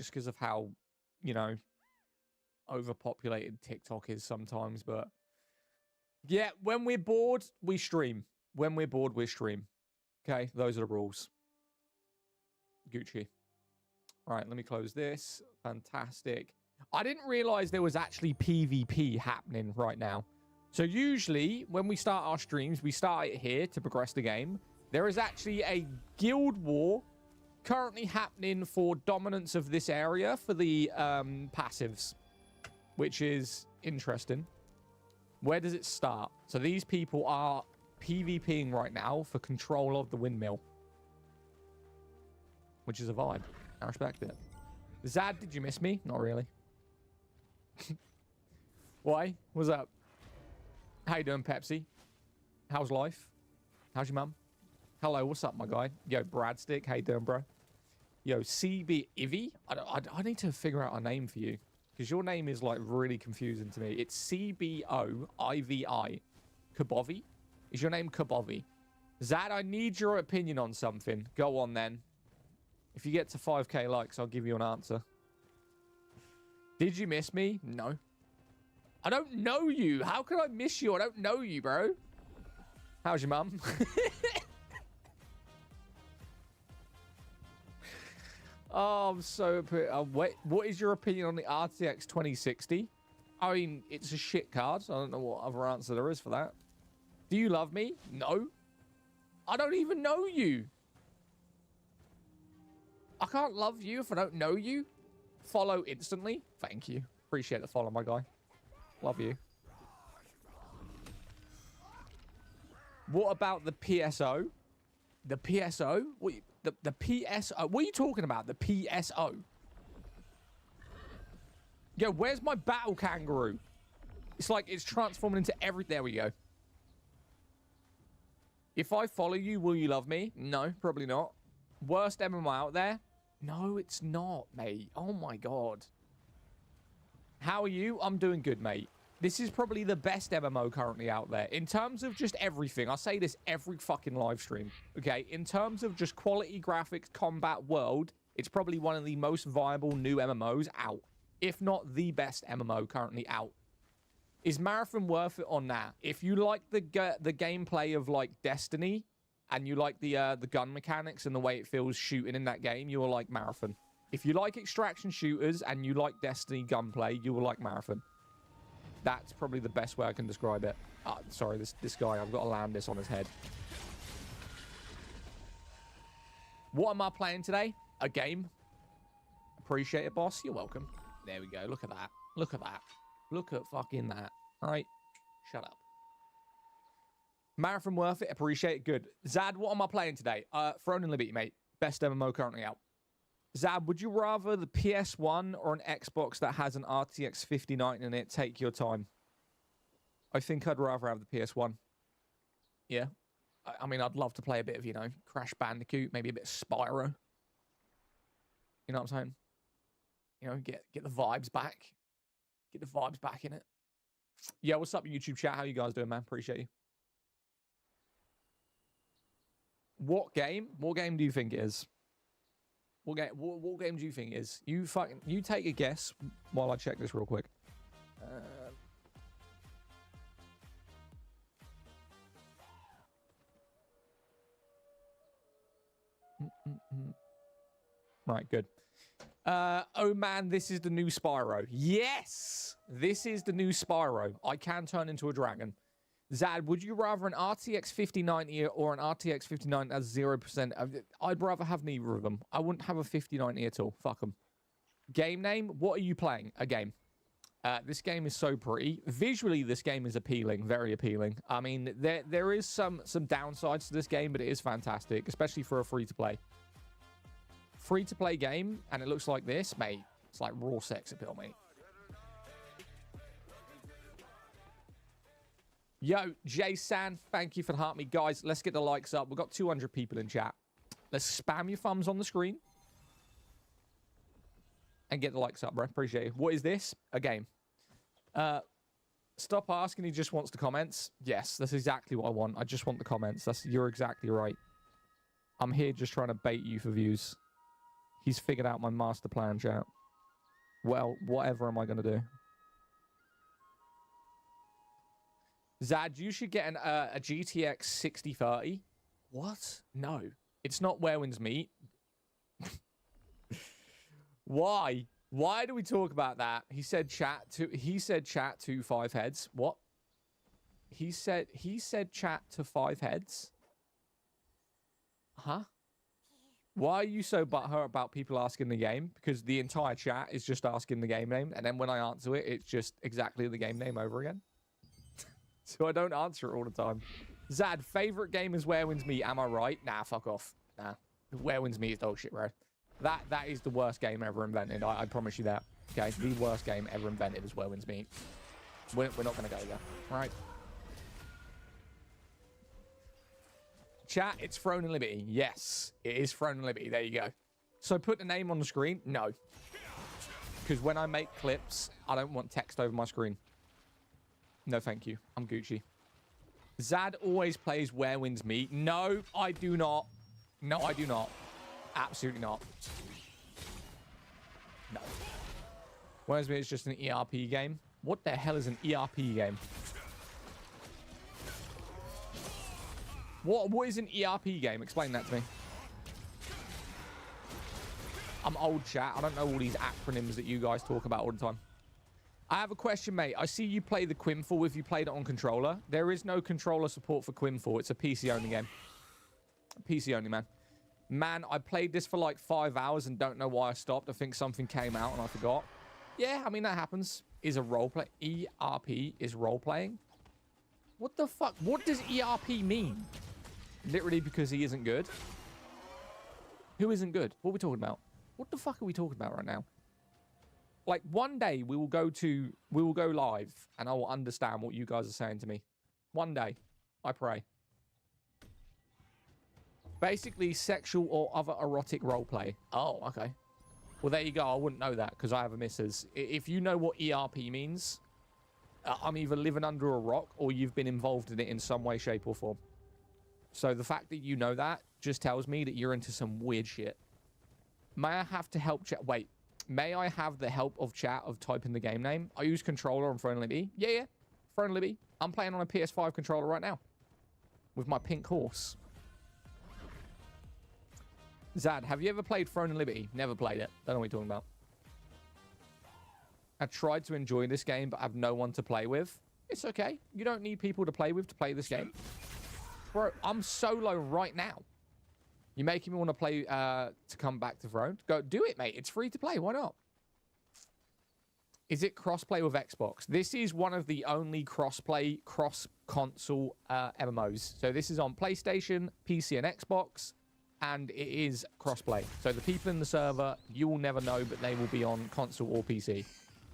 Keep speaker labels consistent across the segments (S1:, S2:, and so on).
S1: just because of how, you know, overpopulated TikTok is sometimes. But yeah, when we're bored, we stream. When we're bored, we stream. Okay, those are the rules. Gucci. All right, let me close this. Fantastic. I didn't realize there was actually PvP happening right now. So usually when we start our streams, we start it here to progress the game. There is actually a guild war currently happening for dominance of this area for the passives, which is interesting. Where does it start? So these people are PvPing right now for control of the windmill, which is a vibe. I respect it. Zad, did you miss me? Not really. Why? What's up? How you doing, Pepsi? How's life? How's your mum? Hello, what's up, my guy? Yo, Bradstick, how you doing, bro? Yo, CB Ivy? I need to figure out a name for you, because your name is, like, really confusing to me. It's CBOIVI. Kabovi? Is your name Kabovi? Zad, I need your opinion on something. Go on, then. If you get to 5k likes, I'll give you an answer. Did you miss me? No. I don't know you. How could I miss you? I don't know you, bro. How's your mum? Oh, I'm so... what is your opinion on the RTX 2060? I mean, it's a shit card. I don't know what other answer there is for that. Do you love me? No. I don't even know you. I can't love you if I don't know you. Follow instantly. Thank you. Appreciate the follow, my guy. Love you. What about the PSO? The PSO? What, the PSO? What are you talking about? The PSO? Yo, where's my battle kangaroo? It's like it's transforming into everything. There we go. If I follow you, will you love me? No, probably not. Worst MMO out there? No, it's not, mate. Oh my god. How are you? I'm doing good, mate. This is probably the best MMO currently out there. In terms of just everything, I say this every fucking live stream, okay? In terms of just quality graphics, combat, world, it's probably one of the most viable new MMOs out. If not the best MMO currently out. Is Marathon worth it or nah? If you like the gameplay of, like, Destiny, and you like the gun mechanics and the way it feels shooting in that game, you will like Marathon. If you like extraction shooters and you like Destiny gunplay, you will like Marathon. That's probably the best way I can describe it. Sorry, this guy, I've got to land this on his head. What am I playing today? A game. Appreciate it, boss. You're welcome. There we go. Look at that. Look at that. Look at fucking that. All right. Shut up. Marathon worth it. Appreciate it. Good. Zad, what am I playing today? Throne and Liberty, mate. Best MMO currently out. Zad, would you rather the PS1 or an Xbox that has an RTX 5090 in it? Take your time. I think I'd rather have the PS1. Yeah. I mean, I'd love to play a bit of, you know, Crash Bandicoot, maybe a bit of Spyro. You know what I'm saying? You know, get the vibes back. Get the vibes back in it. Yeah, what's up, YouTube chat? How you guys doing, man? Appreciate you. What game? What game do you think it is? What game do you think it is? You take a guess while I check this real quick. Right, good. Oh man, this is the new Spyro. Yes! This is the new Spyro. I can turn into a dragon. Zad, would you rather an RTX 5090 or an RTX 5090 as 0%? I'd rather have neither of them. I wouldn't have a 5090 at all. Fuck them. Game name? What are you playing? A game. This game is so pretty. Visually, this game is appealing. Very appealing. I mean, there is some downsides to this game, but it is fantastic, especially for a free-to-play. Free-to-play game, and it looks like this, mate. It's like raw sex appeal, mate. Yo, Jay-san, thank you for the heart me. Guys, let's get the likes up. We've got 200 people in chat. Let's spam your thumbs on the screen. And get the likes up, bro. Appreciate it. What is this? A game. Stop asking. He just wants the comments. Yes, that's exactly what I want. I just want the comments. You're exactly right. I'm here just trying to bait you for views. He's figured out my master plan, chat. Well, whatever am I going to do? Zad, you should get a GTX 6030. What? No. It's not Where Winds Meet. Why? Why do we talk about that? He said chat to 5 heads. What? He said chat to 5 heads. Huh? Why are you so butthurt about people asking the game? Because the entire chat is just asking the game name, and then when I answer it, it's just exactly the game name over again. So I don't answer it all the time. Zad, favorite game is Where Winds Meet. Am I right? Nah, fuck off. Nah. Where Winds Meet is dog shit, bro. That is the worst game ever invented. I promise you that. Okay, the worst game ever invented is Where Winds Meet. We're not going to go there. All right. Chat, it's Throne and Liberty. Yes, it is Throne and Liberty. There you go. So put the name on the screen? No. Because when I make clips, I don't want text over my screen. No, thank you. I'm Gucci. Zad always plays Where Winds Meet. No, I do not. No, I do not. Absolutely not. No. Where Winds Meet is just an ERP game. What the hell is an ERP game? What is an ERP game? Explain that to me. I'm old, chat. I don't know all these acronyms that you guys talk about all the time. I have a question, mate. I see you play the Quimfall if you played it on controller. There is no controller support for Quimfall. It's a PC-only game. PC only, man. Man, I played this for like 5 hours and don't know why I stopped. I think something came out and I forgot. Yeah, I mean, that happens. Is a roleplay. ERP is role-playing. What the fuck? What does ERP mean? Literally because he isn't good. Who isn't good? What are we talking about? What the fuck are we talking about right now? Like, one day we will go live and I will understand what you guys are saying to me. One day. I pray. Basically, sexual or other erotic roleplay. Oh, okay. Well, there you go. I wouldn't know that because I have a missus. If you know what ERP means, I'm either living under a rock or you've been involved in it in some way, shape, or form. So the fact that you know that just tells me that you're into some weird shit. May I have to help chat? Wait. May I have the help of chat of typing the game name? I use controller on Throne and Liberty. Yeah. Throne and Liberty. I'm playing on a PS5 controller right now. With my pink horse. Zad, have you ever played Throne and Liberty? Never played it. Don't know what you're talking about. I tried to enjoy this game, but I have no one to play with. It's okay. You don't need people to play with to play this game. Bro, I'm solo right now. You're making me want to play to come back to Throne. Go do it, mate. It's free to play. Why not? Is it cross-play with Xbox? This is one of the only cross-play, cross-console MMOs. So this is on PlayStation, PC, and Xbox, and it is cross-play. So the people in the server, you will never know, but they will be on console or PC.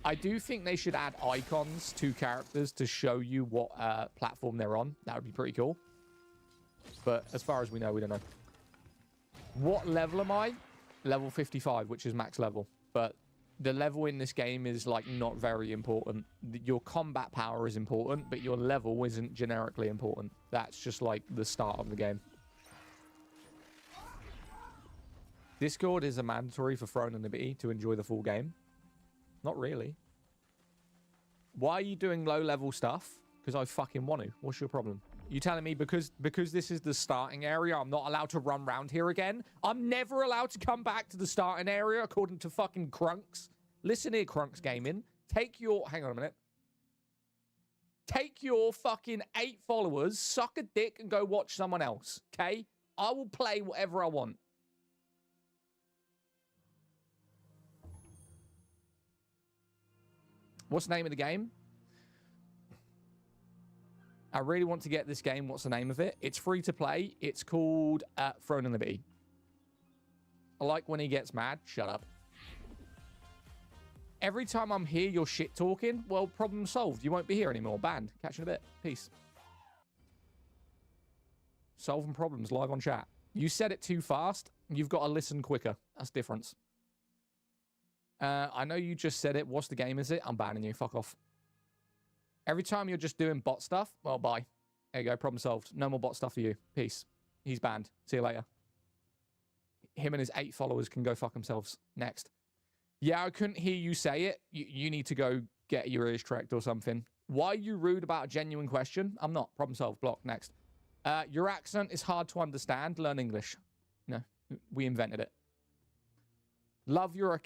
S1: I do think they should add icons to characters to show you what platform they're on. That would be pretty cool. But as far as we know, we don't know. What level am I? Level 55, which is max level. But the level in this game is like not very important. Your combat power is important, but your level isn't generically important. That's just like the start of the game. Discord is a mandatory for Throne and Liberty to enjoy the full game. Not really. Why are you doing low level stuff? Because I fucking want to. What's your problem? You telling me because this is the starting area, I'm not allowed to run around here again? I'm never allowed to come back to the starting area according to fucking Crunks. Listen here, Crunks Gaming. Take your... Hang on a minute. Take your fucking 8 followers, suck a dick, and go watch someone else, okay? I will play whatever I want. What's the name of the game? I really want to get this game. What's the name of it? It's free to play. It's called Throne and Liberty. I like when he gets mad. Shut up. Every time I'm here, you're shit talking. Well, problem solved. You won't be here anymore. Banned. Catch you in a bit. Peace. Solving problems live on chat. You said it too fast. You've got to listen quicker. That's the difference. I know you just said it. What's the game, is it? I'm banning you. Fuck off. Every time you're just doing bot stuff, well, bye. There you go. Problem solved. No more bot stuff for you. Peace. He's banned. See you later. Him and his 8 followers can go fuck themselves. Next. Yeah, I couldn't hear you say it. You need to go get your ears checked or something. Why are you rude about a genuine question? I'm not. Problem solved. Block. Next. Your accent is hard to understand. Learn English. No, we invented it. Love your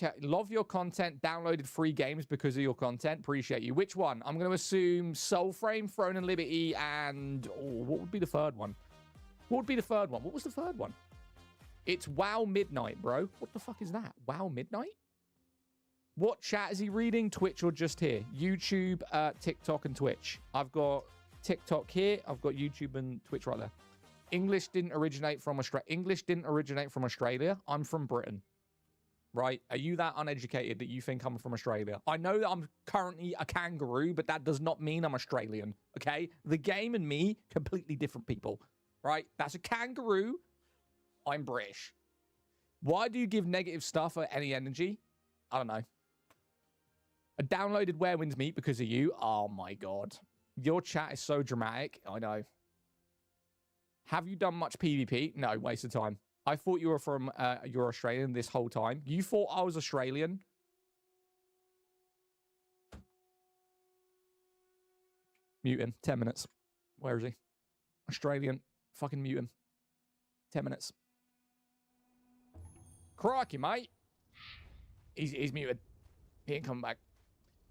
S1: content. Downloaded free games because of your content. Appreciate you. Which one? I'm going to assume Soulframe, Throne and Liberty, and... Oh, what would be the third one? What would be the third one? What was the third one? It's WoW Midnight, bro. What the fuck is that? WoW Midnight? What chat is he reading? Twitch or just here? YouTube, TikTok, and Twitch. I've got TikTok here. I've got YouTube and Twitch right there. English didn't originate from Australia. I'm from Britain. Right? Are you that uneducated that you think I'm from Australia? I know that I'm currently a kangaroo, but that does not mean I'm Australian. Okay? The game and me, completely different people. Right? That's a kangaroo. I'm British. Why do you give negative stuff any energy? I don't know. I downloaded Where Winds Meet because of you. Oh my god. Your chat is so dramatic. I know. Have you done much PvP? No, waste of time. I thought you were from, you're Australian this whole time. You thought I was Australian? Mute him. 10 minutes. Where is he? Australian. Fucking mute him. 10 minutes. Crikey, mate. He's muted. He ain't coming back.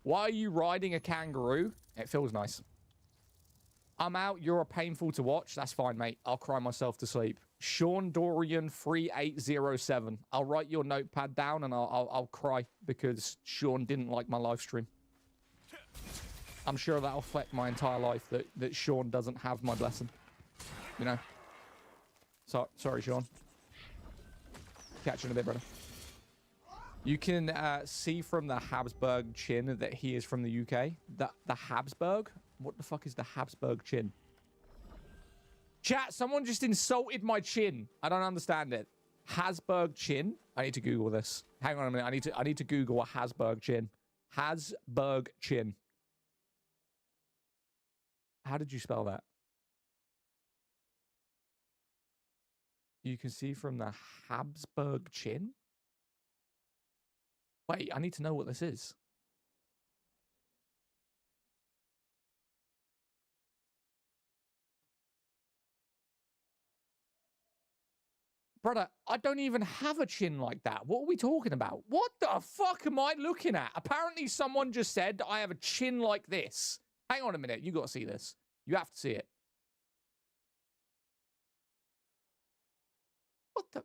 S1: Why are you riding a kangaroo? It feels nice. I'm out. You're painful to watch. That's fine, mate. I'll cry myself to sleep. Sean Dorian 3807. I'll write your notepad down and I'll cry because Sean didn't like my live stream. I'm sure that'll affect my entire life that Sean doesn't have my blessing. You know? So, sorry, Sean. Catch you in a bit, brother. You can see from the Habsburg chin that he is from the UK. The Habsburg? What the fuck is the Habsburg chin? Chat, someone just insulted my chin. I don't understand it. Habsburg chin? I need to Google this. Hang on a minute. I need to Google a Habsburg chin. Habsburg chin. How did you spell that? You can see from the Habsburg chin? Wait, I need to know what this is. Brother, I don't even have a chin like that. What are we talking about? What the fuck am I looking at? Apparently someone just said I have a chin like this. Hang on a minute. You got to see this. You have to see it. What the...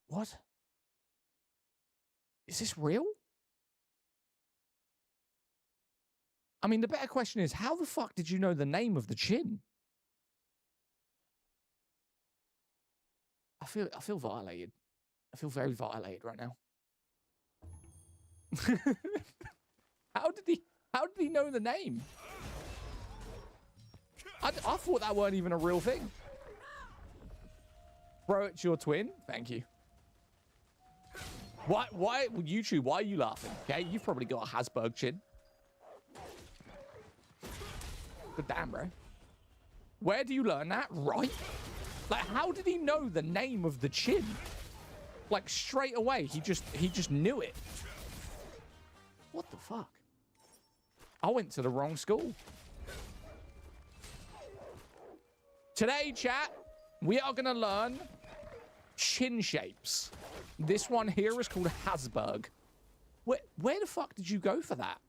S1: What? Is this real? I mean, the better question is, how the fuck did you know the name of the chin? I feel violated. I feel very violated right now. How did he know the name? I thought that weren't even a real thing. Bro, it's your twin. Thank you. Why, YouTube, why are you laughing? Okay, you've probably got a Habsburg chin. Good damn, bro. Where do you learn that? Right? Like, how did he know the name of the chin? Like, straight away, he just knew it. What the fuck? I went to the wrong school. Today, chat, we are going to learn chin shapes. This one here is called Habsburg. Where the fuck did you go for that?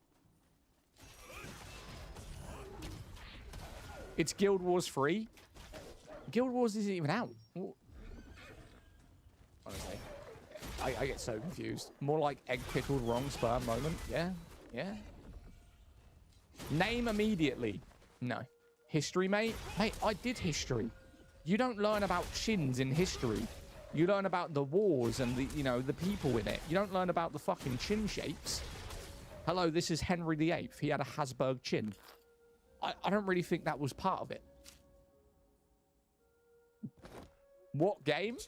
S1: It's Guild Wars 3. Guild Wars isn't even out. Honestly, I get so confused. More like egg pickled wrong sperm moment. Yeah, yeah. Name immediately. No. History, mate? Mate, I did history. You don't learn about chins in history. You learn about the wars and the, you know, the people in it. You don't learn about the fucking chin shapes. Hello, this is Henry VIII. He had a Habsburg chin. I don't really think that was part of it. What game?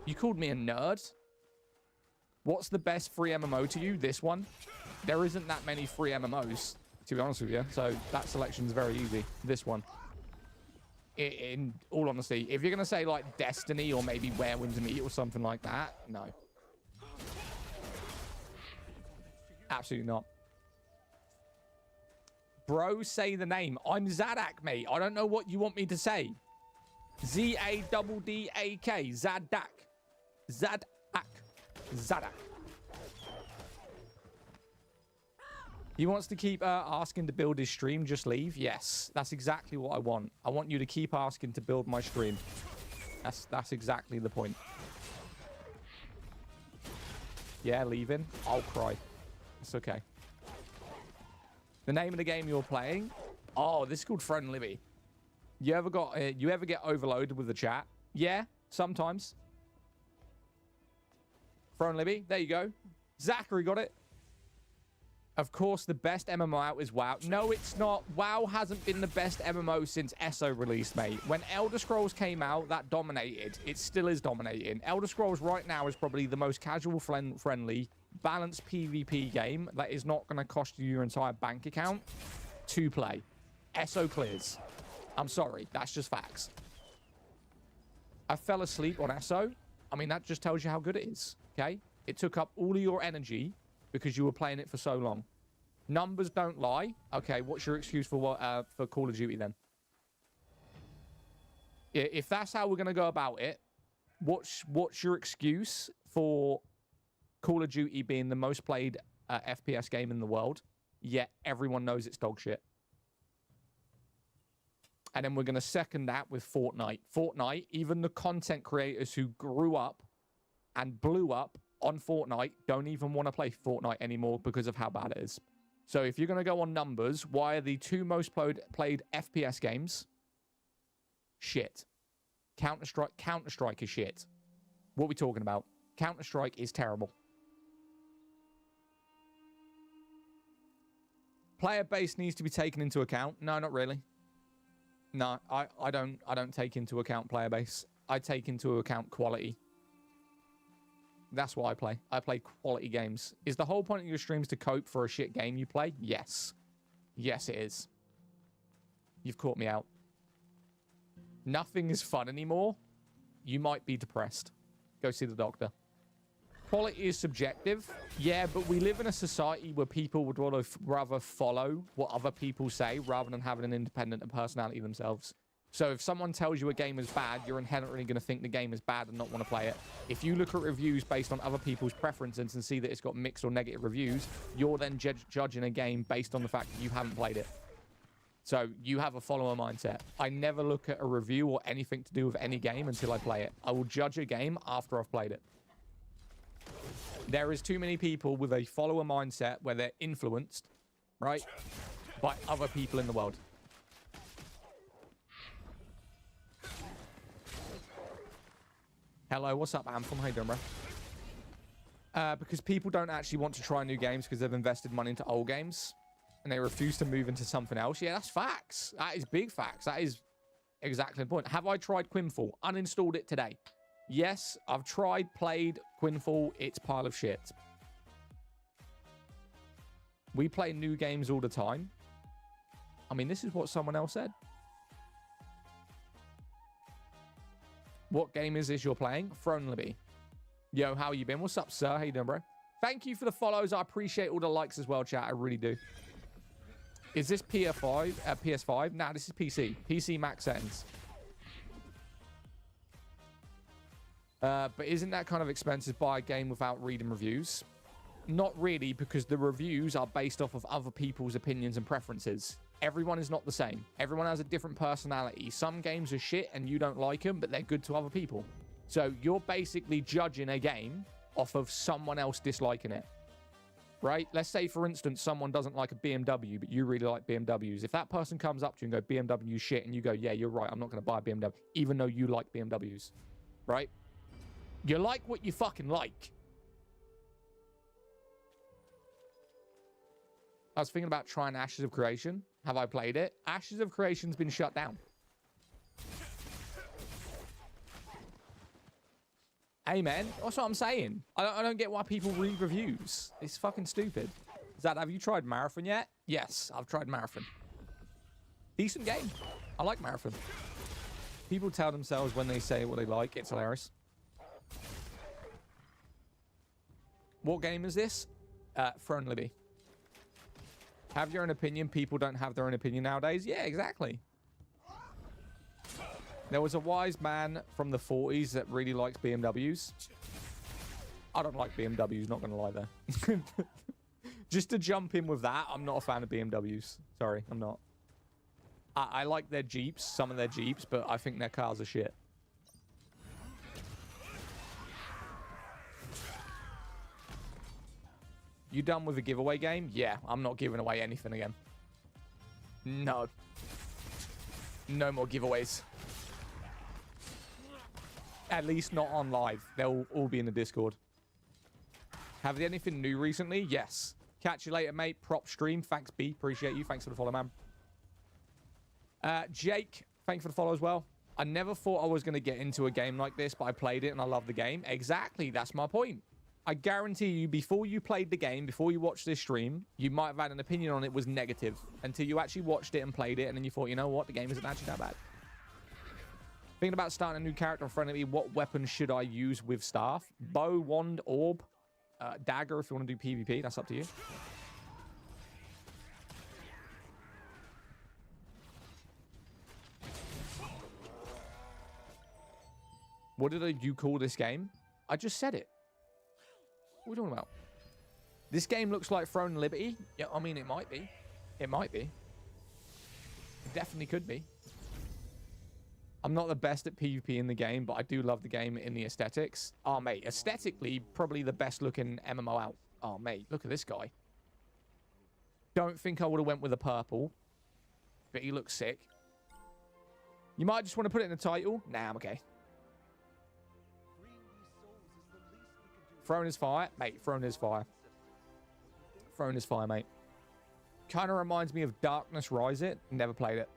S1: You called me a nerd? What's the best free MMO to you? This one? There isn't that many free MMOs. to be honest with you. So that selection's very easy. This one. In all honesty, if you're going to say like Destiny or maybe Where Winds Meet or something like that, no. Absolutely not. Bro, say the name. I'm Zadak, mate. I don't know what you want me to say. Z-A-D-D-A-K. Zadak. Zadak. Zadak. He wants to keep asking to build his stream. Just leave. Yes, that's exactly what I want. I want you to keep asking to build my stream. That's exactly the point. Yeah, leaving. I'll cry. It's okay. The name of the game you're playing? Oh, this is called Friend Libby. You ever get overloaded with the chat? Yeah, sometimes. Friend Libby. There you go. Zachary got it. Of course, the best MMO out is WoW. No, it's not. WoW hasn't been the best MMO since ESO released, mate. When Elder Scrolls came out, that dominated. It still is dominating. Elder Scrolls right now is probably the most casual, friendly, balanced PvP game that is not going to cost you your entire bank account to play. ESO clears. I'm sorry. That's just facts. I fell asleep on ESO. I mean, that just tells you how good it is, okay? It took up all of your energy because you were playing it for so long. Numbers don't lie. Okay, what's your excuse for Call of Duty then? If that's how we're going to go about it, what's your excuse for Call of Duty being the most played FPS game in the world, yet everyone knows it's dog shit? And then we're going to second that with Fortnite. Fortnite, even the content creators who grew up and blew up on Fortnite don't even want to play Fortnite anymore because of how bad it is. So if you're going to go on numbers, why are the two most played FPS games? Shit. Counter-Strike is shit. What are we talking about? Counter-Strike is terrible. Player base needs to be taken into account. No, not really. No, I don't take into account player base. I take into account quality. That's what I play. I play quality games. Is the whole point of your streams to cope for a shit game you play? Yes. Yes, it is. You've caught me out. Nothing is fun anymore. You might be depressed. Go see the doctor. Quality is subjective. Yeah, but we live in a society where people would rather follow what other people say rather than having an independent personality themselves. So if someone tells you a game is bad, you're inherently going to think the game is bad and not want to play it. If you look at reviews based on other people's preferences and see that it's got mixed or negative reviews, you're then judging a game based on the fact that you haven't played it. So you have a follower mindset. I never look at a review or anything to do with any game until I play it. I will judge a game after I've played it. There is too many people with a follower mindset where they're influenced, right, by other people in the world. Hello, what's up, Anthem? How you doing, bro? Because people don't actually want to try new games because they've invested money into old games and they refuse to move into something else. Yeah, that's facts. That is big facts. That is exactly the point. Have I tried Quinfall? Uninstalled it today. Yes, I've played Quinfall. It's a pile of shit. We play new games all the time. I mean, this is what someone else said. What game is this you're playing? Throne Libby. Yo, how you been? What's up, sir? How you doing, bro? Thank you for the follows. I appreciate all the likes as well, chat. I really do. Is this PS5? Nah, this is PC. PC max settings. But isn't that kind of expensive to buy a game without reading reviews? Not really, because the reviews are based off of other people's opinions and preferences. Everyone is not the same. Everyone has a different personality. Some games are shit and you don't like them, but they're good to other people. So you're basically judging a game off of someone else disliking it, right? Let's say, for instance, someone doesn't like a BMW, but you really like BMWs. If that person comes up to you and go, BMW shit, and you go, yeah, you're right, I'm not going to buy a BMW, even though you like BMWs, right? You like what you fucking like. I was thinking about trying Ashes of Creation. Have I played it? Ashes of Creation's been shut down. Hey, man. That's what I'm saying. I don't get why people read reviews. It's fucking stupid. Zad, have you tried Marathon yet? Yes, I've tried Marathon. Decent game. I like Marathon. People tell themselves when they say what they like. It's hilarious. What game is this? Throne Libby. Have your own opinion. People don't have their own opinion nowadays. Yeah, exactly. There was a wise man from the 40s that really likes BMWs. I don't like BMWs, not going to lie there. Just to jump in with that, I'm not a fan of BMWs. Sorry, I'm not. I like their Jeeps, some of their Jeeps, but I think their cars are shit. You done with the giveaway game? Yeah, I'm not giving away anything again. No. No more giveaways. At least not on live. They'll all be in the Discord. Have they anything new recently? Yes. Catch you later, mate. Prop stream. Thanks, B. Appreciate you. Thanks for the follow, man. Jake, thanks for the follow as well. I never thought I was going to get into a game like this, but I played it and I love the game. Exactly. That's my point. I guarantee you, before you played the game, before you watched this stream, you might have had an opinion on it was negative until you actually watched it and played it, and then you thought, you know what, the game isn't actually that bad. Thinking about starting a new character in front of me, what weapon should I use with staff? Bow, wand, orb, dagger if you want to do PvP, that's up to you. What did you call this game? I just said it. What are we talking about? This game looks like Throne and Liberty. Yeah, I mean, it might be. It might be. It definitely could be. I'm not the best at PvP in the game, but I do love the game in the aesthetics. Oh, mate. Aesthetically, probably the best looking MMO out. Oh, mate. Look at this guy. Don't think I would have went with a purple, but he looks sick. You might just want to put it in the title. Nah, I'm okay. Throne is fire. Mate, Throne is fire. Throne is fire, mate. Kind of reminds me of Darkness Rise It. Never played it.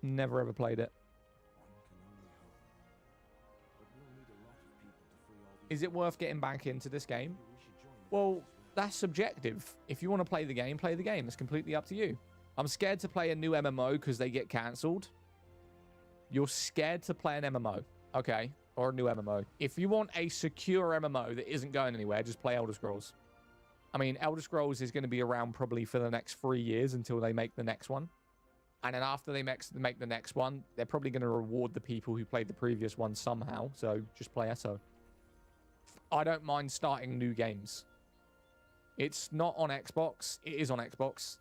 S1: Never ever played it. Is it worth getting back into this game? Well, that's subjective. If you want to play the game, play the game. It's completely up to you. I'm scared to play a new MMO because they get cancelled. You're scared to play an MMO. Okay. Or a new MMO. If you want a secure MMO that isn't going anywhere, just play Elder Scrolls. I mean, Elder Scrolls is going to be around probably for the next 3 years until they make the next one. And then after they make the next one, they're probably going to reward the people who played the previous one somehow. So just play ESO. I don't mind starting new games. It's not on Xbox. It is on Xbox.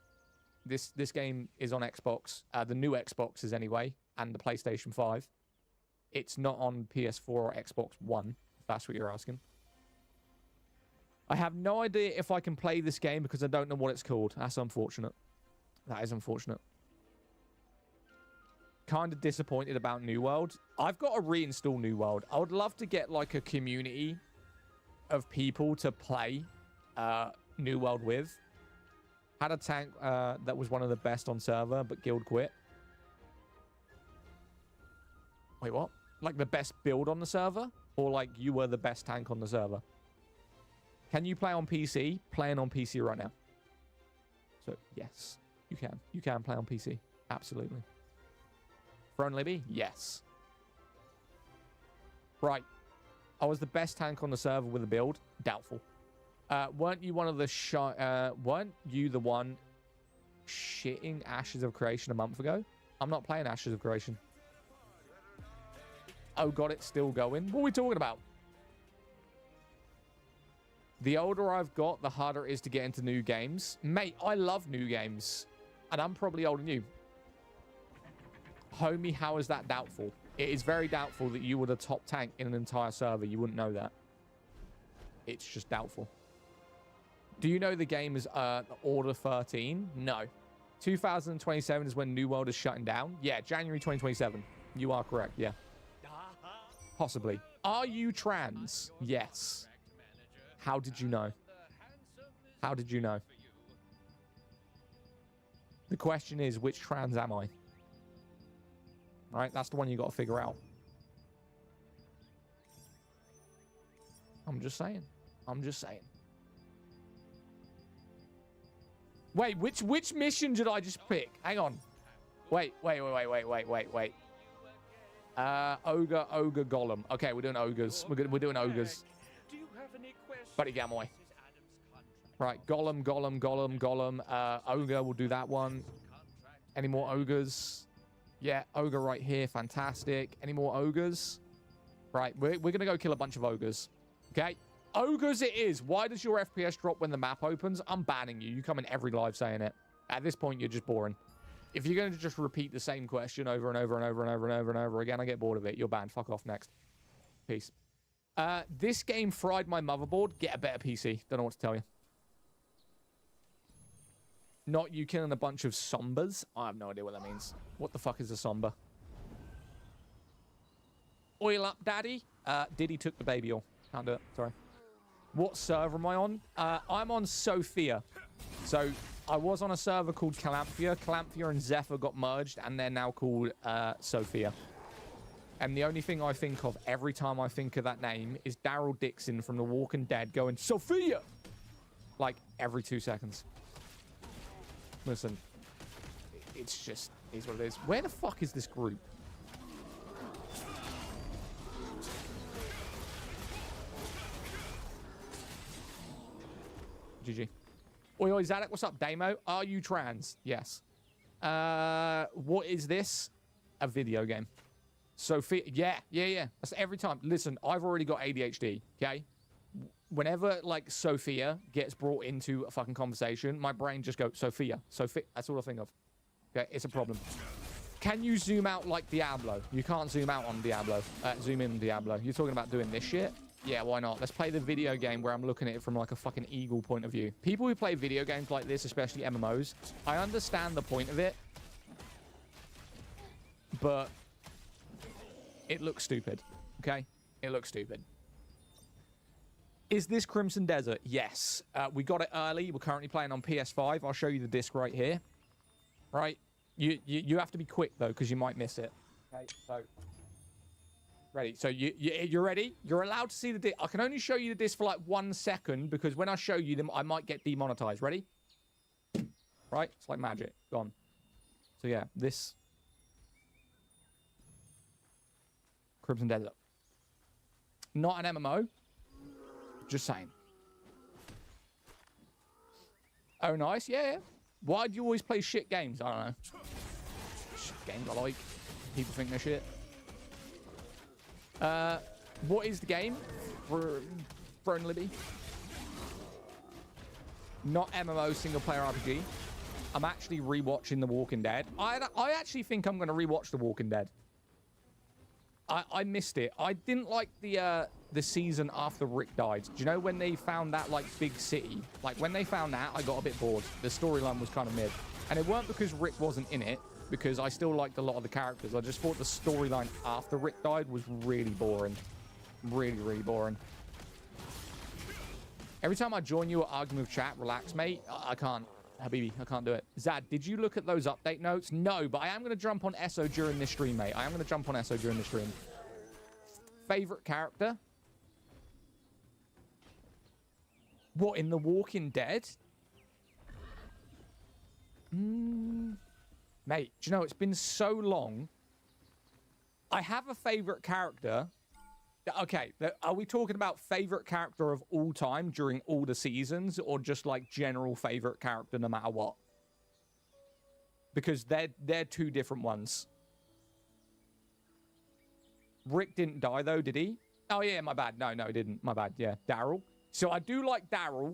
S1: This game is on Xbox. The new Xboxes anyway, and the PlayStation 5. It's not on PS4 or Xbox One, if that's what you're asking. I have no idea if I can play this game because I don't know what it's called. That's unfortunate. That is unfortunate. Kind of disappointed about New World. I've got to reinstall New World. I would love to get like a community of people to play New World with. Had a tank that was one of the best on server, but guild quit. Wait, what? Like the best build on the server? Or like you were the best tank on the server? Can you play on PC? Playing on PC right now. So, yes, you can. You can play on PC. Absolutely. Throne Libby? Yes. Right. I was the best tank on the server with a build? Doubtful. Weren't you one of the weren't you the one shitting Ashes of Creation a month ago? I'm not playing Ashes of Creation. Oh god, it's still going. What are we talking about? The older I've got, the harder it is to get into new games. Mate, I love new games. And I'm probably older than you. Homie, how is that doubtful? It is very doubtful that you were the top tank in an entire server. You wouldn't know that. It's just doubtful. Do you know the game is Order 13? No. 2027 is when New World is shutting down. Yeah, January 2027. You are correct, yeah. Possibly. Are you trans? Yes. How did you know? How did you know? The question is, which trans am I? Right, that's the one you got to figure out. I'm just saying. I'm just saying. Wait, which mission did I just pick? Hang on. Wait. Ogre, golem. Okay, we're doing ogres. We're doing ogres. Buddy, get away. Right, golem. Ogre, we'll do that one. Any more ogres? Yeah, ogre right here. Fantastic. Any more ogres? Right, we're going to go kill a bunch of ogres. Okay? Ogres it is. Why does your FPS drop when the map opens? I'm banning you. You come in every live saying it. At this point, you're just boring. If you're going to just repeat the same question over and over and over and over and over and over again, I get bored of it. You're banned. Fuck off. Next. Peace. This game fried my motherboard. Get a better PC. Don't know what to tell you. Not you killing a bunch of sombers. I have no idea what that means. What the fuck is a somber? Oil up, daddy. Diddy took the baby oil. Can't do it. Sorry. What server am I on? I'm on Sophia. So I was on a server called Calamphia. Calamphia and Zephyr got merged, and they're now called Sophia. And the only thing I think of every time I think of that name is Daryl Dixon from The Walking Dead going, Sophia! Like, every 2 seconds. Listen, it's just, is what it is. Where the fuck is this group? GG. Oi, Zadok, what's up, Damo? Are you trans? Yes. What is this? A video game. Sophia, yeah. That's every time. Listen, I've already got ADHD, okay? Whenever, like, Sophia gets brought into a fucking conversation, my brain just goes, Sophia. That's all I think of. Okay, it's a problem. Can you zoom out like Diablo? You can't zoom out on Diablo. Zoom in on Diablo. You're talking about doing this shit? Yeah, why not? Let's play the video game where I'm looking at it from, like, a fucking eagle point of view. People who play video games like this, especially MMOs, I understand the point of it, but it looks stupid, okay? It looks stupid. Is this Crimson Desert? Yes. We got it early. We're currently playing on PS5. I'll show you the disc right here. Right? You have to be quick, though, because you might miss it. Okay, so... Ready? So you're ready? You're allowed to see the disc. I can only show you the disc for, like, 1 second, because when I show you them, I might get demonetized. Ready? Right? It's like magic. Gone. So, yeah. This... Crimson Desert. Not an MMO. Just saying. Oh, nice. Yeah. Why do you always play shit games? I don't know. Shit games I like. People think they're shit. What is the game? Throne Libby. Not MMO, single player RPG. I'm actually rewatching The Walking Dead. I actually think I'm going to rewatch The Walking Dead. I missed it. I didn't like the season after Rick died. Do you know when they found that, like, big city? Like, when they found that, I got a bit bored. The storyline was kind of mid. And it weren't because Rick wasn't in it, because I still liked a lot of the characters. I just thought the storyline after Rick died was really boring. Really, really boring. Every time I join you or argue with chat, relax, mate. I can't. Habibi, I can't do it. Zad, did you look at those update notes? No, but I am going to jump on ESO during this stream, mate. I am going to jump on ESO during this stream. Favorite character? What, in The Walking Dead? Mate, do you know, it's been so long. I have a favorite character. Okay, are we talking about favorite character of all time during all the seasons, or just, like, general favorite character no matter what? Because they're two different ones. Rick didn't die, though, did he? Oh, yeah, my bad. No, he didn't. My bad. Yeah, Daryl. So I do like Daryl.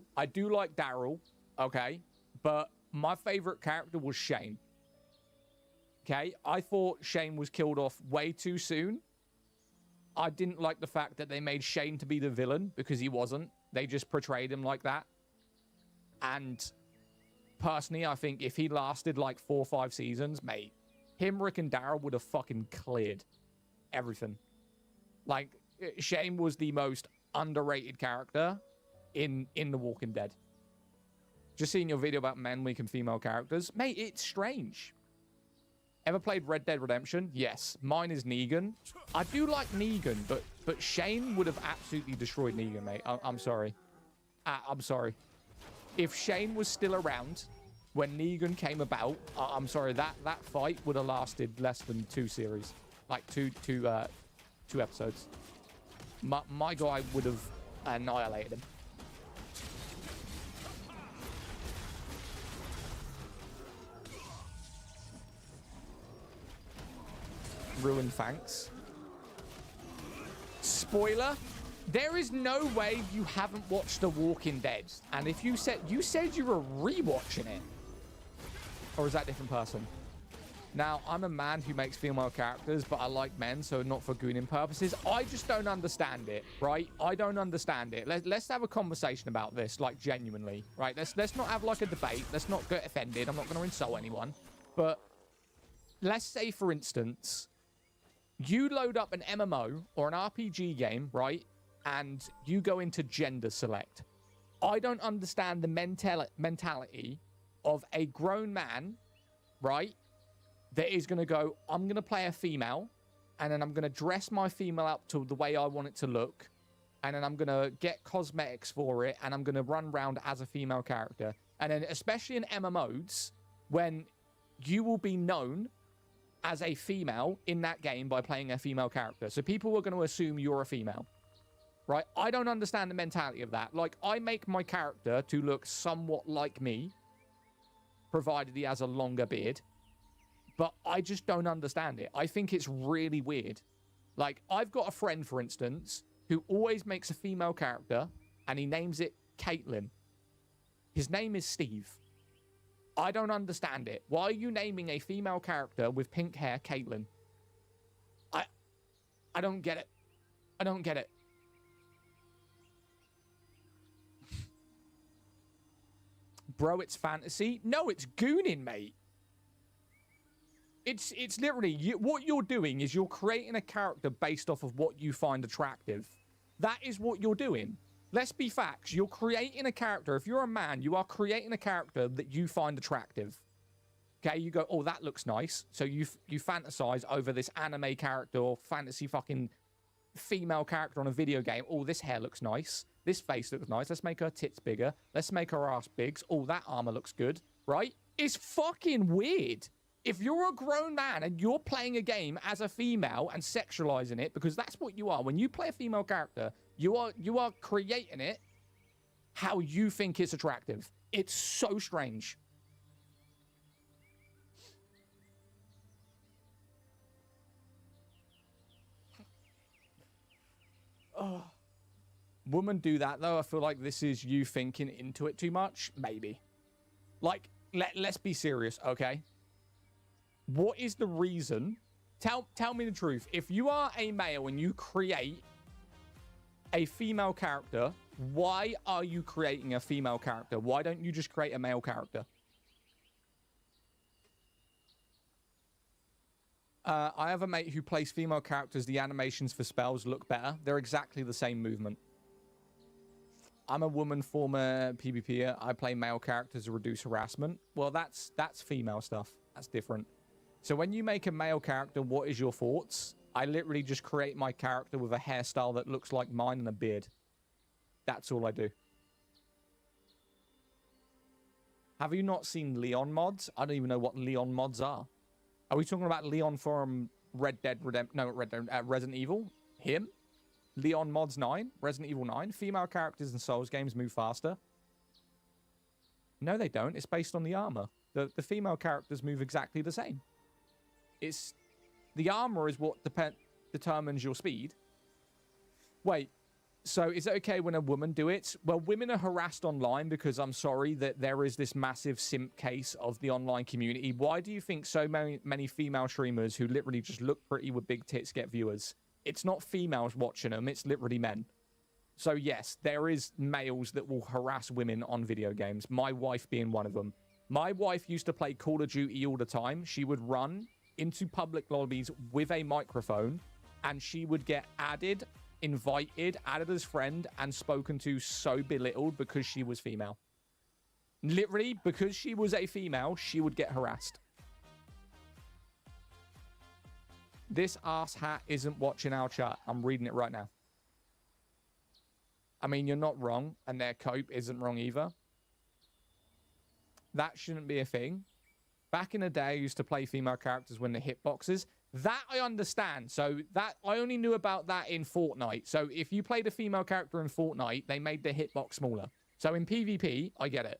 S1: Okay. But my favorite character was Shane. Okay? I thought Shane was killed off way too soon. I didn't like the fact that they made Shane to be the villain, because he wasn't. They just portrayed him like that. And personally, I think if he lasted like 4 or 5 seasons, mate, him, Rick, and Daryl would have fucking cleared everything. Like, Shane was the most underrated character in The Walking Dead. Just seeing your video about men, weak, and female characters. Mate, it's strange. Ever played Red Dead Redemption? Yes. Mine is Negan. I do like Negan, but Shane would have absolutely destroyed Negan, mate. I'm sorry. I'm sorry. If Shane was still around, when Negan came about, I'm sorry, that fight would have lasted less than 2 series. Like two episodes. My guy would have annihilated him. Ruined Fanks. Spoiler, there is no way you haven't watched The Walking Dead. And if you said you were rewatching it, or is that a different person? Now, I'm a man who makes female characters, but I like men, so not for gooning purposes. I just don't understand it, right? I don't understand it. Let's have a conversation about this, like, genuinely, right? Let's not have, like, a debate. Let's not get offended. I'm not going to insult anyone. But let's say, for instance, you load up an MMO or an RPG game, right? And you go into gender select. I don't understand the mentality of a grown man, right? That is going to go, I'm going to play a female, and then I'm going to dress my female up to the way I want it to look, and then I'm going to get cosmetics for it, and I'm going to run around as a female character. And then, especially in MMOs, when you will be known as a female in that game by playing a female character. So people are going to assume you're a female, right? I don't understand the mentality of that. Like, I make my character to look somewhat like me, provided he has a longer beard. But I just don't understand it. I think it's really weird. Like, I've got a friend, for instance, who always makes a female character, and he names it Caitlyn. His name is Steve. I don't understand it. Why are you naming a female character with pink hair Caitlyn? I don't get it. I don't get it. Bro, it's fantasy? No, it's gooning, mate. It's literally, what you're doing is you're creating a character based off of what you find attractive. That is what you're doing. Let's be facts. You're creating a character. If you're a man, you are creating a character that you find attractive. Okay, you go, oh, that looks nice. So you fantasize over this anime character or fantasy fucking female character on a video game. Oh, this hair looks nice. This face looks nice. Let's make her tits bigger. Let's make her ass big. Oh, that armor looks good, right? It's fucking weird. If you're a grown man and you're playing a game as a female and sexualizing it, because that's what you are. When you play a female character, you are creating it how you think it's attractive. It's so strange. Oh. Women do that, though. I feel like this is you thinking into it too much. Maybe. Like, let's be serious, okay? What is the reason? Tell me the truth. If you are a male and you create a female character, why are you creating a female character? Why don't you just create a male character? I have a mate who plays female characters. The animations for spells look better. They're exactly the same movement. I'm a woman former PvPer. I play male characters to reduce harassment. Well, that's female stuff. That's different. So when you make a male character, what is your thoughts? I literally just create my character with a hairstyle that looks like mine and a beard. That's all I do. Have you not seen Leon mods? I don't even know what Leon mods are. Are we talking about Leon from Red Dead Redemption? No, Resident Evil? Him? Leon mods 9? Resident Evil 9? Female characters in Souls games move faster? No, they don't. It's based on the armor. The female characters move exactly the same. It's the armor is what determines your speed. Wait, so is it okay when a woman do it? Well, women are harassed online because I'm sorry that there is this massive simp case of the online community. Why do you think so many female streamers who literally just look pretty with big tits get viewers? It's not females watching them, it's literally men. So yes, there is males that will harass women on video games, my wife being one of them. My wife used to play Call of Duty all the time. She would run into public lobbies with a microphone, and she would get added, invited, added as friend, and spoken to so belittled because she was female. Literally, because she was a female, she would get harassed. This ass hat isn't watching our chat. I'm reading it right now. I mean, you're not wrong, and their cope isn't wrong either. that shouldn't be a thing. Back in the day, I used to play female characters when the hitboxes. That I understand. So that I only knew about that in Fortnite. So if you played a female character in Fortnite, they made the hitbox smaller. So in PvP, I get it.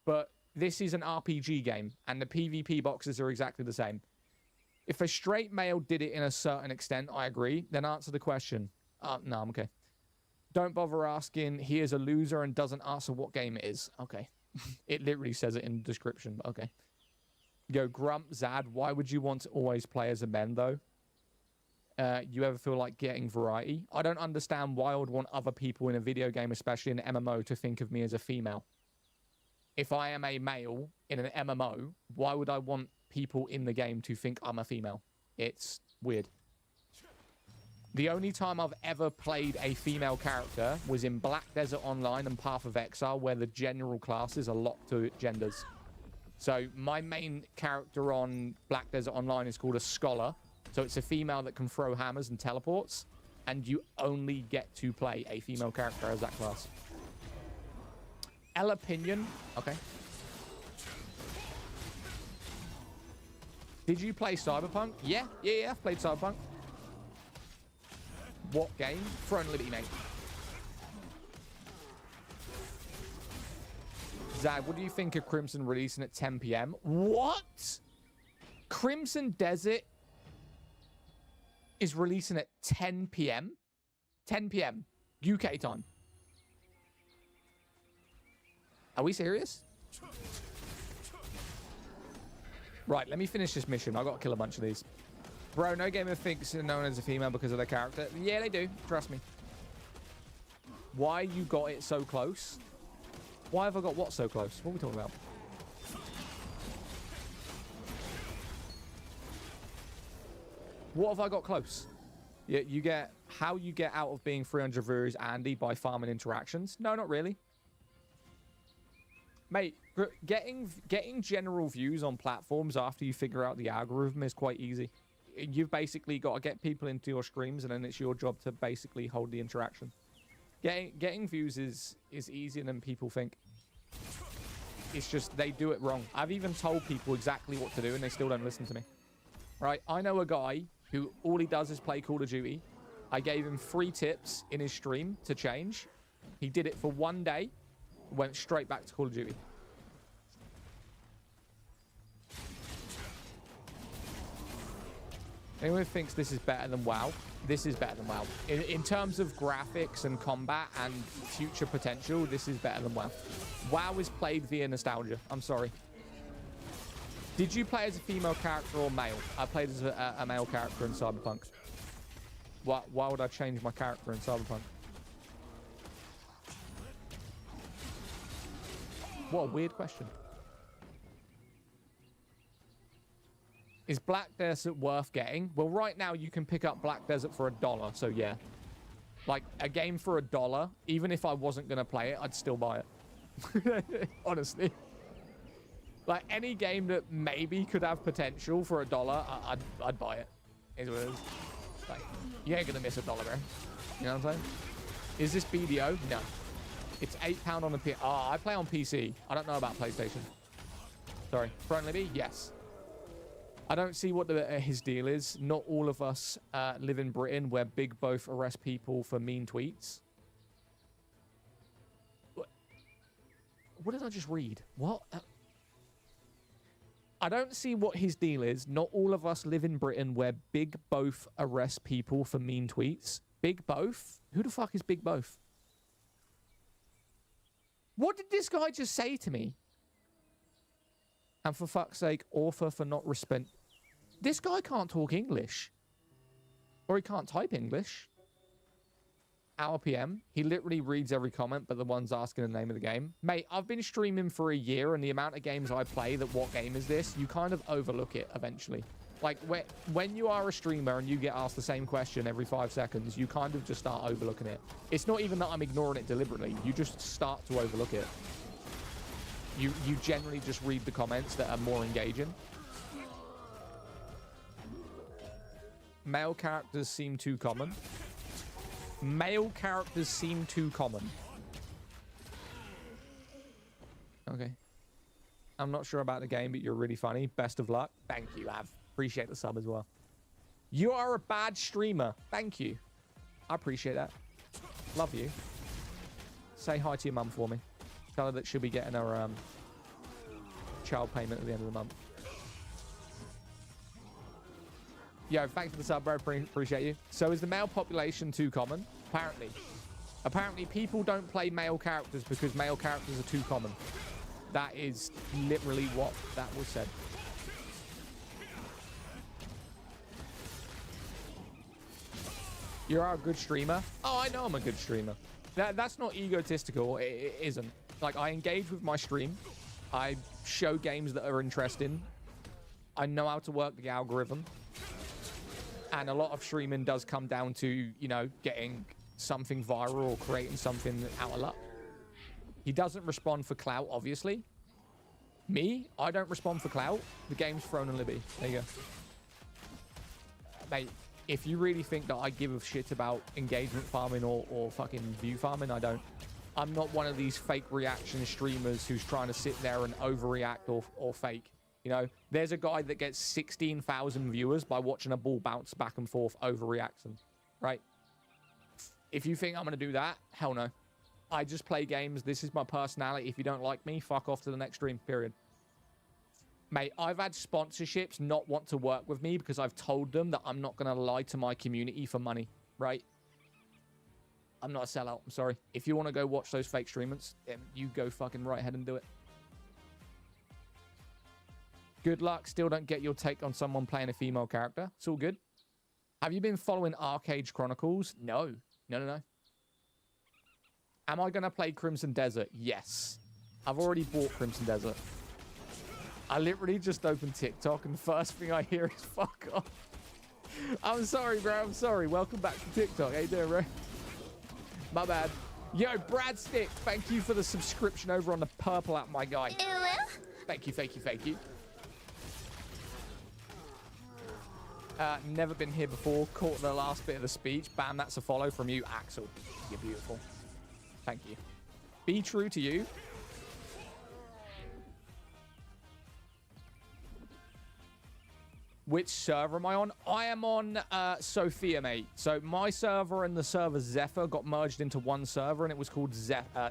S1: But this is an RPG game, and the PvP boxes are exactly the same. If a straight male did it in a certain extent, I agree. Then answer the question. No, I'm okay. Don't bother asking. He is a loser and doesn't answer what game it is. Okay. It literally says it in the description, but okay. Yo, Grump, Zad, why would you want to always play as a man, though? You ever feel like getting variety? I don't understand why I would want other people in a video game, especially in an MMO, to think of me as a female. If I am a male in an MMO, why would I want people in the game to think I'm a female? It's weird. The only time I've ever played a female character was in Black Desert Online and Path of Exile, where the general classes are locked to genders. So my main character on Black Desert Online is called a Scholar. So it's a female that can throw hammers and teleports. And you only get to play a female character as that class. El Opinion. Okay. Did you play Cyberpunk? Yeah, I've played Cyberpunk. What game? Throne Liberty, mate. Zad, what do you think of Crimson releasing at 10 p.m.? What? Crimson Desert is releasing at 10 p.m.? 10 p.m. UK time. Are we serious? Right, let me finish this mission. I've got to kill a bunch of these. Bro, no gamer thinks they're known as a female because of their character. Yeah, they do. Trust me. Why you got it so close? Why have I got what so close? What are we talking about? What have I got close? Yeah, you get how you get out of being 300 viewers, Andy, by farming interactions. No, not really. Mate, getting general views on platforms after you figure out the algorithm is quite easy. You've basically got to get people into your streams, and then it's your job to basically hold the interaction. Getting views is easier than people think. It's just they do it wrong. I've even told people exactly what to do, and they still don't listen to me. Right? I know a guy who all he does is play Call of Duty. I gave him 3 tips in his stream to change. He did it for 1 day, went straight back to Call of Duty. Anyone who thinks this is better than WoW, this is better than WoW. In terms of graphics and combat and future potential, this is better than WoW. WoW is played via nostalgia. I'm sorry. Did you play as a female character or male? I played as a male character in Cyberpunk. Why would I change my character in Cyberpunk? What a weird question. Is Black Desert worth getting? Well, right now you can pick up Black Desert for $1, so yeah. Like, a game for $1, even if I wasn't going to play it, I'd still buy it. Honestly. Like, any game that maybe could have potential for $1, I'd buy it. Is what it is. Like, you ain't going to miss $1, bro. You know what I'm saying? Is this BDO? No. It's £8 on the PC. Oh, I play on PC. I don't know about PlayStation. Sorry. Front Libby? Yes. I don't see what his deal is. Not all of us live in Britain where Big Both arrest people for mean tweets. What did I just read? What? I don't see what his deal is. Not all of us live in Britain where Big Both arrest people for mean tweets. Big Both? Who the fuck is Big Both? What did this guy just say to me? And for fuck's sake, author for not respect. This guy can't talk English. Or he can't type English. Hour PM. He literally reads every comment, but the one's asking the name of the game. Mate, I've been streaming for a year, and the amount of games I play that what game is this, you kind of overlook it eventually. Like, when you are a streamer and you get asked the same question every 5 seconds, you kind of just start overlooking it. It's not even that I'm ignoring it deliberately. You just start to overlook it. You generally just read the comments that are more engaging. Male characters seem too common. Male characters seem too common. Okay. I'm not sure about the game, but you're really funny. Best of luck. Thank you, Av. Appreciate the sub as well. You are a bad streamer. Thank you. I appreciate that. Love you. Say hi to your mum for me. Tell her that she'll be getting her child payment at the end of the month. Yo, thanks for the sub, bro. Appreciate you. So is the male population too common? Apparently. Apparently, people don't play male characters because male characters are too common. That is literally what that was said. You are a good streamer. Oh, I know I'm a good streamer. That's not egotistical. It isn't. Like, I engage with my stream. I show games that are interesting. I know how to work the algorithm. And a lot of streaming does come down to, you know, getting something viral or creating something out of luck. He doesn't respond for clout, obviously. Me, I don't respond for clout. The game's thrown in Libby. There you go. Mate, if you really think that I give a shit about engagement farming or fucking view farming, I don't. I'm not one of these fake reaction streamers who's trying to sit there and overreact or fake. You know, there's a guy that gets 16,000 viewers by watching a ball bounce back and forth overreacting, right? If you think I'm going to do that, hell no. I just play games. This is my personality. If you don't like me, fuck off to the next stream, period. Mate, I've had sponsorships not want to work with me because I've told them that I'm not going to lie to my community for money, right? I'm not a sellout. I'm sorry. If you want to go watch those fake streamers, you go fucking right ahead and do it. Good luck. Still don't get your take on someone playing a female character. It's all good. Have you been following Arcade Chronicles? No. No. Am I going to play Crimson Desert? Yes. I've already bought Crimson Desert. I literally just opened TikTok and the first thing I hear is fuck off. I'm sorry, bro. I'm sorry. Welcome back to TikTok. How you doing, bro? My bad. Yo, Brad Stick, thank you for the subscription over on the purple app, my guy. Thank you. Never been here before. Caught the last bit of the speech. Bam, that's a follow from you, Axel. You're beautiful. Thank you. Be true to you. Which server am I on? I am on Sophia, mate. So my server and the server Zephyr got merged into one server, and it was called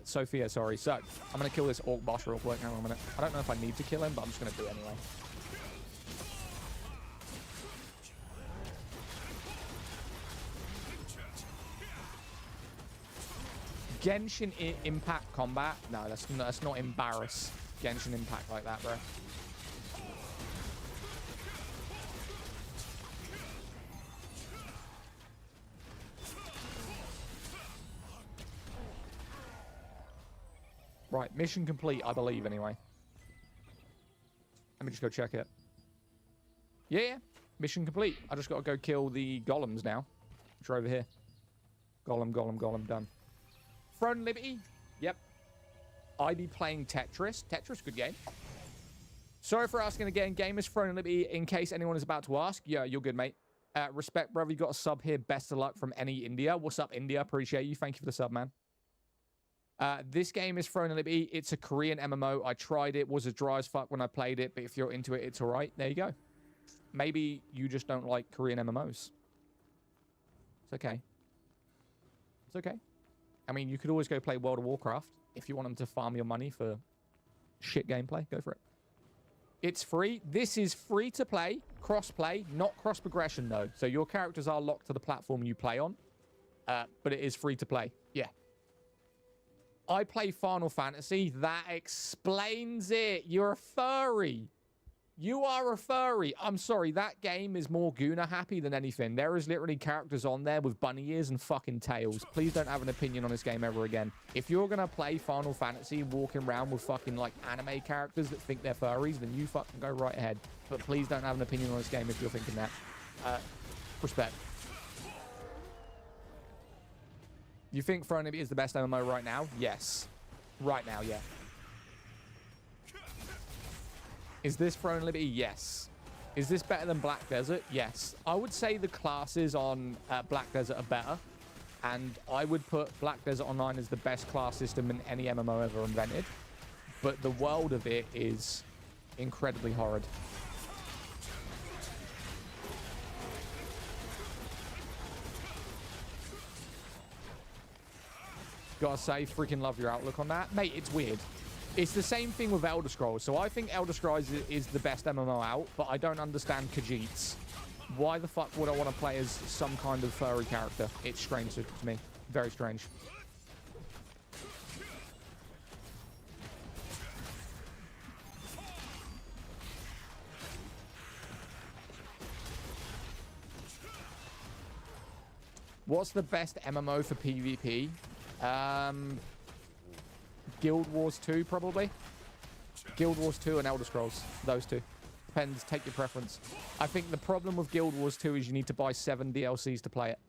S1: Sophia, sorry. So I'm going to kill this orc boss real quick. Hang on a minute. I don't know if I need to kill him, but I'm just going to do it anyway. Genshin Impact combat? No, that's not embarrass Genshin Impact like that, bro. Right, mission complete, I believe, anyway. Let me just go check it. Yeah, mission complete. I just got to go kill the golems now, which are over here. Golem, done. Throne Liberty? Yep. I be playing Tetris. Tetris, good game. Sorry for asking again. Game is Throne Liberty, in case anyone is about to ask. Yeah, you're good, mate. Respect, brother. You got a sub here. Best of luck from any India. What's up, India? Appreciate you. Thank you for the sub, man. This game is Throne Liberty. It's a Korean MMO. I tried it. Was as dry as fuck when I played it, but if you're into it, it's all right. There you go. Maybe you just don't like Korean MMOs. It's okay. It's okay. I mean, you could always go play World of Warcraft if you want them to farm your money for shit gameplay. Go for it. It's free. This is free to play, cross-play, not cross-progression, though. So your characters are locked to the platform you play on, but it is free to play. Yeah. I play Final Fantasy. That explains it. You're a furry. You are a furry. I'm sorry. That game is more Guna happy than anything. There is literally characters on there with bunny ears and fucking tails. Please don't have an opinion on this game ever again. If you're going to play Final Fantasy walking around with fucking like anime characters that think they're furries, then you fucking go right ahead. But please don't have an opinion on this game if you're thinking that. Respect. You think Throne Liberty is the best MMO right now? Yes. Right now, yeah. Is this Throne Liberty? Yes. Is this better than Black Desert? Yes. I would say the classes on Black Desert are better. And I would put Black Desert Online as the best class system in any MMO ever invented. but the world of it is incredibly horrid. Gotta say, freaking love your outlook on that. Mate, it's weird. It's the same thing with Elder Scrolls. So I think Elder Scrolls is the best MMO out, but I don't understand Khajiits. Why the fuck would I want to play as some kind of furry character? It's strange to me. Very strange. What's the best MMO for PvP? Guild Wars 2, probably. Guild Wars 2 and Elder Scrolls. Those two. Depends. Take your preference. I think the problem with Guild Wars 2 is you need to buy 7 DLCs to play it.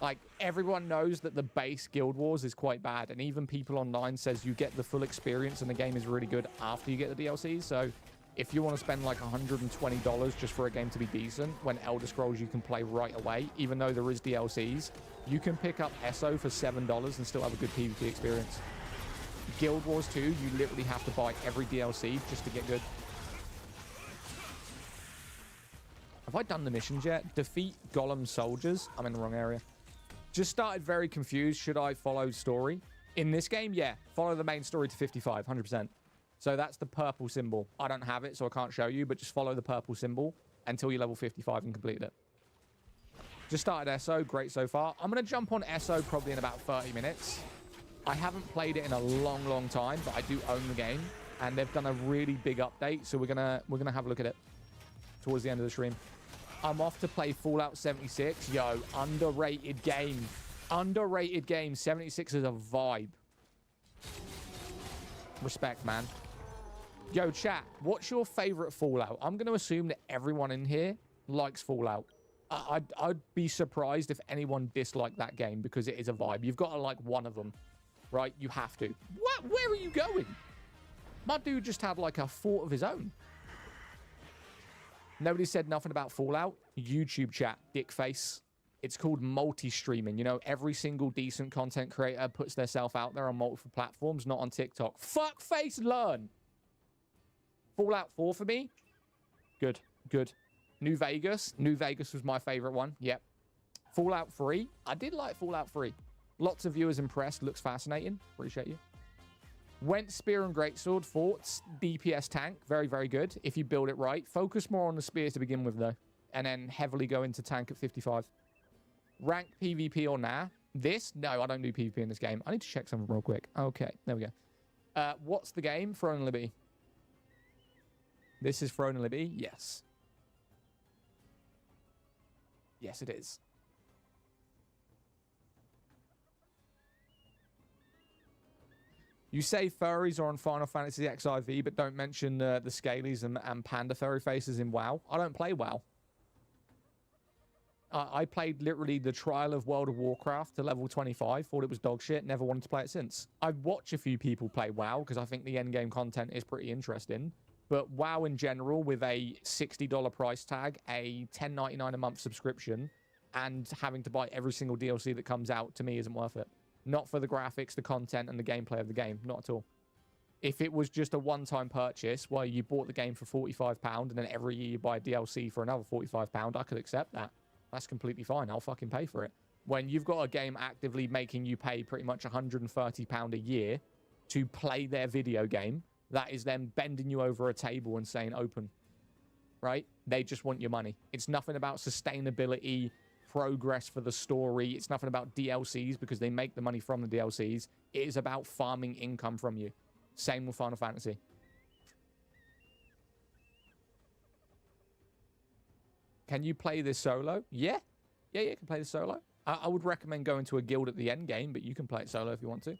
S1: Like, everyone knows that the base Guild Wars is quite bad, and even people online says you get the full experience and the game is really good after you get the DLCs. So if you want to spend like $120 just for a game to be decent, when Elder Scrolls you can play right away, even though there is DLCs, you can pick up ESO for $7 and still have a good PvP experience. Guild Wars 2, you literally have to buy every DLC just to get good. Have I done the missions yet? Defeat Golem soldiers. I'm in the wrong area. Just started very confused. Should I follow story? In this game, yeah. Follow the main story to 55, 100%. So that's the purple symbol. I don't have it, so I can't show you, but just follow the purple symbol until you're level 55 and complete it. Just started ESO. Great so far. I'm going to jump on ESO probably in about 30 minutes. I haven't played it in a long, long time, but I do own the game. And they've done a really big update, so we're gonna have a look at it towards the end of the stream. I'm off to play Fallout 76. Yo, underrated game. Underrated game. 76 is a vibe. Respect, man. Yo, chat, what's your favorite Fallout? I'm going to assume that everyone in here likes Fallout. I'd be surprised if anyone disliked that game because it is a vibe. You've got to like one of them, right? You have to. What? Where are you going? My dude just had like a fort of his own. Nobody said nothing about Fallout. YouTube chat, dick face. It's called multi-streaming. You know, every single decent content creator puts themselves out there on multiple platforms, not on TikTok. Fuck face, learn. Fallout 4 for me. Good, good. New Vegas. New Vegas was my favorite one. Yep. Fallout 3. I did like Fallout 3. Lots of viewers impressed. Looks fascinating. Appreciate you. Went Spear and Greatsword. Forts. DPS tank. Very, very good. If you build it right. Focus more on the spear to begin with, though. And then heavily go into tank at 55. Rank PvP or nah? This? No, I don't do PvP in this game. I need to check something real quick. Okay, there we go. What's the game? Throne and Liberty. This is Throne and Liberty? Yes. Yes, it is. You say furries are on Final Fantasy XIV, but don't mention the Scalies and Panda furry faces in WoW. I don't play WoW. I played literally the trial of World of Warcraft to level 25, thought it was dog shit, never wanted to play it since. I watch a few people play WoW because I think the endgame content is pretty interesting. But WoW in general, with a $60 price tag, a $10.99 a month subscription, and having to buy every single DLC that comes out, to me, isn't worth it. Not for the graphics, the content, and the gameplay of the game. Not at all. If it was just a one-time purchase where you bought the game for £45 and then every year you buy a DLC for another £45, I could accept that. That's completely fine. I'll fucking pay for it. When you've got a game actively making you pay pretty much £130 a year to play their video game, that is them bending you over a table and saying open, right? They just want your money. It's nothing about sustainability, progress for the story. It's nothing about DLCs because they make the money from the DLCs. It is about farming income from you. Same with Final Fantasy. Can you play this solo? Yeah. Yeah, you can play this solo. I would recommend going to a guild at the end game, but you can play it solo if you want to.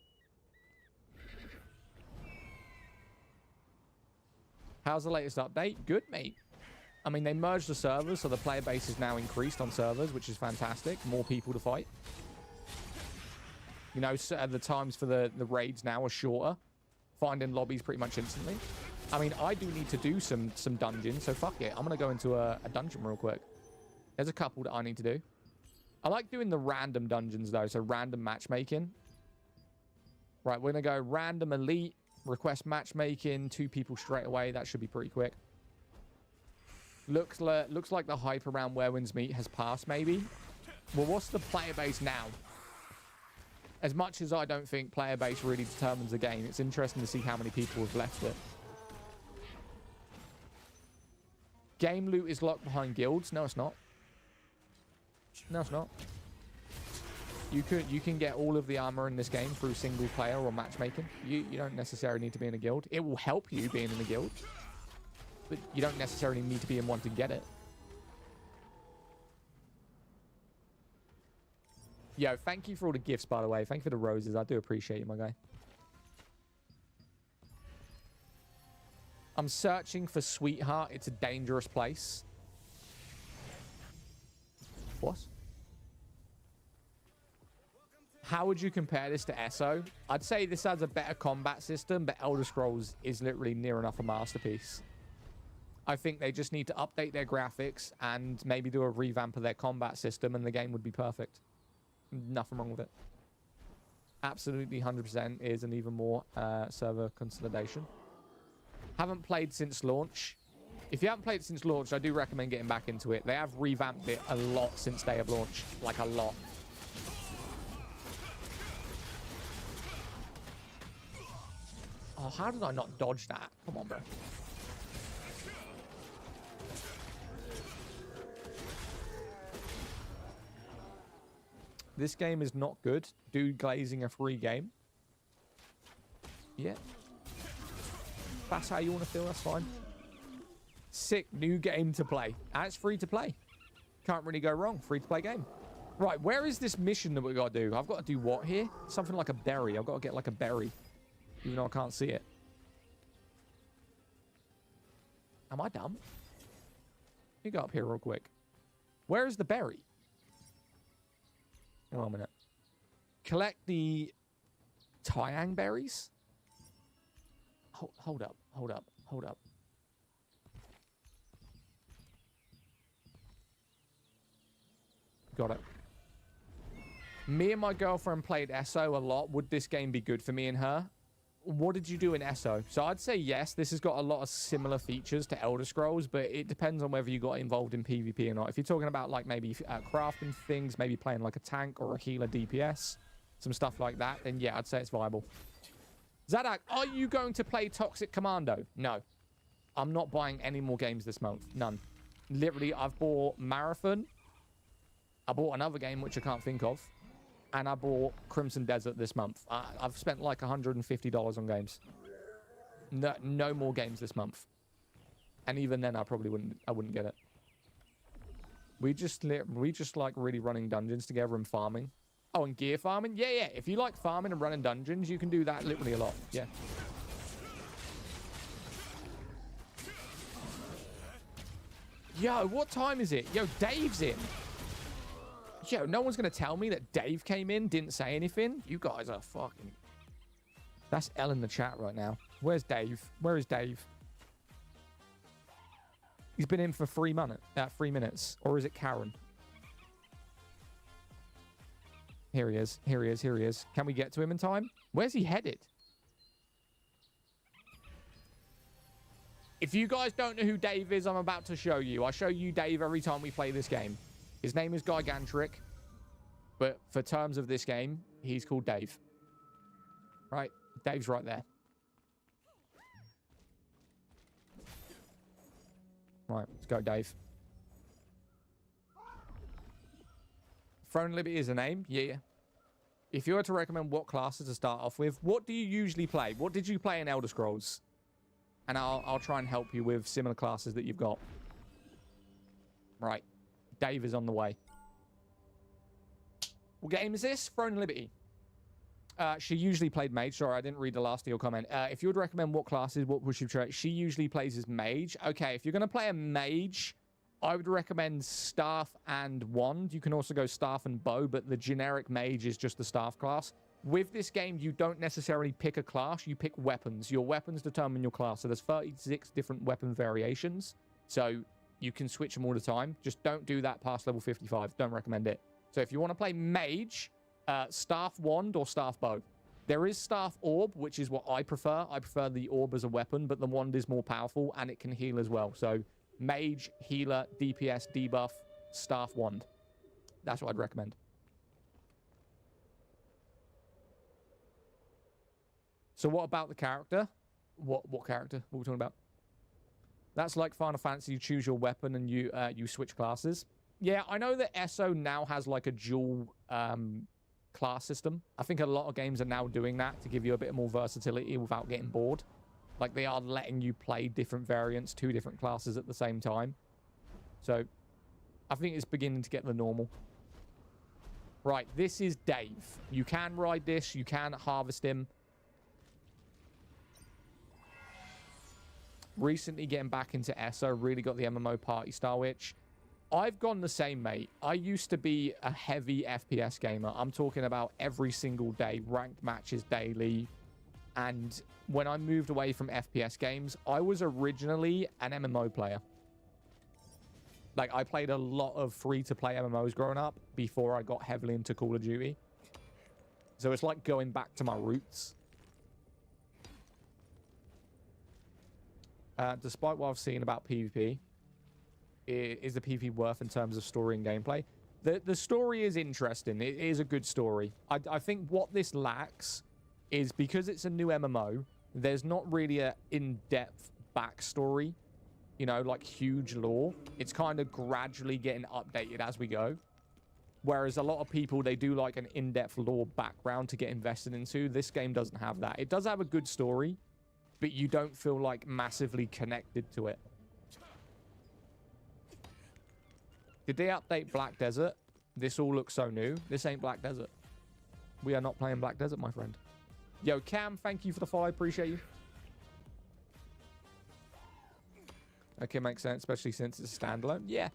S1: How's the latest update? Good, mate. I mean, they merged the servers, so the player base is now increased on servers, which is fantastic. More people to fight. You know, so the times for the raids now are shorter. Finding lobbies pretty much instantly. I mean, I do need to do some dungeons, so fuck it. I'm going to go into a dungeon real quick. There's a couple that I need to do. I like doing the random dungeons, though, so random matchmaking. Right, we're going to go random elite. Request matchmaking, 2 people straight away. That should be pretty quick. Looks like the hype around Where Winds Meet has passed, maybe. Well, what's the player base now? As much as I don't think player base really determines the game, it's interesting to see how many people have left it. Game loot is locked behind guilds. No, it's not. No, it's not. You can get all of the armor in this game through single player or matchmaking. You don't necessarily need to be in a guild. It will help you being in a guild, but you don't necessarily need to be in one to get it. Yo, thank you for all the gifts, by the way. Thank you for the roses. I do appreciate you, my guy. I'm searching for Sweetheart. It's a dangerous place. What? How would you compare this to ESO? I'd say this has a better combat system, but Elder Scrolls is literally near enough a masterpiece. I think they just need to update their graphics and maybe do a revamp of their combat system, and the game would be perfect. Nothing wrong with it. Absolutely 100% is an even more server consolidation. Haven't played since launch. If you haven't played since launch, I do recommend getting back into it. They have revamped it a lot since day of launch. Like, a lot. Oh, how did I not dodge that? Come on, bro. This game is not good. Dude glazing a free game. Yeah. That's how you want to feel. That's fine. Sick new game to play. And it's free to play. Can't really go wrong. Free to play game. Right, where is this mission that we got to do? I've got to do what here? Something like a berry. I've got to get like a berry. Even though I can't see it. Am I dumb? Let me go up here real quick. Where is the berry? Hang on a minute. Collect the Tyang berries? Hold up. Hold up. Hold up. Got it. Me and my girlfriend played ESO a lot. Would this game be good for me and her? What did you do in ESO? So I'd say yes, this has got a lot of similar features to Elder Scrolls, but it depends on whether you got involved in PvP or not. If you're talking about like maybe crafting things, maybe playing like a tank or a healer DPS, some stuff like that, then yeah, I'd say it's viable. Zadak, are you going to play Toxic Commando? No. I'm not buying any more games this month. None. Literally, I've bought Marathon. I bought another game, which I can't think of. And I bought Crimson Desert this month. I've spent like $150 on games. No more games this month. And even then, I probably wouldn't get it. We just like really running dungeons together and farming. Oh, and gear farming? Yeah, yeah. If you like farming and running dungeons, you can do that literally a lot. Yeah. Yo, what time is it? Yo, Dave's in. Yo, no one's going to tell me that Dave came in, didn't say anything. You guys are fucking... That's L in the chat right now. Where's Dave? Where is Dave? He's been in for 3 minutes. Or is it Karen? Here he is. Here he is. Here he is. Can we get to him in time? Where's he headed? If you guys don't know who Dave is, I'm about to show you. I show you Dave every time we play this game. His name is Gigantric, but for terms of this game, he's called Dave. Right? Dave's right there. Right, let's go, Dave. Throne Liberty is a name? Yeah. If you were to recommend what classes to start off with, what do you usually play? What did you play in Elder Scrolls? And I'll try and help you with similar classes that you've got. Right. Dave is on the way. What game is this? Throne Liberty. She usually played mage. Sorry, I didn't read the last of your comment. If you would recommend what classes, what would you try? She usually plays as mage. Okay, if you're going to play a mage, I would recommend staff and wand. You can also go staff and bow, but the generic mage is just the staff class. With this game, you don't necessarily pick a class. You pick weapons. Your weapons determine your class. So there's 36 different weapon variations. So you can switch them all the time. Just don't do that past level 55. Don't recommend it. So if you want to play mage, staff wand or staff bow. There is Staff Orb, which is what I prefer. I prefer the Orb as a weapon, but the Wand is more powerful, and it can heal as well. So, Mage, Healer, DPS, Debuff, Staff, Wand. That's what I'd recommend. So, what about the character? What character? What are we talking about? That's like Final Fantasy. You choose your weapon, and you switch classes. Yeah, I know that SO now has like a dual... class system. I think a lot of games are now doing that to give you a bit more versatility without getting bored. Like, they are letting you play different variants, 2 different classes at the same time. So, I think it's beginning to get the normal. Right, this is Dave. You can ride this. You can harvest him. Recently getting back into ESO. Really got the MMO party style itch. I've gone the same, mate. I used to be a heavy FPS gamer. I'm talking about every single day, ranked matches daily. And when I moved away from FPS games, I was originally an MMO player. Like, I played a lot of free-to-play MMOs growing up before I got heavily into Call of Duty. So it's like going back to my roots. Despite what I've seen about PvP, is the PvP worth in terms of story and gameplay? The story is interesting. It is a good story. I think what this lacks is, because it's a new MMO, there's not really a in-depth backstory, you know, like huge lore. It's kind of gradually getting updated as we go. Whereas a lot of people, they do like an in-depth lore background to get invested into. This game doesn't have that. It does have a good story, but you don't feel like massively connected to it. Did they update Black Desert? This all looks so new. This ain't Black Desert. We are not playing Black Desert, my friend. Yo, Cam, thank you for the follow. Appreciate you. Okay, makes sense, especially since it's a standalone. Yeah.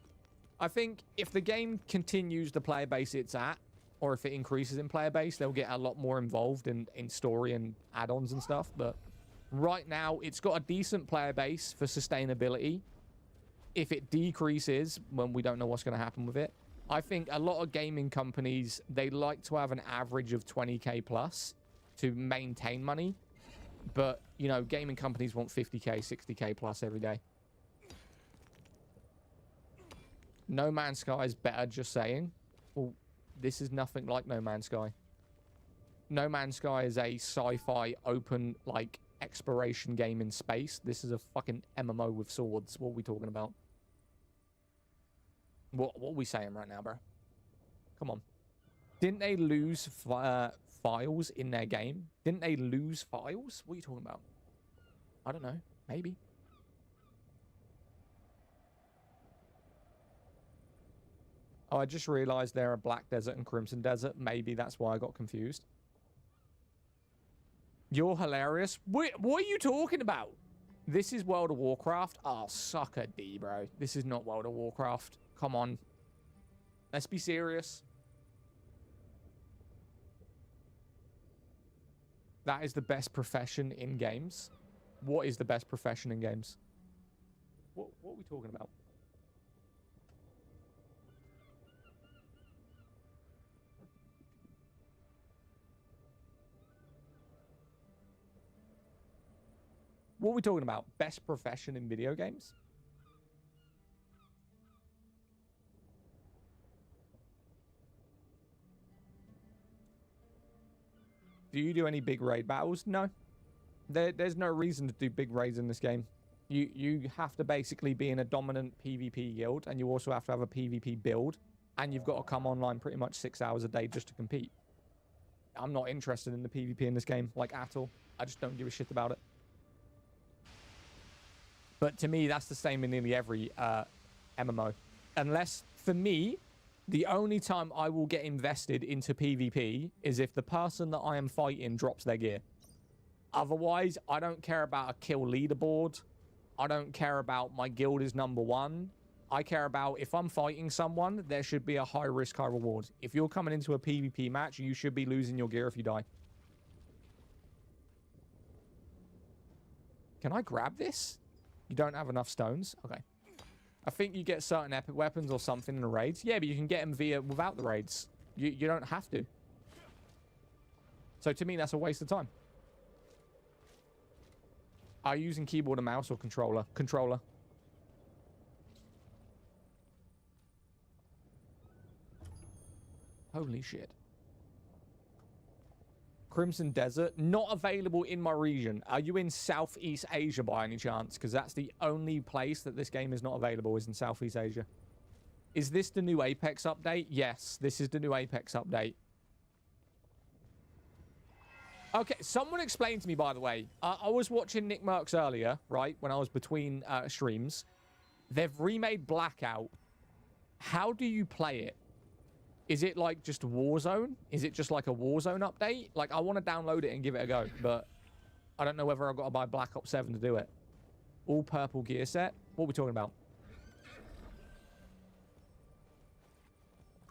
S1: I think if the game continues the player base it's at, or if it increases in player base, they'll get a lot more involved in story and add-ons and stuff. But right now, it's got a decent player base for sustainability. If it decreases, when we don't know what's going to happen with it, I think a lot of gaming companies, they like to have an average of 20k plus to maintain money. But, you know, gaming companies want 50k, 60k plus every day. No Man's Sky is better, just saying. Well, this is nothing like No Man's Sky. No Man's Sky is a sci-fi open, like, exploration game in space. This is a fucking MMO with swords. What are we talking about? What are we saying right now, bro? Come on. Didn't they lose files in their game? Didn't they lose files? What are you talking about? I don't know. Maybe. Oh, I just realized there are Black Desert and Crimson Desert. Maybe that's why I got confused. You're hilarious. What are you talking about? This is World of Warcraft. Oh, sucker D, bro. This is not World of Warcraft. Come on. Let's be serious. That is the best profession in games. What is the best profession in games? What are we talking about? What are we talking about? Best profession in video games? Do you do any big raid battles? No. There's no reason to do big raids in this game. You have to basically be in a dominant PvP guild, and you also have to have a PvP build, and you've got to come online pretty much 6 hours a day just to compete. I'm not interested in the PvP in this game, like, at all. I just don't give a shit about it. But to me, that's the same in nearly every MMO. Unless, for me, the only time I will get invested into PvP is if the person that I am fighting drops their gear. Otherwise, I don't care about a kill leaderboard. I don't care about my guild is #1. I care about if I'm fighting someone, there should be a high risk, high reward. If you're coming into a PvP match, you should be losing your gear if you die. Can I grab this? You don't have enough stones? Okay. I think you get certain epic weapons or something in the raids. Yeah, but you can get them without the raids. You don't have to. So So to me, that's a waste of time. Are you using keyboard and mouse or controller? Controller. Holy shit. Crimson Desert, not available in my region. Are you in Southeast Asia by any chance? Because that's the only place that this game is not available, is in Southeast Asia. Is this the new Apex update? Yes, this is the new Apex update. Okay, someone explained to me, by the way. I was watching Nick Merckx earlier, right, when I was between streams. They've remade Blackout. How do you play it? Is it like just Warzone? Is it just like a Warzone update? Like, I want to download it and give it a go, but I don't know whether I've got to buy Black Ops 7 to do it. All purple gear set? What are we talking about?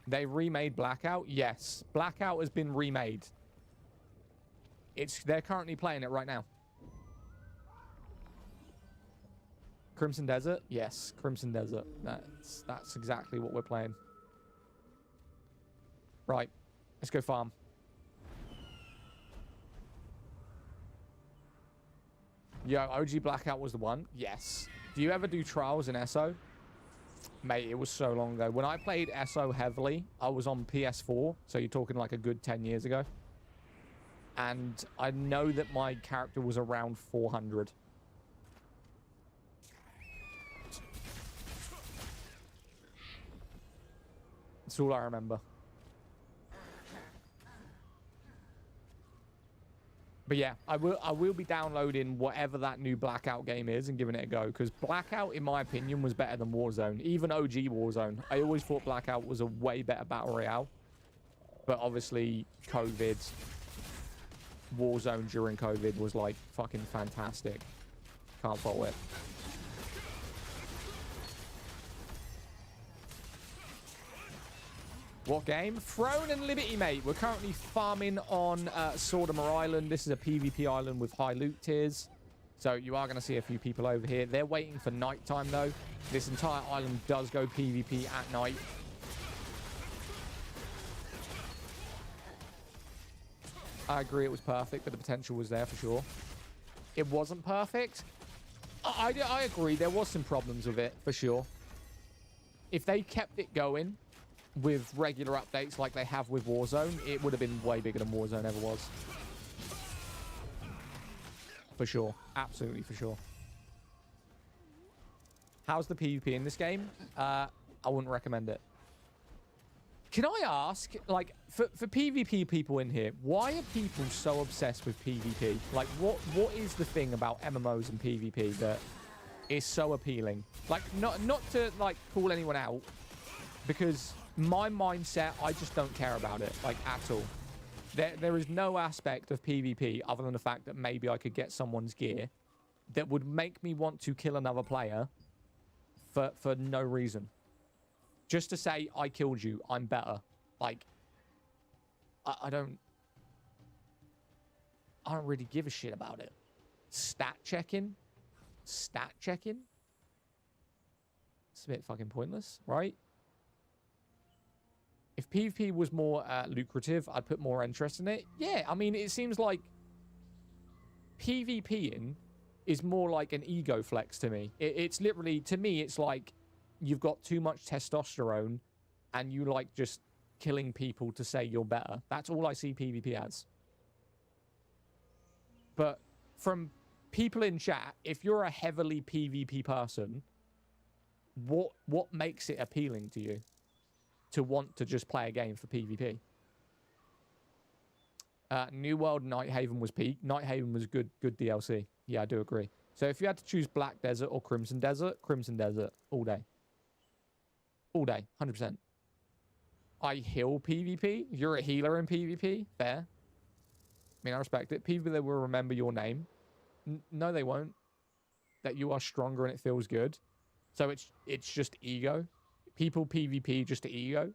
S1: They remade Blackout? Yes. Blackout has been remade. They're currently playing it right now. Crimson Desert? Yes, Crimson Desert. That's exactly what we're playing. Right. Let's go farm. Yo, OG Blackout was the one? Yes. Do you ever do trials in SO? Mate, it was so long ago. When I played SO heavily, I was on PS4. So you're talking like a good 10 years ago. And I know that my character was around 400. That's all I remember. But yeah, I will be downloading whatever that new Blackout game is and giving it a go. Because Blackout, in my opinion, was better than Warzone. Even OG Warzone. I always thought Blackout was a way better Battle Royale. But obviously, COVID... Warzone during COVID was like fucking fantastic. Can't fault it. What game? Throne and Liberty, mate. We're currently farming on Sortimer Island. This is a PvP island with high loot tiers. So you are going to see a few people over here. They're waiting for nighttime though. This entire island does go PvP at night. I agree it was perfect, but the potential was there for sure. It wasn't perfect. I agree. There was some problems with it, for sure. If they kept it going with regular updates like they have with Warzone, it would have been way bigger than Warzone ever was. For sure. Absolutely for sure. How's the PvP in this game? I wouldn't recommend it. Can I ask, like, for PvP people in here, why are people so obsessed with PvP? Like, what is the thing about MMOs and PvP that is so appealing? Like, not to, like, call anyone out, because my mindset, I just don't care about it, like, at all. There is no aspect of PvP other than the fact that maybe I could get someone's gear that would make me want to kill another player for no reason. Just to say, I killed you, I'm better. Like, I don't really give a shit about it. Stat checking? Stat checking? It's a bit fucking pointless, right? If PvP was more lucrative, I'd put more interest in it. Yeah, I mean, it seems like PvPing is more like an ego flex to me. It's literally, to me, it's like you've got too much testosterone and you like just killing people to say you're better. That's all I see PvP as. But from people in chat, if you're a heavily PvP person, what makes it appealing to you to want to just play a game for PvP? New World Nighthaven was peak. Nighthaven was good DLC. Yeah, I do agree. So if you had to choose Black Desert or Crimson Desert all day. All day, 100%. I heal PvP. You're a healer in PvP. Fair. I mean, I respect it. People that will remember your name. No, they won't. That you are stronger and it feels good. So it's just ego. People PvP just to ego.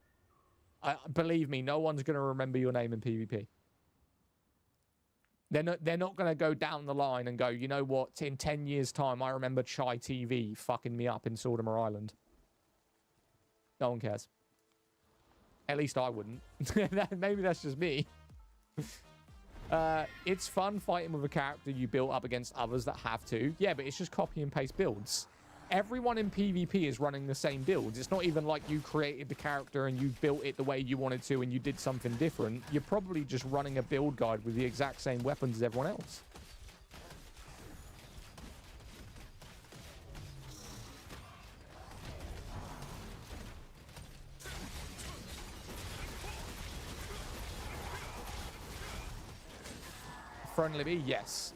S1: Believe me, no one's going to remember your name in PvP. They're not going to go down the line and go, you know what, in 10 years' time, I remember Chai TV fucking me up in Sortimer Island. No one cares. At least I wouldn't. Maybe that's just me. It's fun fighting with a character you built up against others that have to. Yeah, but it's just copy and paste builds. Everyone in PvP is running the same builds. It's not even like you created the character and you built it the way you wanted to and you did something different. You're probably just running a build guide with the exact same weapons as everyone else. Friendly B, yes.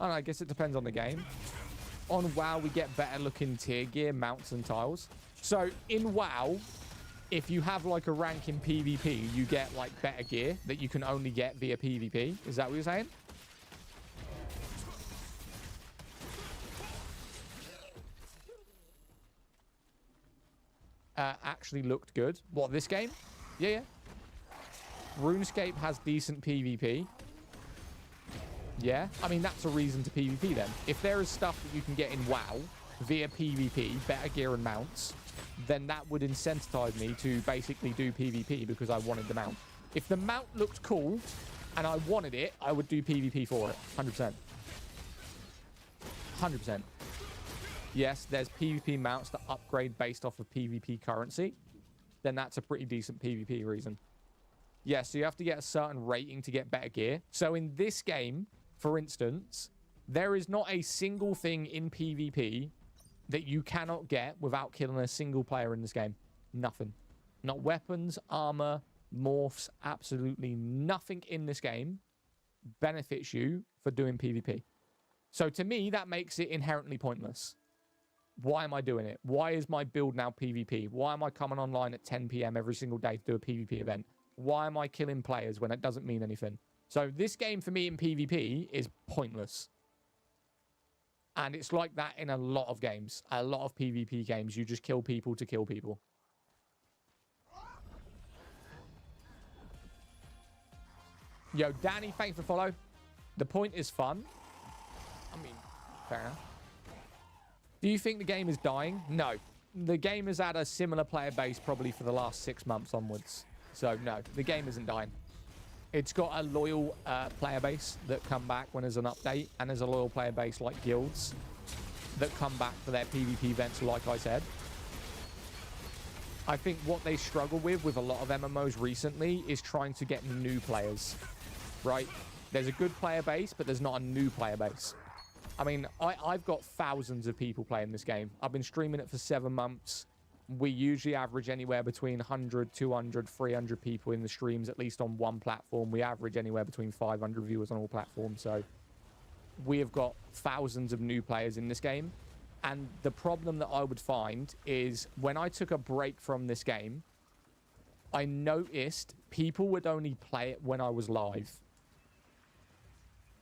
S1: And I guess it depends on the game. On WoW, we get better looking tier gear, mounts, and tiles. So in WoW, if you have like a rank in PvP, you get like better gear that you can only get via PvP. Is that what you're saying? Actually looked good. What, this game? Yeah. RuneScape has decent PvP. Yeah, I mean, that's a reason to PvP then. If there is stuff that you can get in WoW via PvP, better gear and mounts, then that would incentivize me to basically do PvP because I wanted the mount. If the mount looked cool and I wanted it, I would do PvP for it. 100%. 100%. Yes, there's PvP mounts that upgrade based off of PvP currency. Then that's a pretty decent PvP reason. Yeah, so you have to get a certain rating to get better gear. So in this game, for instance, there is not a single thing in PvP that you cannot get without killing a single player in this game. Nothing. Not weapons, armor, morphs, absolutely nothing in this game benefits you for doing PvP. So to me, that makes it inherently pointless. Why am I doing it? Why is my build now PvP? Why am I coming online at 10 PM every single day to do a PvP event? Why am I killing players when it doesn't mean anything? So this game for me in PvP is pointless. And it's like that in a lot of games. A lot of PvP games, you just kill people to kill people. Yo, Danny, thanks for follow. The point is fun. I mean, fair enough. Do you think the game is dying? No. The game has had a similar player base probably for the last 6 months onwards. So, no, the game isn't dying. It's got a loyal player base that come back when there's an update, and there's a loyal player base like guilds that come back for their PvP events, like I said. I think what they struggle with a lot of MMOs recently is trying to get new players, right? There's a good player base, but there's not a new player base. I mean, I've got thousands of people playing this game. I've been streaming it for 7 months. We usually average anywhere between 100, 200, 300 people in the streams, at least on one platform. We average anywhere between 500 viewers on all platforms. So we have got thousands of new players in this game. And the problem that I would find is when I took a break from this game, I noticed people would only play it when I was live.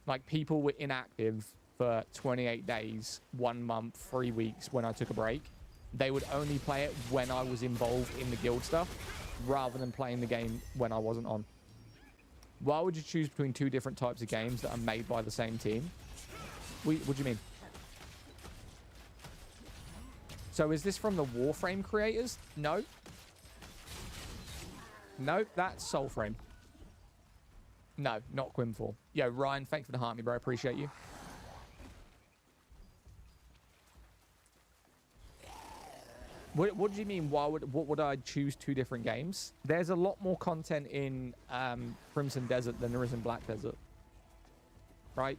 S1: Like, people were inactive for 28 days, 1 month, 3 weeks when I took a break. They would only play it when I was involved in the guild stuff, rather than playing the game when I wasn't on. Why would you choose between 2 different types of games that are made by the same team? What do you mean? So is this from the Warframe creators? No. No, that's Soulframe. No, not Quimfall. Yo, Ryan, thanks for the heart, me, bro. I appreciate you. What do you mean? What would I choose 2 different games? There's a lot more content in Crimson Desert than there is in Black Desert. Right?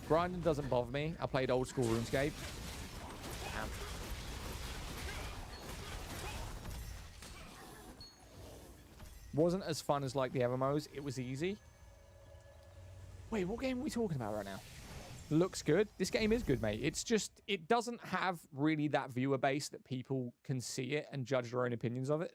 S1: Grinding doesn't bother me. I played old school RuneScape. Damn. Wasn't as fun as like the MMOs. It was easy. Wait, what game are we talking about right now? Looks good. This game is good, mate. It's just, it doesn't have really that viewer base that people can see it and judge their own opinions of it.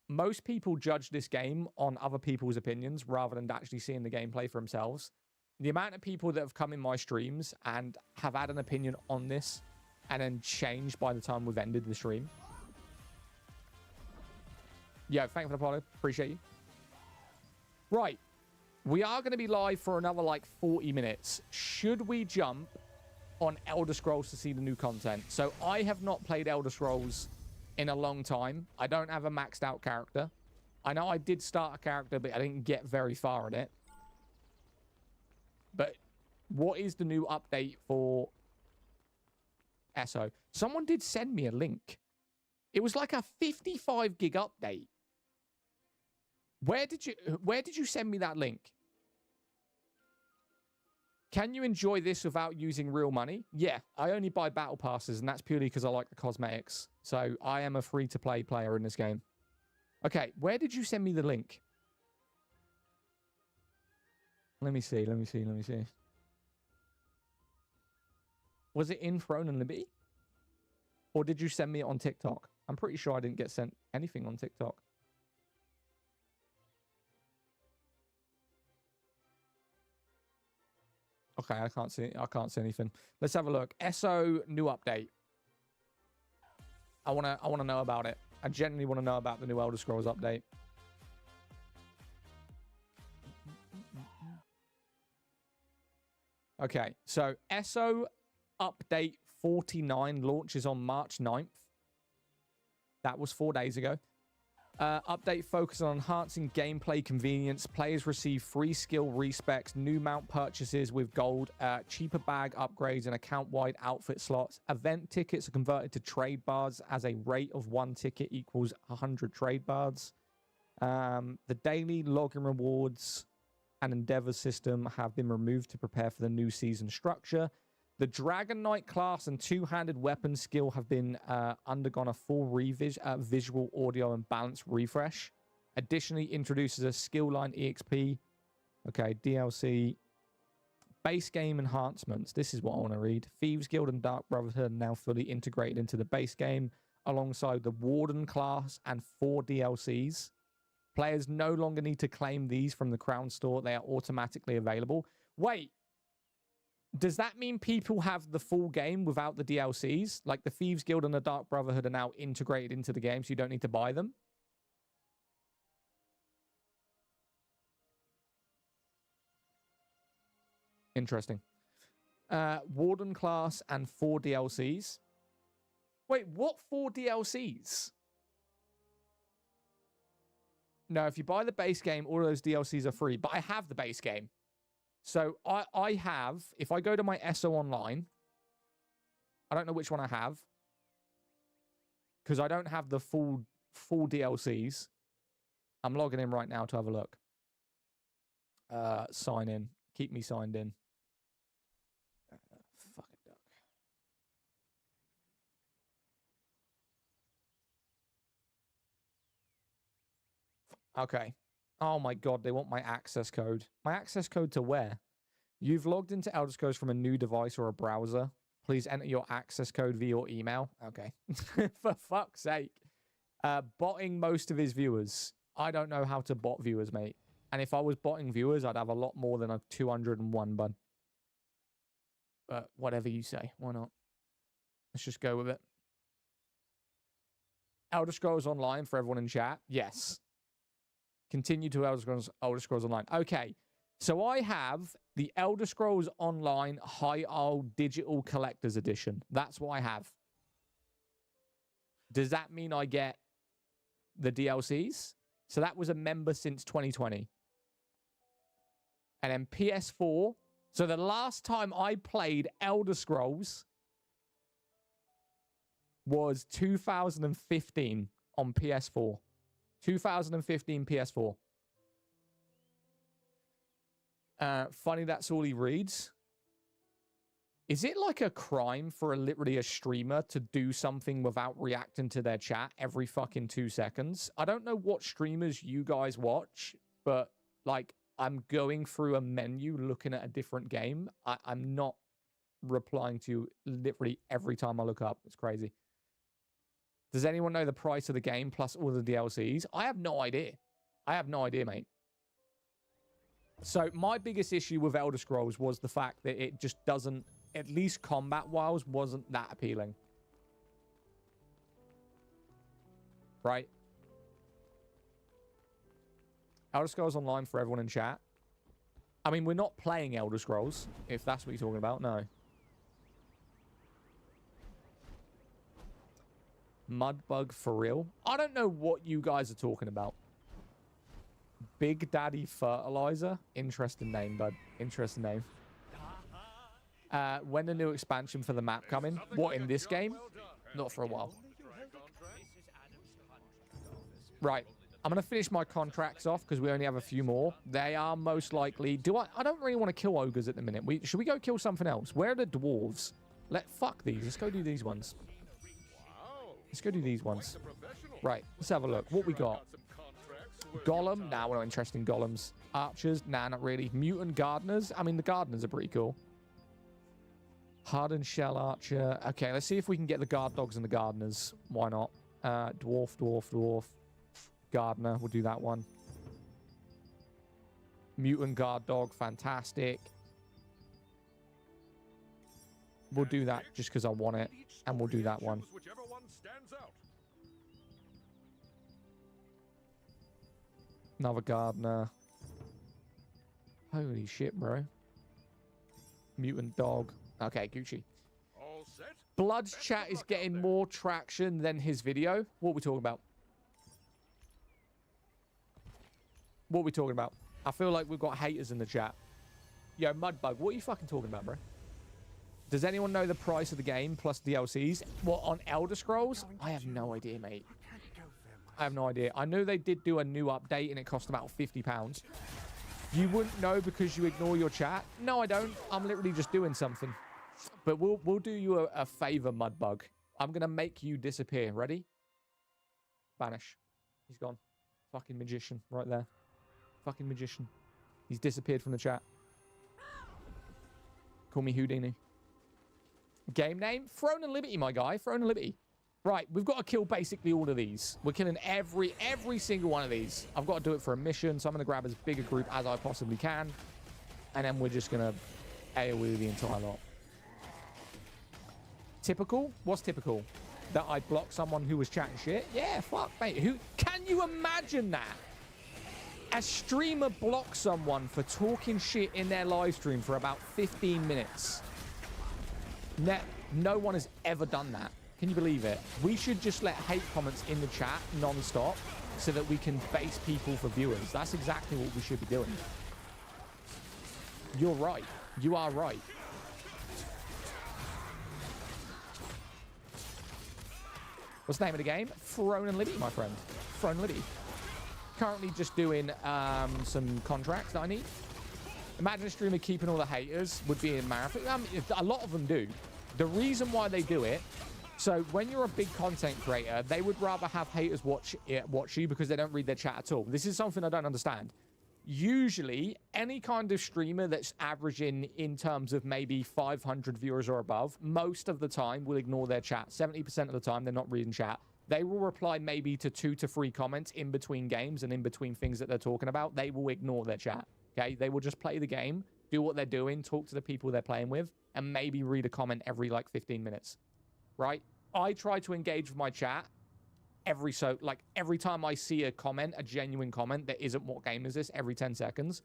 S1: Most people judge this game on other people's opinions rather than actually seeing the gameplay for themselves. The amount of people that have come in my streams and have had an opinion on this and then changed by the time we've ended the stream. Yeah, thank you for the follow. Appreciate you. Right. We are going to be live for another like 40 minutes. Should we jump on Elder Scrolls to see the new content? So I have not played Elder Scrolls in a long time. I don't have a maxed out character. I know I did start a character, but I didn't get very far in it. But what is the new update for SO? Someone did send me a link. It was like a 55 gig update. Where did you send me that link? Can you enjoy this without using real money? Yeah, I only buy battle passes, and that's purely because I like the cosmetics. So I am a free-to-play player in this game. Okay, where did you send me the link? Let me see. Was it in Throne and Liberty? Or did you send me it on TikTok? I'm pretty sure I didn't get sent anything on TikTok. Okay, I can't see anything. Let's have a look. SO new update. I wanna know about it. I genuinely want to know about the new Elder Scrolls update. Okay, so SO update 49 launches on March 9th. That was 4 days ago. Update focuses on enhancing gameplay convenience. Players receive free skill respecs, new mount purchases with gold, cheaper bag upgrades, and account-wide outfit slots. Event tickets are converted to trade bars as a rate of 1 ticket equals 100 trade bars. The daily login rewards and endeavor system have been removed to prepare for the new season structure. The Dragon Knight class and two-handed weapon skill have been undergone a full visual, audio, and balance refresh. Additionally, introduces a skill line EXP. Okay, DLC. Base game enhancements. This is what I want to read. Thieves Guild and Dark Brotherhood are now fully integrated into the base game, alongside the Warden class and 4 DLCs. Players no longer need to claim these from the Crown Store. They are automatically available. Wait. Does that mean people have the full game without the DLCs? Like the Thieves Guild and the Dark Brotherhood are now integrated into the game, so you don't need to buy them? Interesting. Warden class and 4 DLCs. Wait, what 4 DLCs? No, if you buy the base game, all of those DLCs are free. But I have the base game. So I have, if I go to my SO Online, I don't know which one I have, because I don't have the full DLCs. I'm logging in right now to have a look. Sign in. Keep me signed in. Fucking duck. Okay. Oh my god, they want my access code. My access code to where? You've logged into Elder Scrolls from a new device or a browser. Please enter your access code via your email. Okay. For fuck's sake. Botting most of his viewers. I don't know how to bot viewers, mate. And if I was botting viewers, I'd have a lot more than a 201 bud. But whatever you say. Why not? Let's just go with it. Elder Scrolls Online for everyone in chat. Yes. Continue to Elder Scrolls Online. Okay, so I have the Elder Scrolls Online High Isle Digital Collector's Edition. That's what I have. Does that mean I get the DLCs? So that was a member since 2020. And then PS4. So the last time I played Elder Scrolls was 2015 on PS4. 2015 PS4. Funny that's all he reads. Is it like a crime for literally a streamer to do something without reacting to their chat every fucking 2 seconds? I don't know what streamers you guys watch, but like I'm going through a menu looking at a different game. I'm not replying to you literally every time I look up. It's crazy. Does anyone know the price of the game plus all the DLCs? I have no idea. I have no idea, mate. So my biggest issue with Elder Scrolls was the fact that it just doesn't, at least combat-wise, wasn't that appealing. Right? Elder Scrolls Online for everyone in chat. I mean, we're not playing Elder Scrolls, if that's what you're talking about. No. Mudbug for real? I don't know what you guys are talking about. Big Daddy Fertilizer. Interesting name, bud. Interesting name. When the new expansion for the map coming? What, in this game? Not for a while. Right. I'm going to finish my contracts off because we only have a few more. They are most likely... I don't really want to kill ogres at the minute. Should we go kill something else? Where are the dwarves? Fuck these. Let's go do these ones. Let's go do these ones. Right. Let's have a look. What we got? Golem? Nah, we're not interested in golems. Archers? Nah, not really. Mutant gardeners? I mean, the gardeners are pretty cool. Hardened shell archer. Okay, let's see if we can get the guard dogs and the gardeners. Why not? Dwarf. Gardener. We'll do that one. Mutant guard dog. Fantastic. We'll do that just because I want it. And we'll do that one. Another gardener. Holy shit, bro. Mutant dog. Okay, Gucci.
S2: All set?
S1: Blood's chat is getting more traction than his video. What are we talking about? What are we talking about? I feel like we've got haters in the chat. Yo, Mudbug, what are you fucking talking about, bro? Does anyone know the price of the game plus DLCs? What, on Elder Scrolls? I have no idea, mate. I have no idea. I know they did do a new update and it cost about £50. You wouldn't know because you ignore your chat? No, I don't. I'm literally just doing something. But we'll do you a favor, Mudbug. I'm going to make you disappear. Ready? Banish. He's gone. Fucking magician right there. Fucking magician. He's disappeared from the chat. Call me Houdini. Game name? Throne and Liberty, my guy. Throne and Liberty. Right, we've got to kill basically all of these. We're killing every single one of these. I've got to do it for a mission, so I'm going to grab as big a group as I possibly can. And then we're just going to AoE the entire lot. Typical? What's typical? That I block someone who was chatting shit? Yeah, fuck, mate. Who? Can you imagine that? A streamer blocks someone for talking shit in their live stream for about 15 minutes. No one has ever done that. Can you believe it? We should just let hate comments in the chat non-stop so that we can base people for viewers. That's exactly what we should be doing. You're right. You are right. What's the name of the game? Throne and Liberty, my friend. Throne and Liberty. Currently just doing some contracts that I need. Imagine a streamer keeping all the haters would be in marathon. A lot of them do. The reason why they do it, so when you're a big content creator, they would rather have haters watch you because they don't read their chat at all. This is something I don't understand. Usually, any kind of streamer that's averaging in terms of maybe 500 viewers or above, most of the time will ignore their chat. 70% of the time, they're not reading chat. They will reply maybe to 2 to 3 comments in between games and in between things that they're talking about. They will ignore their chat, okay? They will just play the game, do what they're doing, talk to the people they're playing with, and maybe read a comment every, 15 minutes, right? I try to engage with my chat every time I see a comment, a genuine comment that isn't what game is this, every 10 seconds.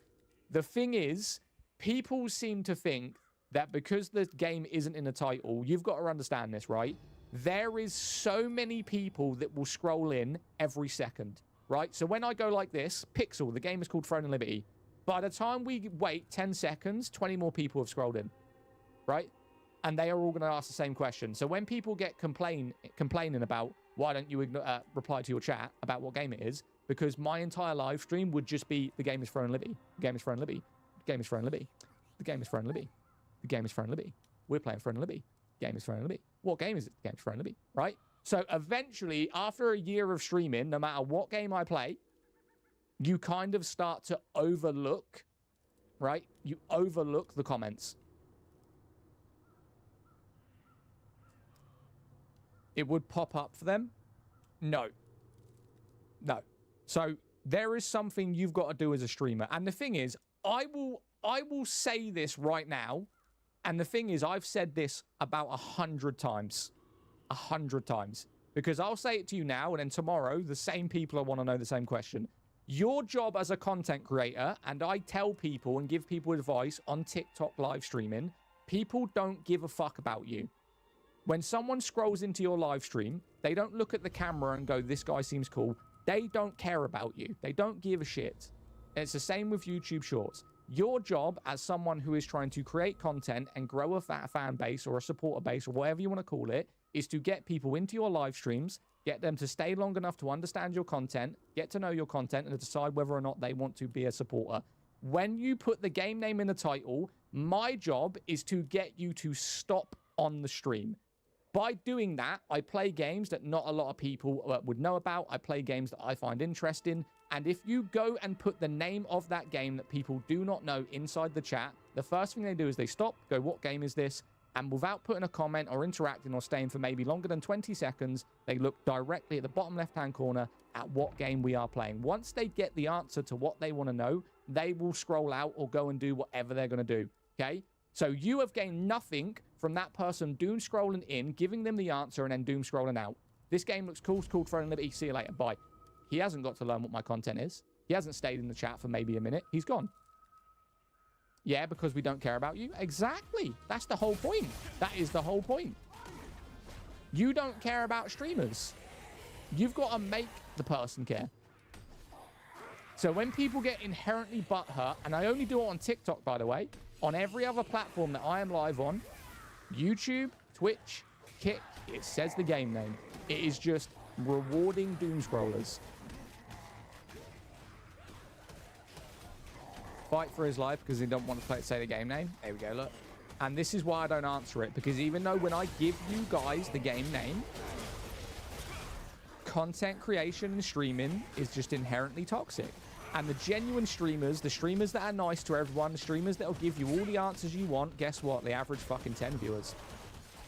S1: The thing is, people seem to think that because the game isn't in the title, you've got to understand this, right? There is so many people that will scroll in every second, right? So when I go like this, Pixel, the game is called Throne and Liberty. By the time we wait 10 seconds, 20 more people have scrolled in, right? And they are all going to ask the same question. So when people get complaining about why don't you reply to your chat about what game it is, because my entire live stream would just be the game is Throne and Liberty. The game is Throne and Liberty. The game is Throne and Liberty. The game is Throne and Liberty. The game is Throne and Liberty. We're playing Throne and Liberty. Game is Throne and Liberty. What game is it? The game is Throne and Liberty, right? So eventually, after a year of streaming, no matter what game I play, you kind of start to overlook, right? You overlook the comments. It would pop up for them? No. No. So there is something you've got to do as a streamer. And the thing is, I will say this right now. And the thing is, I've said this about 100 times. 100 times. Because I'll say it to you now, and then tomorrow, the same people will want to know the same question. Your job as a content creator, and I tell people and give people advice on TikTok live streaming, people don't give a fuck about you. When someone scrolls into your live stream, they don't look at the camera and go, this guy seems cool. They don't care about you. They don't give a shit. And it's the same with YouTube Shorts. Your job as someone who is trying to create content and grow a fan base or a supporter base or whatever you want to call it is to get people into your live streams, get them to stay long enough to understand your content, get to know your content, and to decide whether or not they want to be a supporter. When you put the game name in the title, my job is to get you to stop on the stream. By doing that, I play games that not a lot of people would know about. I play games that I find interesting. And if you go and put the name of that game that people do not know inside the chat, the first thing they do is they stop, go, what game is this? And without putting a comment or interacting or staying for maybe longer than 20 seconds, they look directly at the bottom left-hand corner at what game we are playing. Once they get the answer to what they want to know, they will scroll out or go and do whatever they're going to do, okay? So you have gained nothing from that person doom scrolling in, giving them the answer, and then doom scrolling out. This game looks cool, throwing liberty, see you later, bye. He hasn't got to learn what my content is. He hasn't stayed in the chat for maybe a minute. He's gone. Yeah, because we don't care about you? Exactly. That's the whole point. That is the whole point. You don't care about streamers. You've got to make the person care. So when people get inherently butthurt, and I only do it on TikTok, by the way, on every other platform that I am live on, YouTube, Twitch, Kick, it says the game name. It is just rewarding doom scrollers. Fight for his life because he don't want to say the game name. There we go, look. And this is why I don't answer it, because even though when I give you guys the game name, content creation and streaming is just inherently toxic. And the genuine streamers, the streamers that are nice to everyone, the streamers that will give you all the answers you want, guess what? They average fucking 10 viewers.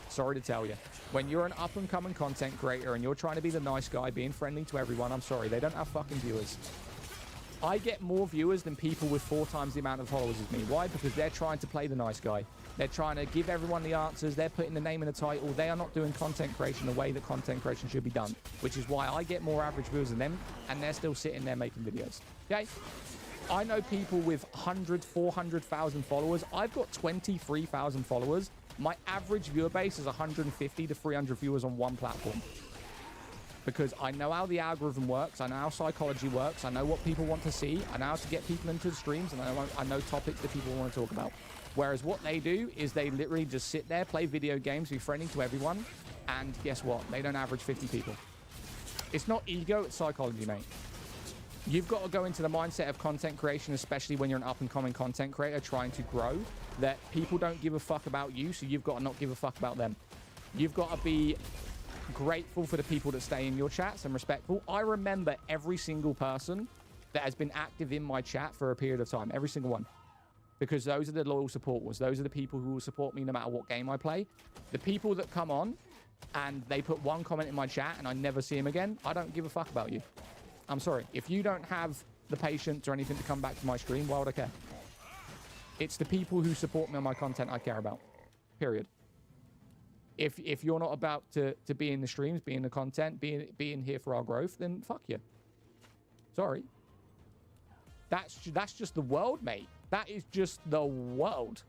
S1: Sorry to tell you. When you're an up-and-coming content creator and you're trying to be the nice guy, being friendly to everyone, I'm sorry, they don't have fucking viewers. I get more viewers than people with 4 times the amount of followers as me. Why? Because they're trying to play the nice guy. They're trying to give everyone the answers. They're putting the name in the title. They are not doing content creation the way that content creation should be done, which is why I get more average viewers than them, and they're still sitting there making videos. Okay? I know people with 100, 400,000 followers. I've got 23,000 followers. My average viewer base is 150 to 300 viewers on one platform. Because I know how the algorithm works. I know how psychology works. I know what people want to see. I know how to get people into the streams. And I know topics that people want to talk about. Whereas what they do is they literally just sit there, play video games, be friendly to everyone. And guess what? They don't average 50 people. It's not ego, it's psychology, mate. You've got to go into the mindset of content creation, especially when you're an up-and-coming content creator trying to grow, that people don't give a fuck about you, so you've got to not give a fuck about them. You've got to be grateful for the people that stay in your chats and respectful. I remember every single person that has been active in my chat for a period of time. Every single one. Because those are the loyal supporters. Those are the people who will support me no matter what game I play. The people that come on and they put one comment in my chat and I never see them again, I don't give a fuck about you. I'm sorry. If you don't have the patience or anything to come back to my stream, why would I care? It's the people who support me on my content I care about. Period. If you're not about to be in the streams, be in the content, being here for our growth, then fuck you. Sorry. That's just the world, mate. That is just the world.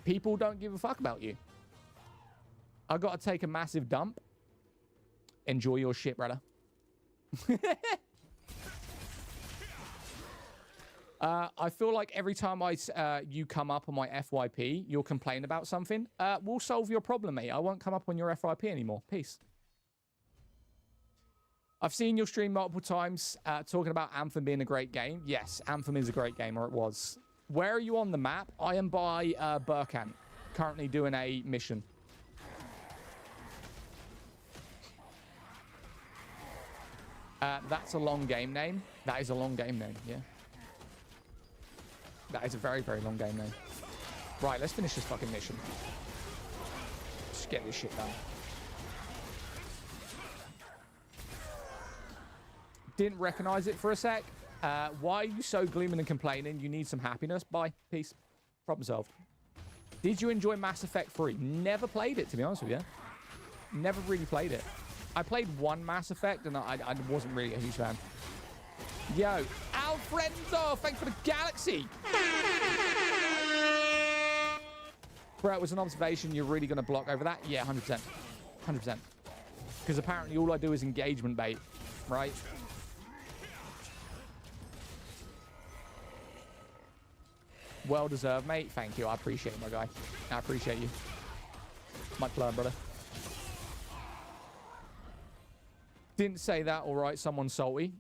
S1: People don't give a fuck about you. I got to take a massive dump. Enjoy your shit, brother. I feel like every time you come up on my FYP, you'll complain about something. We'll solve your problem, mate. I won't come up on your FYP anymore. Peace. I've seen your stream multiple times talking about Anthem being a great game. Yes, Anthem is a great game, or it was. Where are you on the map? I am by Burkant, currently doing a mission. That's a long game name. That is a long game name, yeah. That is a very, very long game name. Right, let's finish this fucking mission. Just get this shit done. Didn't recognize it for a sec. Why are you so glooming and complaining? You need some happiness. Bye. Peace. Problem solved. Did you enjoy Mass Effect 3? Never played it, to be honest with you. Never really played it. I played one Mass Effect, and I wasn't really a huge fan. Yo, Alfredo, thanks for the galaxy. Bro, it was an observation. You're really going to block over that? Yeah, 100%. 100%. Because apparently all I do is engagement bait, right? Well deserved, mate. Thank you. I appreciate it, my guy. I appreciate you. Much love, brother. Didn't say that. All right, someone's salty.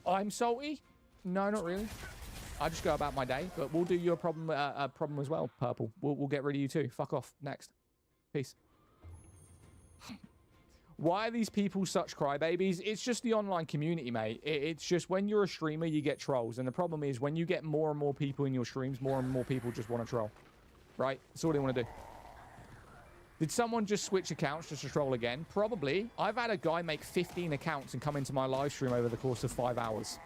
S1: I'm salty? No, not really. I just go about my day, but we'll do you a problem as well, Purple. We'll get rid of you too. Fuck off. Next. Peace. Why are these people such crybabies? It's just the online community, mate. It's just when you're a streamer, you get trolls. And the problem is when you get more and more people in your streams, more and more people just want to troll. Right? That's all they want to do. Did someone just switch accounts just to troll again? Probably. I've had a guy make 15 accounts and come into my live stream over the course of 5 hours.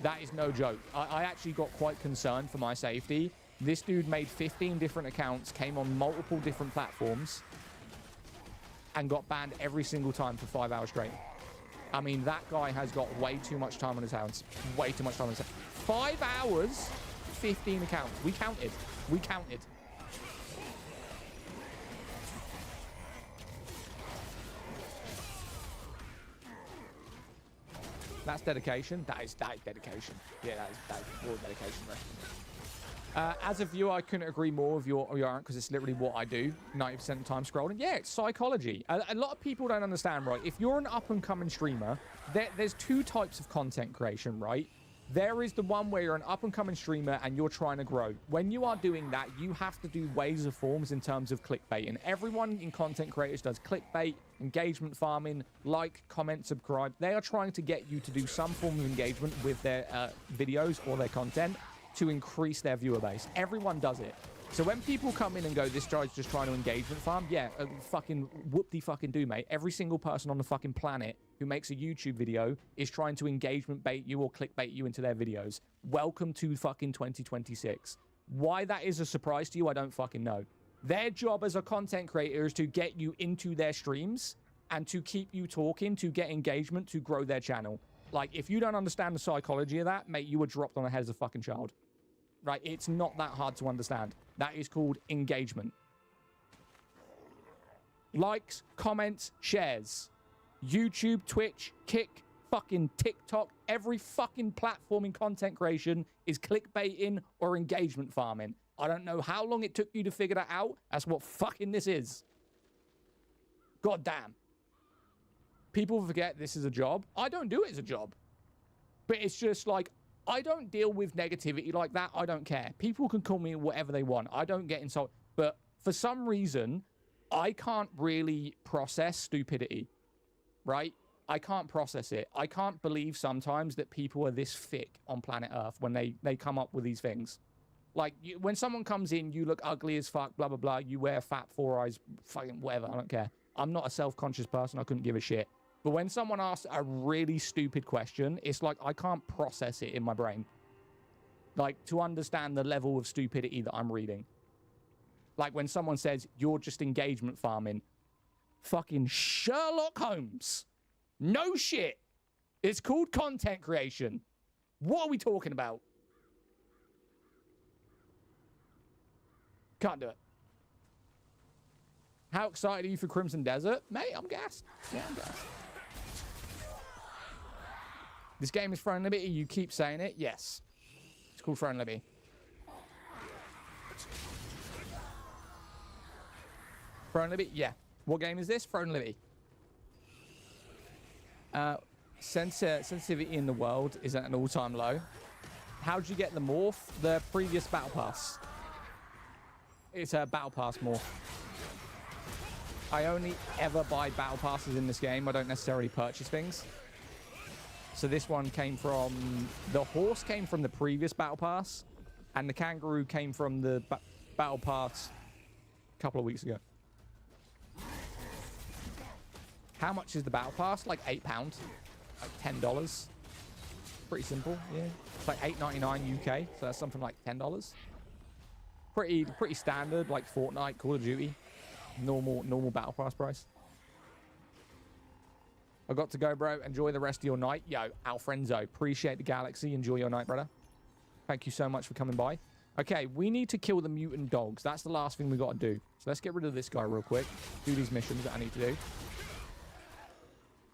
S1: That is no joke. I actually got quite concerned for my safety. This dude made 15 different accounts, came on multiple different platforms, and got banned every single time for 5 hours straight. I mean, that guy has got way too much time on his hands. Way too much time on his hands. 5 hours, 15 accounts. We counted. We counted. That's dedication. That is dedication. Yeah, that is real dedication, bro. As a viewer, I couldn't agree more with your answer because it's literally what I do 90% of the time scrolling. Yeah, it's psychology. A lot of people don't understand, right? If you're an up-and-coming streamer, there's two types of content creation, right? There is the one where you're an up-and-coming streamer and you're trying to grow. When you are doing that, you have to do ways of forms in terms of clickbait. And everyone in content creators does clickbait, engagement farming, like, comment, subscribe. They are trying to get you to do some form of engagement with their videos or their content to increase their viewer base. Everyone does it. So when people come in and go, this guy's just trying to engagement farm, yeah, fucking whoop-de-fucking do, mate. Every single person on the fucking planet who makes a YouTube video is trying to engagement bait you or clickbait you into their videos. Welcome to fucking 2026. Why that is a surprise to you, I don't fucking know. Their job as a content creator is to get you into their streams and to keep you talking, to get engagement, to grow their channel. Like, if you don't understand the psychology of that, mate, you were dropped on the head as a fucking child. Right? It's not that hard to understand. That is called engagement. Likes, comments, shares. YouTube, Twitch, Kick, fucking TikTok, every fucking platform in content creation is clickbaiting or engagement farming. I don't know how long it took you to figure that out. That's what fucking this is. God damn. People forget this is a job. I don't do it as a job. But it's just like, I don't deal with negativity like that. I don't care. People can call me whatever they want. I don't get insulted. But for some reason, I can't really process stupidity, right? I can't process it. I can't believe sometimes that people are this thick on planet Earth when they come up with these things. Like, when someone comes in, you look ugly as fuck, blah, blah, blah. You wear fat 4 eyes, fucking whatever. I don't care. I'm not a self-conscious person. I couldn't give a shit. But when someone asks a really stupid question, it's like I can't process it in my brain. Like, to understand the level of stupidity that I'm reading. Like, when someone says, you're just engagement farming. Fucking Sherlock Holmes. No shit. It's called content creation. What are we talking about? Can't do it. How excited are you for Crimson Desert? Mate, I'm gassed. Yeah, I'm gassed. This game is Throne Liberty. You keep saying it. Yes. It's called Throne Liberty. Throne Liberty? Yeah. What game is this? Throne Liberty. Sensitivity in the world is at an all-time low. How'd you get the morph? The previous battle pass. It's a battle pass morph. I only ever buy battle passes in this game. I don't necessarily purchase things. So this one came from... The horse came from the previous battle pass. And the kangaroo came from the battle pass a couple of weeks ago. How much is the battle pass? Like £8. Like $10. Pretty simple, yeah. It's like $8.99 UK. So that's something like $10. Pretty standard, like Fortnite, Call of Duty. Normal battle pass price. I got to go, bro. Enjoy the rest of your night. Yo, Alfrenzo, appreciate the galaxy. Enjoy your night, brother. Thank you so much for coming by. Okay, we need to kill the mutant dogs. That's the last thing we got to do. So let's get rid of this guy real quick. Do these missions that I need to do.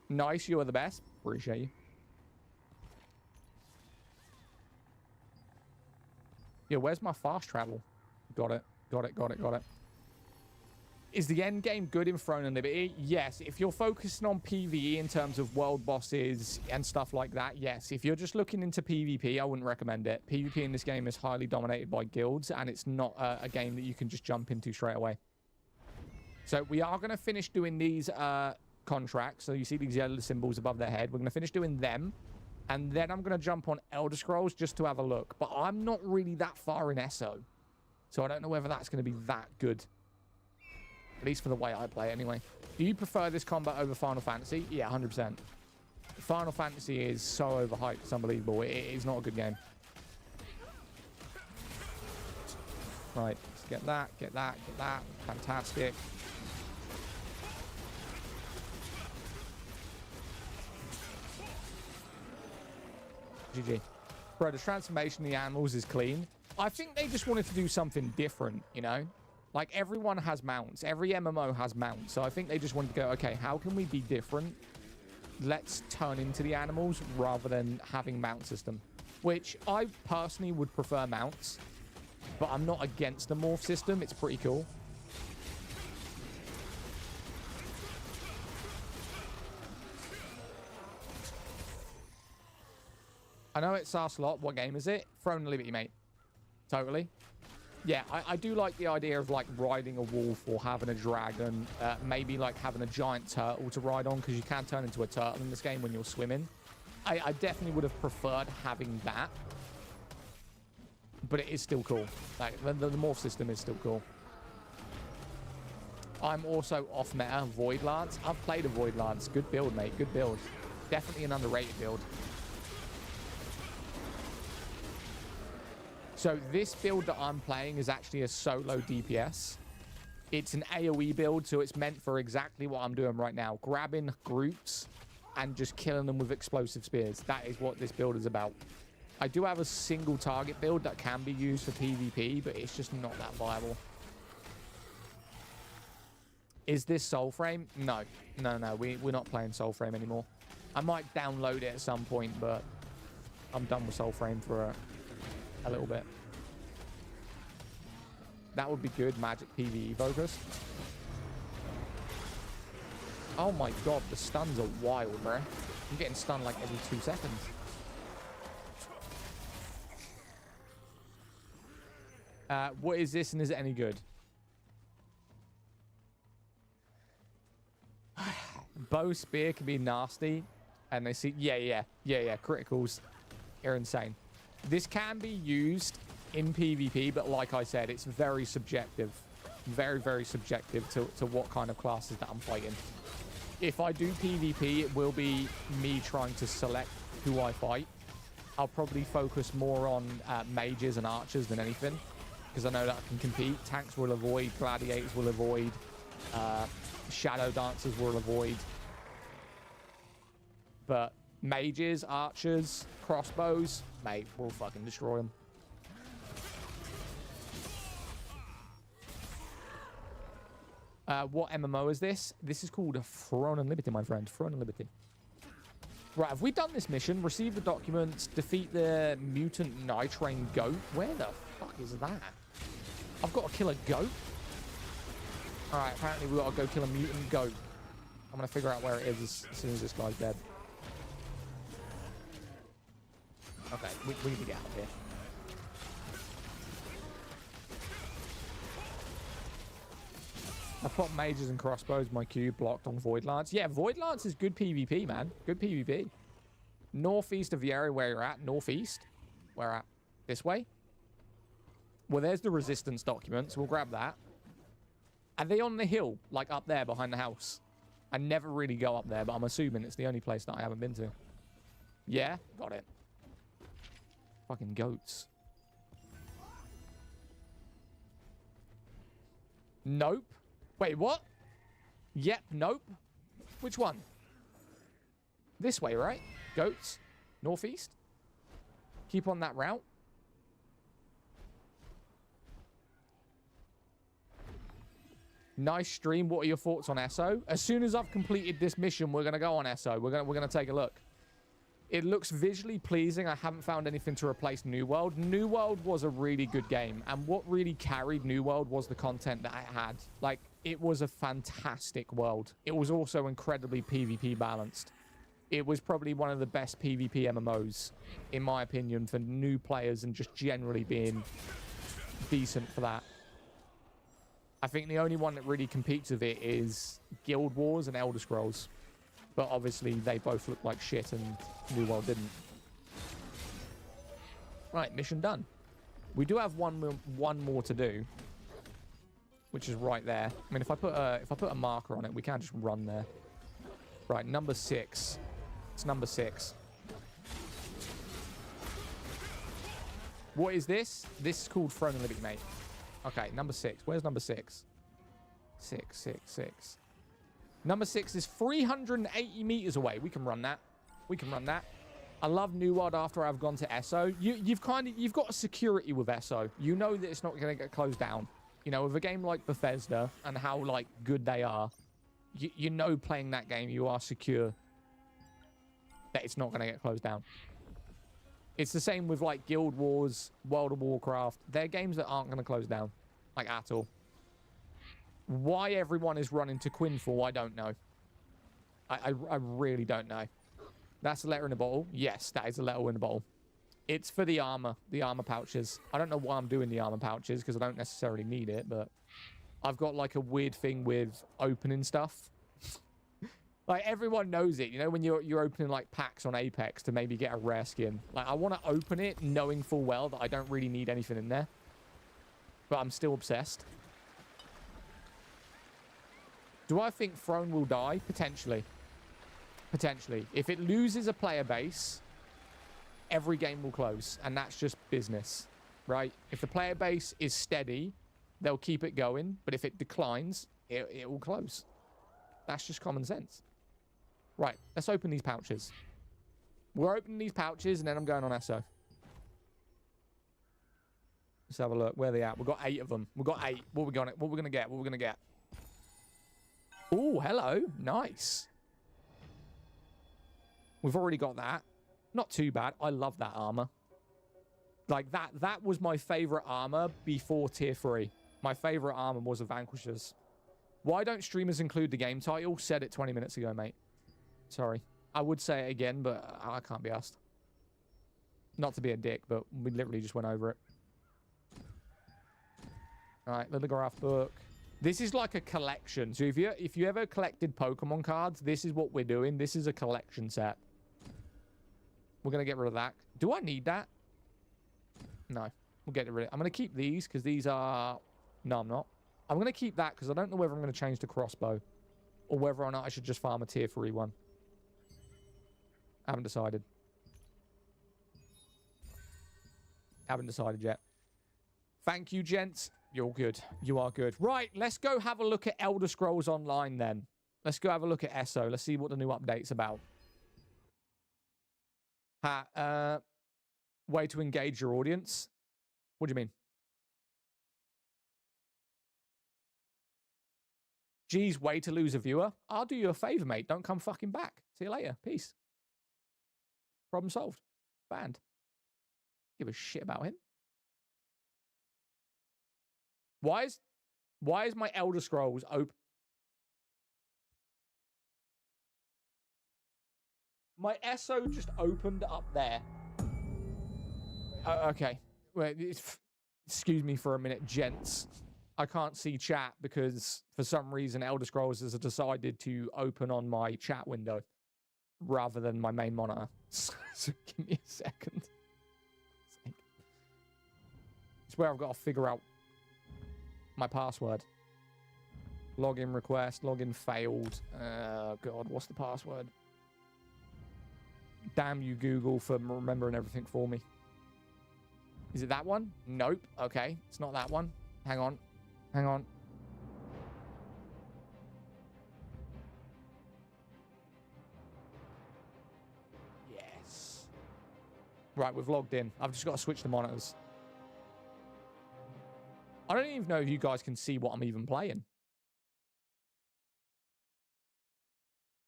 S1: Nice, you are the best. Appreciate you. Yeah, where's my fast travel? Got it. Got it, got it, got it. Is the end game good in Throne and Liberty? Yes. If you're focusing on PvE in terms of world bosses and stuff like that, yes. If you're just looking into PvP, I wouldn't recommend it. PvP in this game is highly dominated by guilds, and it's not a game that you can just jump into straight away. So we are going to finish doing these contracts. So you see these yellow symbols above their head. We're going to finish doing them. And then I'm going to jump on Elder Scrolls just to have a look. But I'm not really that far in ESO. So I don't know whether that's going to be that good. At least for the way I play anyway. Do you prefer this combat over Final Fantasy? Yeah, 100%. Final Fantasy is so overhyped. It's unbelievable. It is not a good game. Right. Let's get that, get that, get that. Fantastic. GG. Bro, the transformation of the animals is clean. I think they just wanted to do something different, you know? Like, everyone has mounts. Every MMO has mounts. So I think they just wanted to go, okay, how can we be different? Let's turn into the animals rather than having mount system. Which I personally would prefer mounts. But I'm not against the morph system. It's pretty cool. I know it's our slot. What game is it? Throne and Liberty, mate. Totally. Yeah, I do like the idea of, like, riding a wolf or having a dragon. Maybe, like, having a giant turtle to ride on, because you can turn into a turtle in this game when you're swimming. I definitely would have preferred having that. But it is still cool. Like, the morph system is still cool. I'm also off meta Void Lance. I've played a Void Lance. Good build, mate. Good build. Definitely an underrated build. So this build that I'm playing is actually a solo DPS. It's an AoE build, so it's meant for exactly what I'm doing right now. Grabbing groups and just killing them with explosive spears. That is what this build is about. I do have a single target build that can be used for PvP, but it's just not that viable. Is this Soulframe? No. No, we're not playing Soulframe anymore. I might download it at some point, but I'm done with Soulframe for a little bit. That would be good, magic PvE focus. Oh my god, the stuns are wild, bruh. I'm getting stunned like every 2 seconds. What is this and is it any good? Bow spear can be nasty. And they see, yeah, criticals are insane. This can be used in PvP, but like I said, it's very subjective. Very, very subjective to what kind of classes that I'm fighting. If I do PvP, it will be me trying to select who I fight. I'll probably focus more on mages and archers than anything, because I know that I can compete. Tanks will avoid, gladiators will avoid, shadow dancers will avoid. But mages, archers, crossbows, mate, we'll fucking destroy them. What MMO is this? This is called Throne and Liberty, my friend. Throne and Liberty. Right, have we done this mission? Receive the documents, defeat the mutant nitrane goat. Where the fuck is that? I've got to kill a goat? Alright, apparently we've got to go kill a mutant goat. I'm going to figure out where it is as soon as this guy's dead. Okay, we need to get out of here. I put mages and crossbows, my cube blocked on Void Lance. Yeah, Void Lance is good PvP, man. Good PvP. Northeast of the area where you're at. Northeast. Where at? This way? Well, there's the resistance documents. We'll grab that. Are they on the hill? Like up there behind the house? I never really go up there, but I'm assuming it's the only place that I haven't been to. Yeah? Got it. Fucking goats. Nope. Wait, what? Yep, nope. Which one? This way, right? Goats. Northeast. Keep on that route. Nice stream. What are your thoughts on ESO? As soon as I've completed this mission, we're going to go on ESO. We're going to take a look. It looks visually pleasing. I haven't found anything to replace New World. New World was a really good game. And what really carried New World was the content that it had. Like, it was a fantastic world. It was also incredibly PvP balanced. It was probably one of the best PvP MMOs, in my opinion, for new players and just generally being decent for that. I think the only one that really competes with it is Guild Wars and Elder Scrolls. But obviously, they both look like shit and New World didn't. Right, mission done. We do have one more to do, which is right there. I mean, if I put a marker on it, we can just run there. Right, number 6. It's number 6. What is this? This is called Throne of Liberty, mate. Okay, number 6. Where's number 6? 6. Number 6 is 380 meters away. We can run that. We can run that. I love New World after I've gone to ESO. You've got a security with ESO. You know that it's not going to get closed down. You know, with a game like Bethesda and how, like, good they are, you know playing that game, you are secure that it's not going to get closed down. It's the same with, like, Guild Wars, World of Warcraft. They're games that aren't going to close down, like, at all. Why everyone is running to Quinfall, I don't know. I really don't know. That's a letter in a bottle. Yes, that is a letter in a bottle. It's for the armor pouches. I don't know why I'm doing the armor pouches, because I don't necessarily need it, but I've got, like, a weird thing with opening stuff. Like, everyone knows it. You know, when you're opening, like, packs on Apex to maybe get a rare skin. Like, I want to open it knowing full well that I don't really need anything in there. But I'm still obsessed. Do I think Throne will die? Potentially. Potentially. If it loses a player base, every game will close. And that's just business, right? If the player base is steady, they'll keep it going. But if it declines, it will close. That's just common sense. Right, let's open these pouches. We're opening these pouches, and then I'm going on ESO. Let's have a look. Where are they at? We've got 8 of them. We've got 8. What are we going to get? What are we going to get? Oh, hello. Nice. We've already got that. Not too bad. I love that armor. Like, that was my favorite armor before tier 3. My favorite armor was a Vanquisher's. Why don't streamers include the game title? Said it 20 minutes ago, mate. Sorry. I would say it again, but I can't be asked. Not to be a dick, but we literally just went over it. Alright, lithograph book. This is like a collection. So if you ever collected Pokemon cards, this is what we're doing. This is a collection set. We're going to get rid of that. Do I need that? No. We'll get rid of it. I'm going to keep these because these are... No, I'm not. I'm going to keep that because I don't know whether I'm going to change the crossbow or whether or not I should just farm a tier 3 one. I haven't decided. Haven't decided yet. Thank you, gents. You're good. You are good. Right, let's go have a look at Elder Scrolls Online then. Let's go have a look at ESO. Let's see what the new update's about. Way to engage your audience. What do you mean? Geez, way to lose a viewer. I'll do you a favor, mate. Don't come fucking back. See you later. Peace. Problem solved. Banned. Give a shit about him. Why is my Elder Scrolls open? My ESO just opened up there. Okay. Wait, excuse me for a minute, gents. I can't see chat because for some reason Elder Scrolls has decided to open on my chat window rather than my main monitor. So give me a second. It's where I've got to figure out my password. Login request, login failed. God, what's the password? Damn you, Google, for remembering everything for me. Is it that one? Nope. Okay, it's not that one. Hang on. Hang on. Yes. Right, we've logged in. I've just got to switch the monitors. I don't even know if you guys can see what I'm even playing.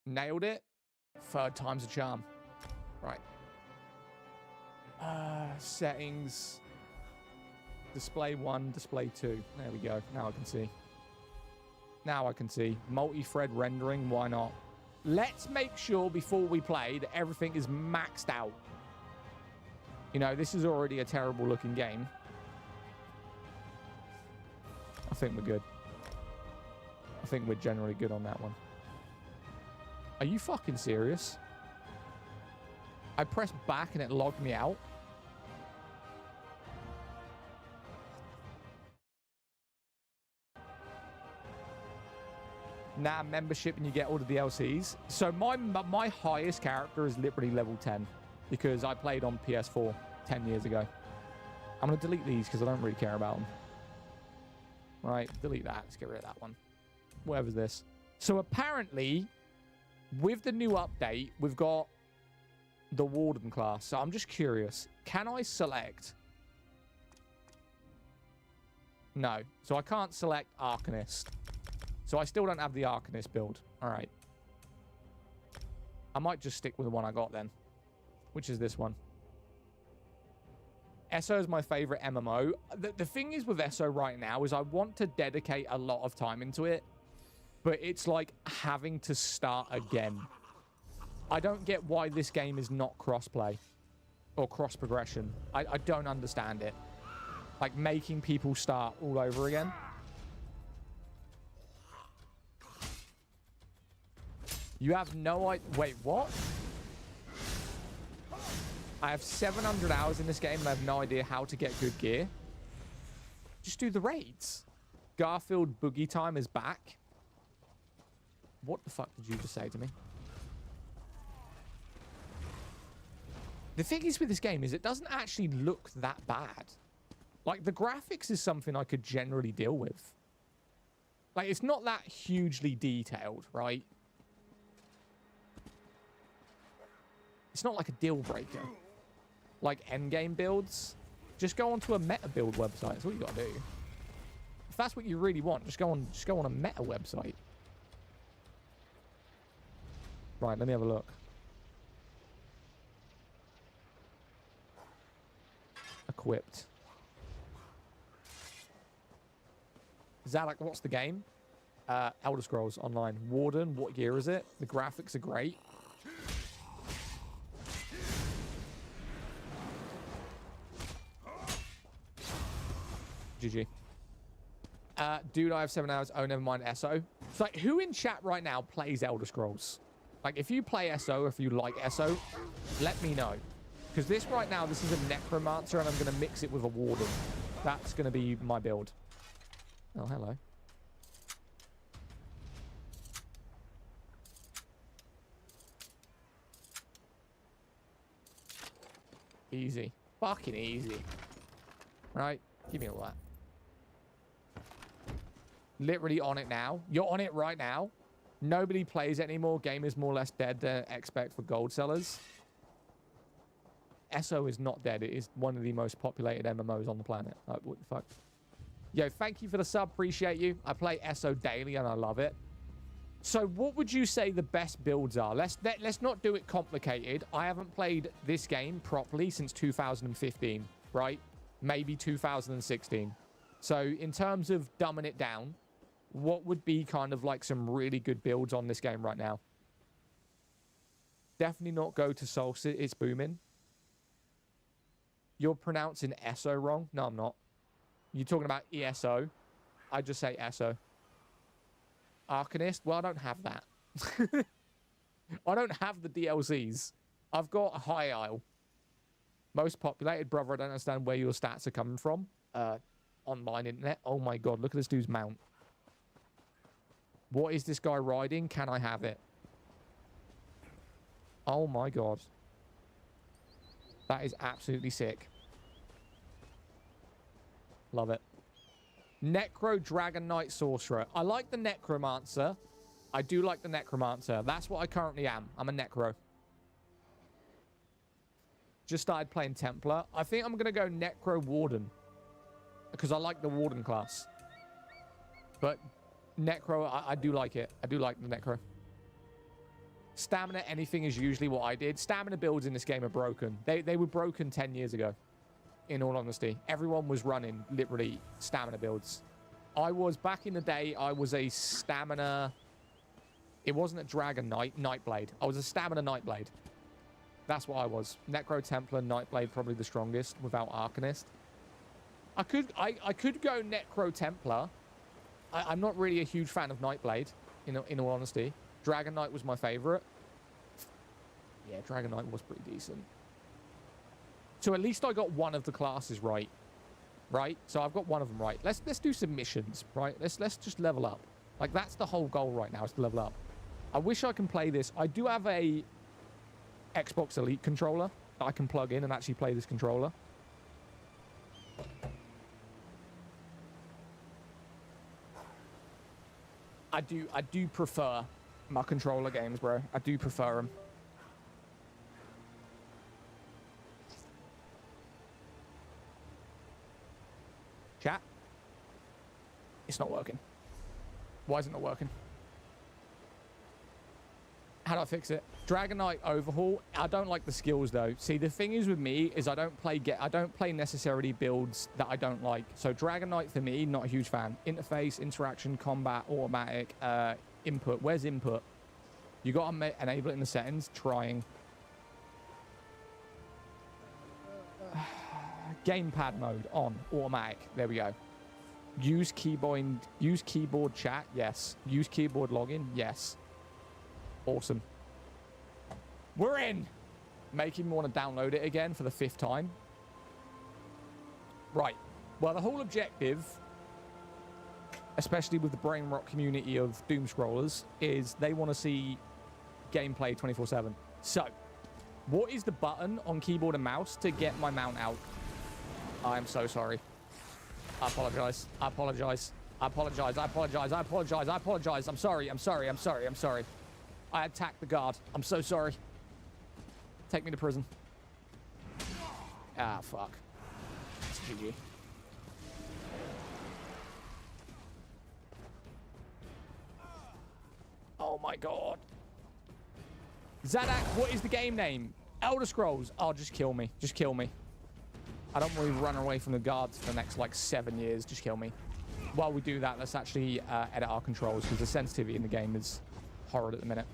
S1: Nailed it. 3rd time's a charm. Right. Settings. Display 1, display 2. There we go. Now I can see. Now I can see. Multi-thread rendering. Why not? Let's make sure before we play that everything is maxed out. You know, this is already a terrible looking game. I think we're good. I think we're generally good on that one. Are you fucking serious? I pressed back and it logged me out. Nah, membership and you get all the DLCs. So my highest character is literally level 10 because I played on PS4 10 years ago. I'm going to delete these because I don't really care about them. Right, delete that. Let's get rid of that one. Whatever's this. So apparently, with the new update, we've got the Warden class. So I'm just curious. Can I select? No. So I can't select Arcanist. So I still don't have the Arcanist build. All right. I might just stick with the one I got then, which is this one. ESO is my favorite MMO. The thing is with ESO right now is I want to dedicate a lot of time into it, but it's like having to start again. I don't get why this game is not cross-play or cross-progression. I don't understand it. Like making people start all over again. You have no idea. Wait, what? I have 700 hours in this game and I have no idea how to get good gear. Just do the raids. Garfield Boogie Time is back. What the fuck did you just say to me? The thing is with this game is it doesn't actually look that bad. Like the graphics is something I could generally deal with. Like it's not that hugely detailed, right? It's not like a deal breaker. Like endgame builds, just go onto a meta build website. That's what you gotta do. If that's what you really want, just go on a meta website. Right, let me have a look. Equipped. Zalak, what's the game? Elder Scrolls Online. Warden, what year is it? The graphics are great. GG. Dude, I have 7 hours. Oh, never mind. ESO. It's like, who in chat right now plays Elder Scrolls? Like, if you play ESO, if you like ESO, let me know. Because this right now, this is a Necromancer, and I'm going to mix it with a Warden. That's going to be my build. Oh, hello. Easy. Fucking easy. Right? Give me all that. Literally on it now. You're on it right now. Nobody plays it anymore. Game is more or less dead than expect for gold sellers. ESO is not dead. It is one of the most populated MMOs on the planet. Like, what the fuck? Yo, thank you for the sub. Appreciate you. I play ESO daily and I love it. So what would you say the best builds are? Let's not do it complicated. I haven't played this game properly since 2015, right? Maybe 2016. So in terms of dumbing it down, what would be kind of like some really good builds on this game right now? Definitely not go to Solstice. It's booming. You're pronouncing ESO wrong. No, I'm not. You're talking about ESO. I just say ESO. Arcanist? Well, I don't have that. I don't have the DLCs. I've got a High Isle. Most populated, brother. I don't understand where your stats are coming from. Online internet. Oh my god, look at this dude's mount. What is this guy riding? Can I have it? Oh my god. That is absolutely sick. Love it. Necro Dragon Knight Sorcerer. I like the Necromancer. I do like the Necromancer. That's what I currently am. I'm a Necro. Just started playing Templar. I think I'm going to go Necro Warden. Because I like the Warden class. But Necro, I do like it. I do like the Necro. Stamina anything is usually what I did. Stamina builds in this game are broken. They were broken 10 years ago, in all honesty. Everyone was running, literally, stamina builds. Back in the day, I was a stamina... It wasn't a Dragon Knight, Nightblade. I was a stamina Nightblade. That's what I was. Necro Templar, Nightblade, probably the strongest, without Arcanist. I could go Necro Templar. I'm not really a huge fan of Nightblade, in all honesty. Dragon Knight was my favorite. Yeah, Dragon Knight was pretty decent. So at least I got one of the classes right. Right? So I've got one of them right. Let's do some missions, right? Let's just level up. Like, that's the whole goal right now, is to level up. I wish I can play this. I do have a Xbox Elite controller that I can plug in and actually play this controller. I do prefer my controller games, bro. I do prefer them. Chat? It's not working. Why is it not working? How do I fix it? Dragon Knight overhaul. I don't like the skills though. See, the thing is with me is I don't play necessarily builds that I don't like. So Dragon Knight for me, not a huge fan. Interface, interaction, combat, automatic, input. Where's input? You got to enable it in the settings. Trying. Gamepad mode on automatic. There we go. Use keyboard chat. Yes. Use keyboard login. Yes. Awesome. We're in. Making me want to download it again for the 5th time. Right. Well, the whole objective, especially with the brain rot community of doom scrollers, is they want to see gameplay 24/7. So, what is the button on keyboard and mouse to get my mount out? I am so sorry. I apologize. I apologize. I apologize. I apologize. I apologize. I apologize. I'm sorry. I'm sorry. I'm sorry. I'm sorry. I attacked the guard. I'm so sorry. Take me to prison. Ah, fuck. It's GG. Oh my god. Zadak, what is the game name? Elder Scrolls. Oh, just kill me. Just kill me. I don't want to run away from the guards for the next, like, 7 years. Just kill me. While we do that, let's actually edit our controls, because the sensitivity in the game is horrid at the minute.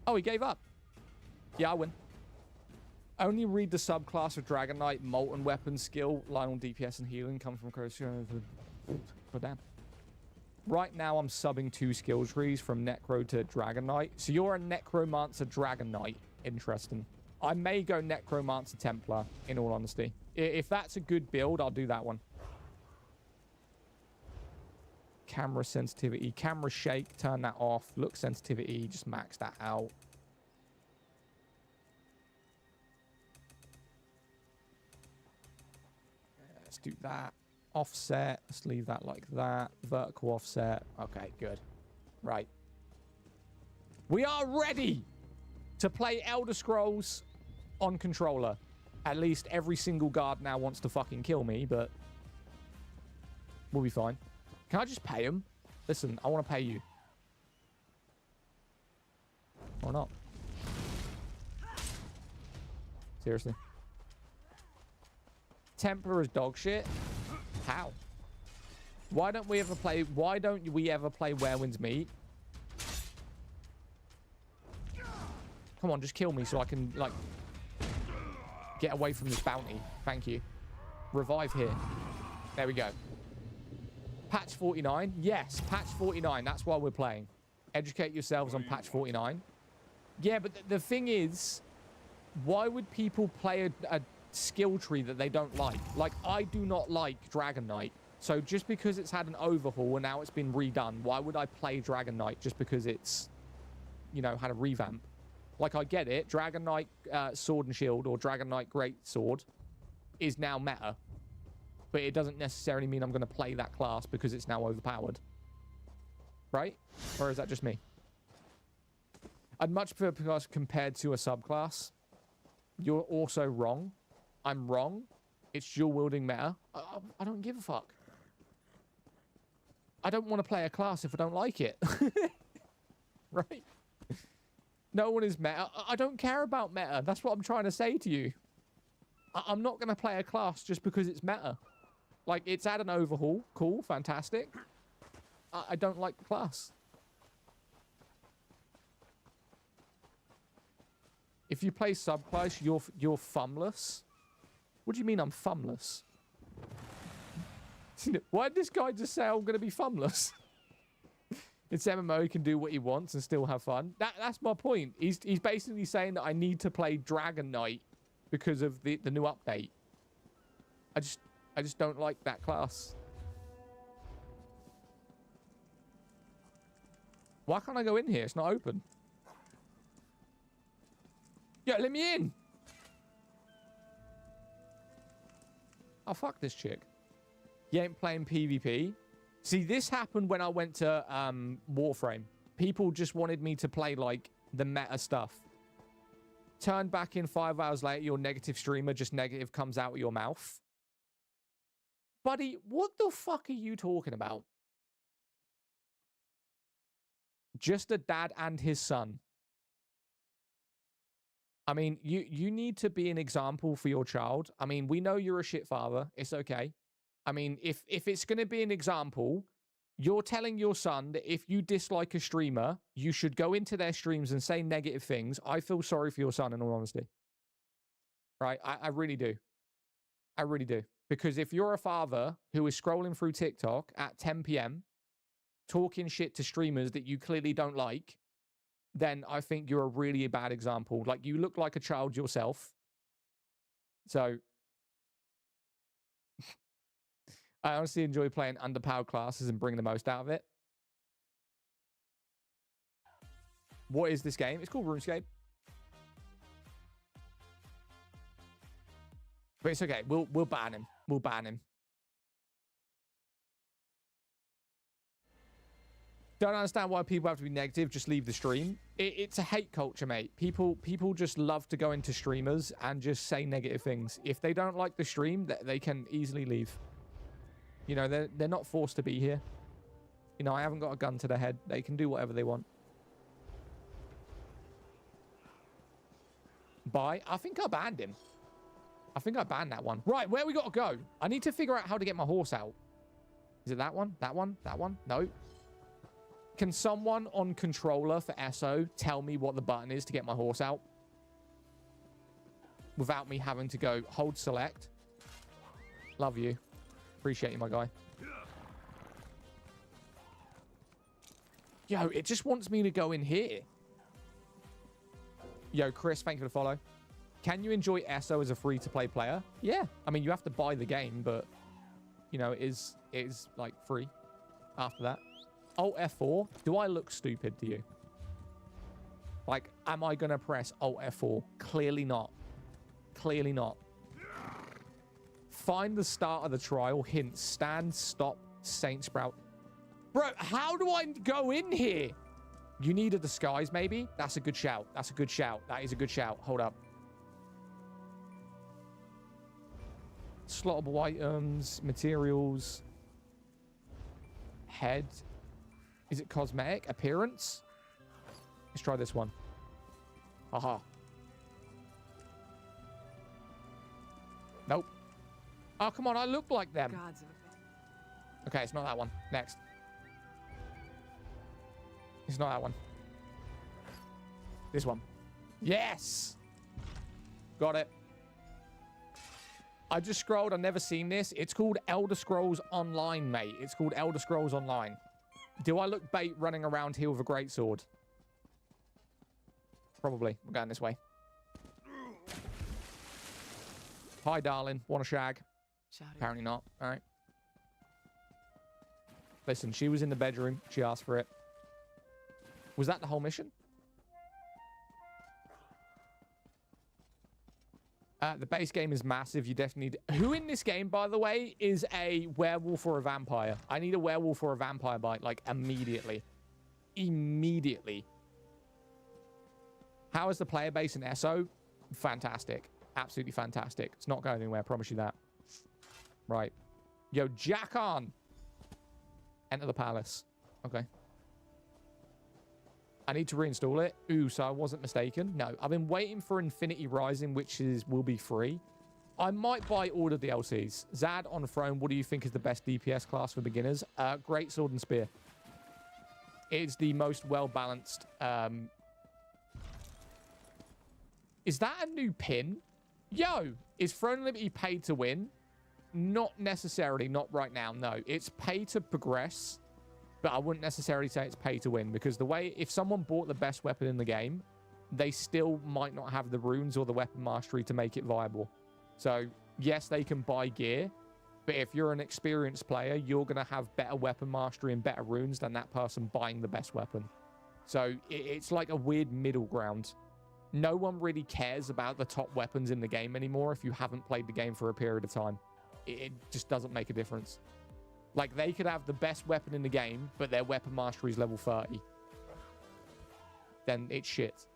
S1: Oh, he gave up. Yeah, I win. Only read the subclass of Dragon Knight, Molten Weapon skill, Lionel DPS and healing comes from Crosshair. Oh, damn. Right now, I'm subbing 2 skill trees from Necro to Dragon Knight. So you're a Necromancer Dragon Knight. Interesting. I may go Necromancer Templar, in all honesty. If that's a good build, I'll do that one. Camera sensitivity. Camera shake, turn that off. Look sensitivity, just max that out. Let's do that. Offset. Let's leave that like that. Vertical offset. Okay, good. Right. We are ready to play Elder Scrolls on controller. At least every single guard now wants to fucking kill me, but we'll be fine. Can I just pay him? Listen, I want to pay you. Or not. Seriously. Templar is dog shit. How? Why don't we ever play Where Winds Meet? Come on, just kill me so I can, like, get away from this bounty. Thank you. Revive here. There we go. Patch 49? Yes, patch 49. That's why we're playing. Educate yourselves on patch 49. Yeah, but the thing is, why would people play a skill tree that they don't like? Like, I do not like Dragon Knight. So just because it's had an overhaul and now it's been redone, why would I play Dragon Knight just because it's, you know, had a revamp? Like, I get it. Dragon Knight Sword and Shield or Dragon Knight Great Sword is now meta. But it doesn't necessarily mean I'm going to play that class because it's now overpowered. Right? Or is that just me? I'd much prefer class compared to a subclass. You're also wrong. I'm wrong. It's dual-wielding meta. I don't give a fuck. I don't want to play a class if I don't like it. Right? No one is meta. I don't care about meta. That's what I'm trying to say to you. I'm not going to play a class just because it's meta. Like, it's had an overhaul. Cool. Fantastic. I don't like the class. If you play subclass, you're thumbless. What do you mean I'm thumbless? Why did this guy just say I'm going to be thumbless? It's MMO, he can do what he wants and still have fun. That's my point. He's basically saying that I need to play Dragon Knight because of the new update. I just don't like that class. Why can't I go in here? It's not open. Yeah, let me in. Oh, fuck this chick. You ain't playing PvP. See, this happened when I went to Warframe. People just wanted me to play, like, the meta stuff. Turn back in 5 hours later, your negative streamer, just negative comes out of your mouth. Buddy, what the fuck are you talking about? Just a dad and his son. I mean, you need to be an example for your child. I mean, we know you're a shit father. It's okay. I mean, if it's going to be an example, you're telling your son that if you dislike a streamer, you should go into their streams and say negative things. I feel sorry for your son, in all honesty. Right? I really do. I really do. Because if you're a father who is scrolling through TikTok at 10 p.m., talking shit to streamers that you clearly don't like, then I think you're a really bad example. Like, you look like a child yourself. So, I honestly enjoy playing underpowered classes and bring the most out of it. What is this game? It's called RuneScape. But it's okay. We'll ban him. We'll ban him. Don't understand why people have to be negative. Just leave the stream. It's a hate culture, mate. People just love to go into streamers and just say negative things. If they don't like the stream, they can easily leave. You know, they're not forced to be here. You know, I haven't got a gun to their head. They can do whatever they want. Bye. I think I banned him. I think I banned that one. Right, where we got to go? I need to figure out how to get my horse out. Is it that one? That one? That one? No. Can someone on controller for SO tell me what the button is to get my horse out? Without me having to go hold select. Love you. Appreciate you, my guy. Yo, it just wants me to go in here. Yo, Chris, thank you for the follow. Can you enjoy SO as a free-to-play player? Yeah. I mean, you have to buy the game, but, you know, it is like, free after that. Alt F4. Do I look stupid to you? Like, am I going to press Alt F4? Clearly not. Clearly not. Find the start of the trial. Hint. Stand, stop, Saint Sprout. Bro, how do I go in here? You need a disguise, maybe? That's a good shout. That's a good shout. That is a good shout. Hold up. Slottable items, materials, head. Is it cosmetic? Appearance? Let's try this one. Aha. Nope. Oh, come on. I look like them. Okay, it's not that one. Next. It's not that one. This one. Yes! Got it. I just scrolled. I've never seen this. It's called Elder Scrolls Online, mate. It's called Elder Scrolls Online. Do I look bait running around here with a greatsword? Probably. We're going this way. Hi, darling. Want a shag? Apparently not. All right. Listen, she was in the bedroom. She asked for it. Was that the whole mission? The base game is massive. You definitely need... Who in this game, by the way, is a werewolf or a vampire? I need a werewolf or a vampire bite, like, immediately. Immediately. How is the player base in SO? Fantastic. Absolutely fantastic. It's not going anywhere, I promise you that. Right. Yo, jack on! Enter the palace. Okay. I need to reinstall it. Ooh, so I wasn't mistaken. No, I've been waiting for Infinity Rising, which will be free. I might buy all the DLCs. Zad on Throne, what do you think is the best DPS class for beginners? Great Sword and Spear. It's the most well-balanced. Is that a new pin? Yo, is Throne Liberty paid to win? Not necessarily, not right now, no. It's pay to progress, but I wouldn't necessarily say it's pay to win, because the way, if someone bought the best weapon in the game, they still might not have the runes or the weapon mastery to make it viable. So, yes, they can buy gear, but if you're an experienced player, you're going to have better weapon mastery and better runes than that person buying the best weapon. So, it's like a weird middle ground. No one really cares about the top weapons in the game anymore if you haven't played the game for a period of time. It just doesn't make a difference. Like, they could have the best weapon in the game, but their weapon mastery is level 30. Then it's shit.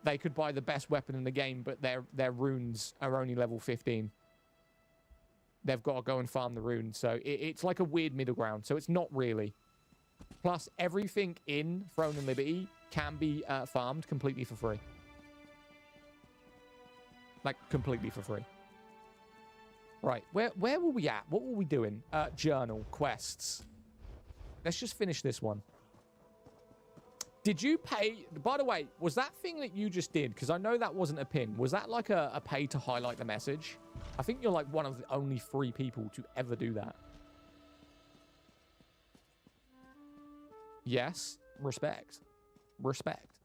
S1: They could buy the best weapon in the game, but their runes are only level 15. They've got to go and farm the runes. So it's like a weird middle ground. So it's not really. Plus, everything in Throne and Liberty can be farmed completely for free. Like, completely for free. Right, where were we at? What were we doing? Journal, quests. Let's just finish this one. Did you pay... By the way, was that thing that you just did, because I know that wasn't a pin, was that like a pay to highlight the message? I think you're like one of the only 3 people to ever do that. Yes, respect. Respect.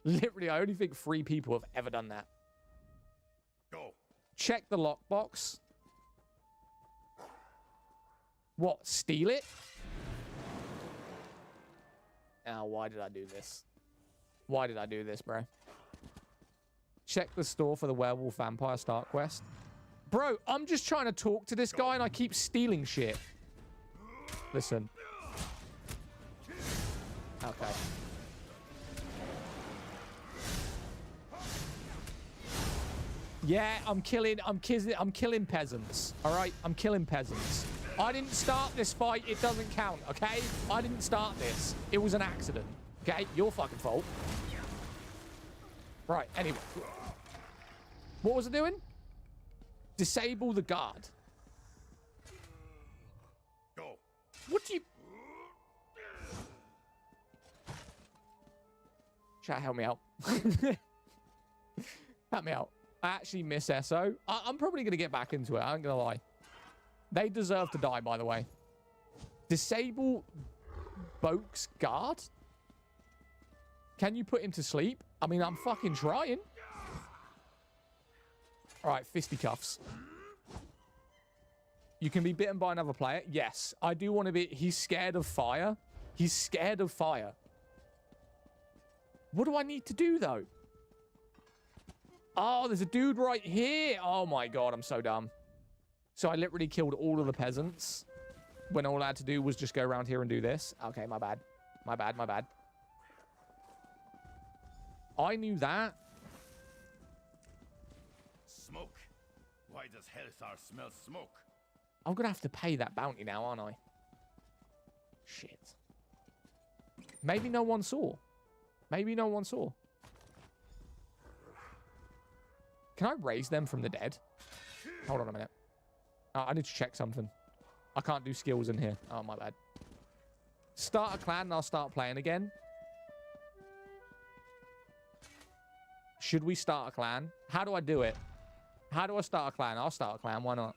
S1: Literally, I only think 3 people have ever done that. Go. Check the lockbox. What, steal it? Oh, why did I do this? Why did I do this, bro? Check the store for the werewolf vampire start quest. Bro, I'm just trying to talk to this guy and I keep stealing shit. Listen. Okay. Yeah, I'm killing peasants. All right, I'm killing peasants. I didn't start this fight. It doesn't count, okay? I didn't start this. It was an accident, okay? Your fucking fault. Right, anyway. What was it doing? Disable the guard. Go. What do you... Chat, help me out. Help me out. I actually miss SO. I'm probably going to get back into it. I ain't going to lie. They deserve to die, by the way. Disable Boke's guard? Can you put him to sleep? I mean, I'm fucking trying. All right, fisticuffs. You can be bitten by another player. Yes, I do want to be... He's scared of fire. He's scared of fire. What do I need to do, though? Oh, there's a dude right here. Oh, my God, I'm so dumb. So I literally killed all of the peasants when all I had to do was just go around here and do this. Okay, my bad. My bad, my bad. I knew that.
S2: Smoke. Why does Hellsar smell smoke?
S1: I'm going to have to pay that bounty now, aren't I? Shit. Maybe no one saw. Maybe no one saw. Can I raise them from the dead? Hold on a minute. Oh, I need to check something. I can't do skills in here. Oh, my bad. Start a clan and I'll start playing again. Should we start a clan? How do I do it? How do I start a clan? I'll start a clan. Why not?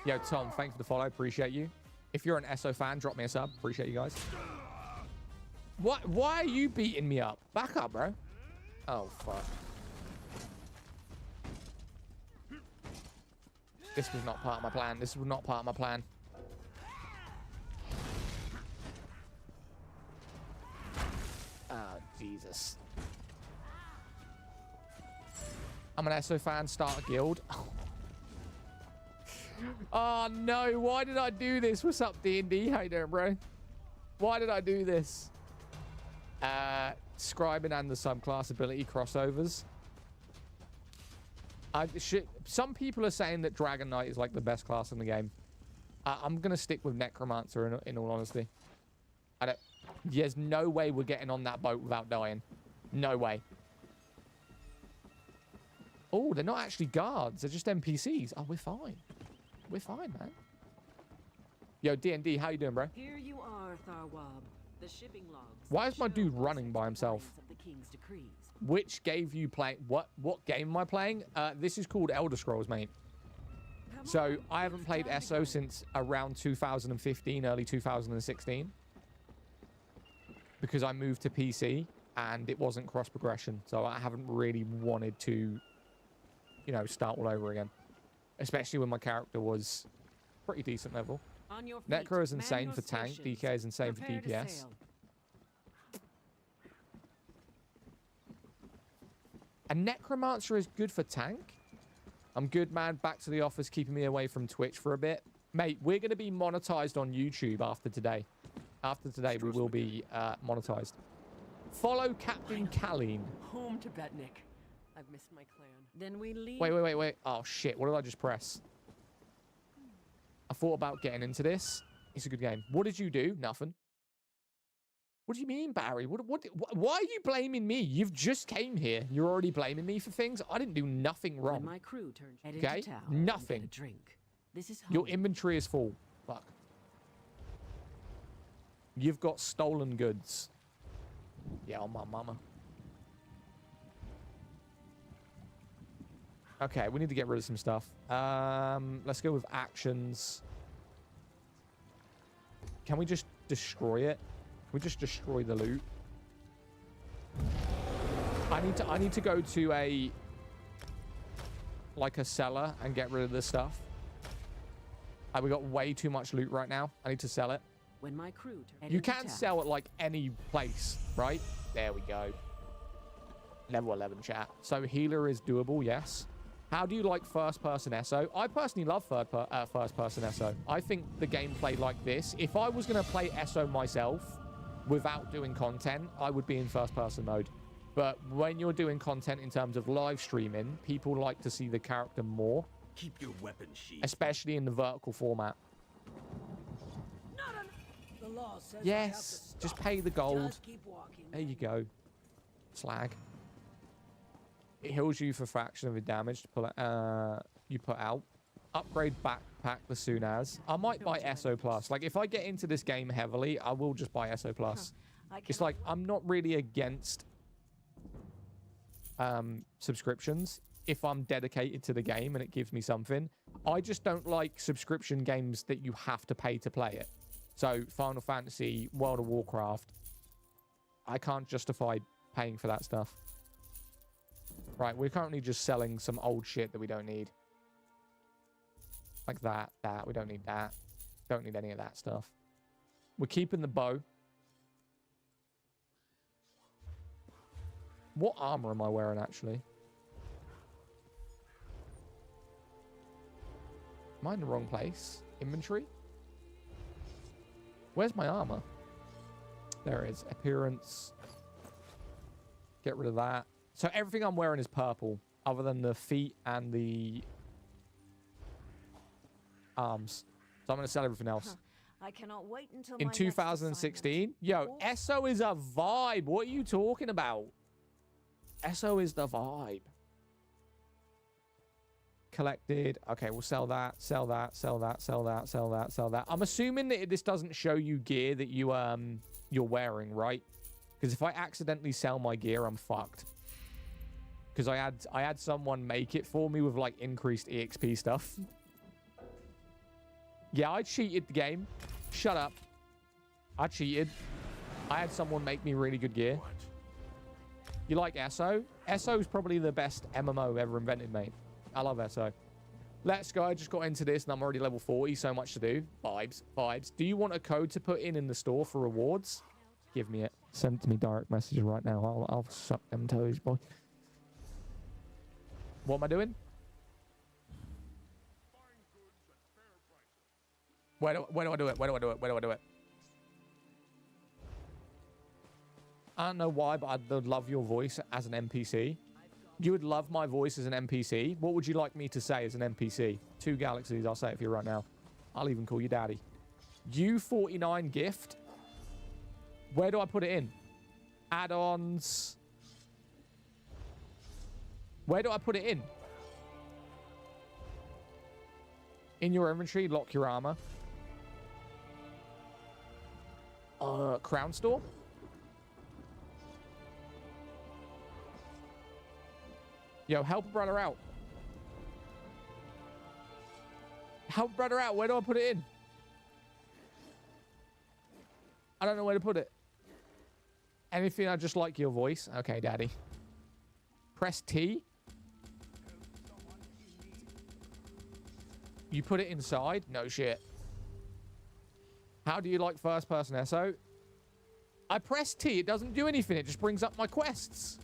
S1: Yo, Tom, thanks for the follow. Appreciate you. If you're an SO fan, drop me a sub. Appreciate you guys. What? Why are you beating me up? Back up, bro. Oh, fuck. This was not part of my plan. This was not part of my plan. Oh, Jesus. I'm an SO fan. Start a guild. Oh, no. Why did I do this? What's up, D&D? How you doing, bro? Why did I do this? Scribing and the subclass ability crossovers. Some people are saying that Dragon Knight is like the best class in the game. I'm going to stick with Necromancer in all honesty. There's no way we're getting on that boat without dying. No way. Oh, they're not actually guards. They're just NPCs. Oh, we're fine. We're fine, man. Yo, D&D, how you doing, bro?
S3: Here you are, Tharwab. The shipping logs.
S1: Why is my dude running by himself?
S3: Of the king's decrees.
S1: Which game you play? What game am I playing? This is called Elder Scrolls, mate. So I haven't played ESO since around 2015, early 2016. Because I moved to PC and it wasn't cross progression. So I haven't really wanted to, you know, start all over again. Especially when my character was pretty decent level. Necro is insane for tank. DK is insane for DPS. And Necromancer is good for tank. I'm good, man. Back to the office, keeping me away from Twitch for a bit. Mate, we're going to be monetized on YouTube after today. After today, we will be monetized. Follow Captain Kalleen.
S3: Home to Betnik. I've missed my clan. Then we leave.
S1: Wait. Oh, shit. What did I just press? I thought about getting into this. It's a good game. What did you do? Nothing. What do you mean, Barry? Why are you blaming me? You've just came here. You're already blaming me for things. I didn't do nothing wrong.
S3: When my crew turned
S1: okay?
S3: Into town
S1: Nothing.
S3: A drink. This is home.
S1: Your inventory is full. Fuck. You've got stolen goods. Yeah, on my mama. Okay, we need to get rid of some stuff. Let's go with actions. Can we just destroy it? Can we just destroy the loot? I need to go to a cellar and get rid of this stuff. We got way too much loot right now. I need to sell it.
S3: When my crew
S1: you can sell at like any place, right? There we go. Level 11 chat. So healer is doable, yes. How do you like first-person SO? I personally love first-person SO. I think the gameplay like this, if I was going to play SO myself without doing content, I would be in first-person mode. But when you're doing content in terms of live streaming, people like to see the character more.
S2: Keep your weapon sheath.
S1: Especially in the vertical format.
S3: The law says
S1: yes, just pay the gold.
S3: Just keep walking.
S1: There you go. Slag. It heals you for fraction of the damage to pull it, you put out. Upgrade backpack as soon as. I might buy SO Plus. Like, if I get into this game heavily, I will just buy SO Plus. It's like, I'm not really against subscriptions if I'm dedicated to the game and it gives me something. I just don't like subscription games that you have to pay to play it. So, Final Fantasy, World of Warcraft, I can't justify paying for that stuff. Right, we're currently just selling some old shit that we don't need. Like that. We don't need that. Don't need any of that stuff. We're keeping the bow. What armor am I wearing, actually? Am I in the wrong place? Inventory? Where's my armor? There it is. Appearance. Get rid of that. So everything I'm wearing is purple, other than the feet and the arms. So I'm going to sell everything else.
S3: I cannot wait until
S1: in 2016? Yo, SO is a vibe. What are you talking about? SO is the vibe. Collected. Okay, we'll sell that, sell that, sell that, sell that, sell that, sell that. I'm assuming that this doesn't show you gear that you're wearing, right? Because if I accidentally sell my gear, I'm fucked. Because I had someone make it for me with like increased EXP stuff. Yeah, I cheated the game. Shut up. I cheated. I had someone make me really good gear. You like SO? SO is probably the best MMO ever invented, mate. I love SO. Let's go. I just got into this and I'm already level 40. So much to do. Vibes. Vibes. Do you want a code to put in the store for rewards? Give me it. Send it to me direct messages right now. I'll suck them toes, boy. What am I doing? Where do I do it? Where do I do it? Where do I do it? I don't know why, but I'd love your voice as an NPC. You would love my voice as an NPC. What would you like me to say as an NPC? 2 galaxies, I'll say it for you right now. I'll even call you daddy. U49 gift. Where do I put it in? Add-ons. Where do I put it in? In your inventory, lock your armor. Crown store? Yo, help a brother out. Help a brother out. Where do I put it in? I don't know where to put it. Anything, I just like your voice. Okay, daddy. Press T. You put it inside? No shit. How do you like first person SO? I press T. It doesn't do anything. It just brings up my quests.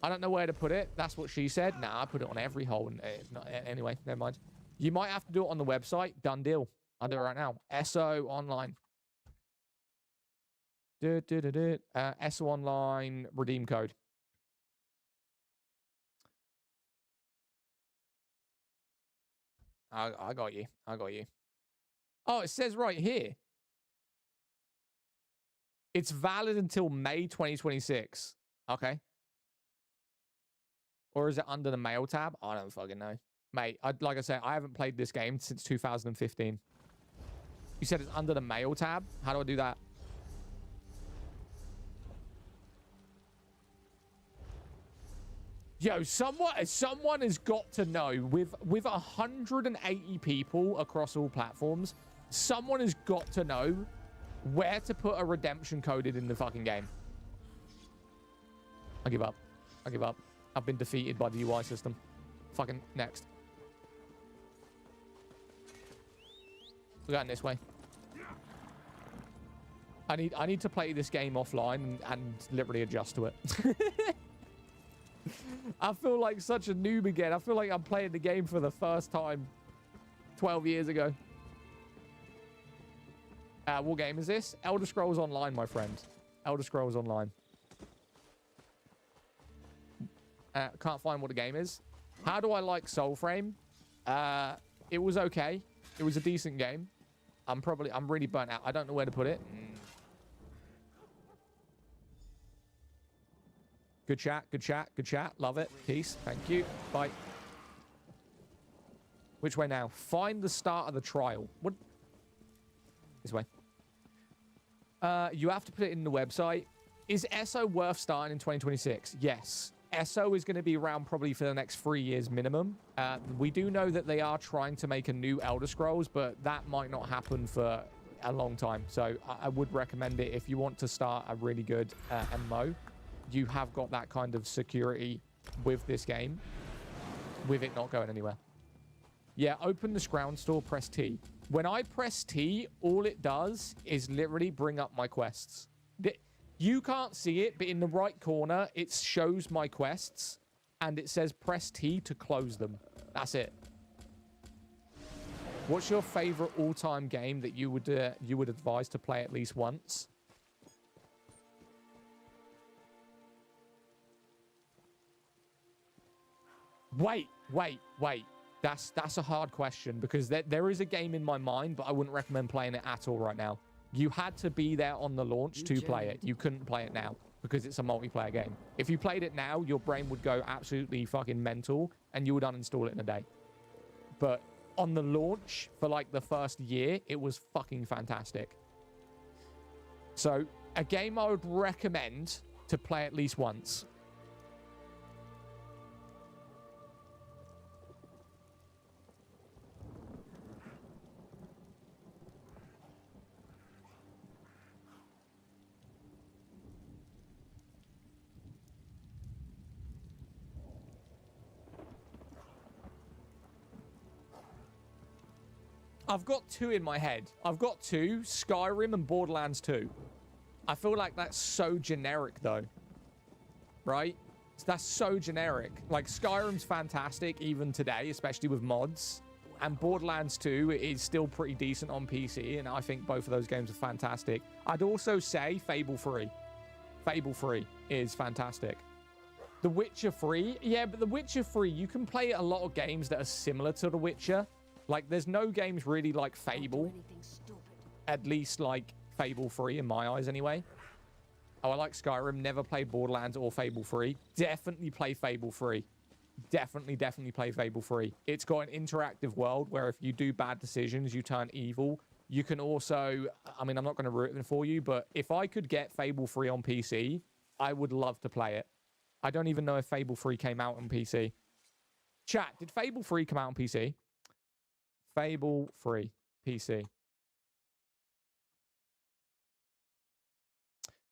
S1: I don't know where to put it. That's what she said. Nah, I put it on every hole. And anyway, never mind. You might have to do it on the website. Done deal. I'll do it right now. SO online. SO online redeem code. I got you. I got you. Oh, it says right here. It's valid until May 2026. Okay. Or is it under the mail tab? I don't fucking know. Mate, like I said, I haven't played this game since 2015. You said it's under the mail tab? How do I do that? Yo, someone has got to know, with 180 people across all platforms, someone has got to know where to put a redemption code in the fucking game. I give up. I give up. I've been defeated by the UI system. Fucking next. We're going this way. I need to play this game offline and literally adjust to it. I feel like such a noob again. I feel like I'm playing the game for the first time 12 years ago. What game is this? Elder Scrolls Online, my friend. Elder Scrolls Online. Can't find what the game is. How do I like Soulframe? It was okay. It was a decent game. I'm really burnt out. I don't know where to put it. Good chat, good chat, good chat. Love it. Peace. Thank you. Bye. Which way now? Find the start of the trial. What? This way. You have to put it in the website. Is SO worth starting in 2026? Yes. SO is going to be around probably for the next 3 years minimum. We do know that they are trying to make a new Elder Scrolls, but that might not happen for a long time. So I would recommend it if you want to start a really good MMO. You have got that kind of security with this game, with it not going anywhere. Yeah, open the Scrown store, press T. When I press T, all it does is literally bring up my quests. You can't see it, but in the right corner, it shows my quests, and it says press T to close them. That's it. What's your favorite all-time game that you would advise to play at least once? Wait. That's a hard question, because there is a game in my mind, but I wouldn't recommend playing it at all right now. You had to be there on the launch to play it. You couldn't play it now because it's a multiplayer game. If you played it now, your brain would go absolutely fucking mental and you would uninstall it in a day. But on the launch for like the first year, it was fucking fantastic. So a game I would recommend to play at least once. I've got two in my head. I've got two, Skyrim and Borderlands 2. I feel like that's so generic, though. Right? That's so generic. Like, Skyrim's fantastic even today, especially with mods. And Borderlands 2 is still pretty decent on PC, and I think both of those games are fantastic. I'd also say Fable 3. Fable 3 is fantastic. The Witcher 3, yeah, but The Witcher 3, you can play a lot of games that are similar to The Witcher. Like, there's no games really like Fable,
S3: Anything stupid.
S1: at least like Fable 3 in my eyes anyway. Oh, I like Skyrim. Never played Borderlands or Fable 3. Definitely play Fable 3. Definitely play Fable 3. It's got an interactive world where if you do bad decisions, you turn evil. You can also, I mean, I'm not going to ruin it for you, but if I could get Fable 3 on PC, I would love to play it. I don't even know if Fable 3 came out on PC. Chat, did Fable 3 come out on PC? Fable 3, PC.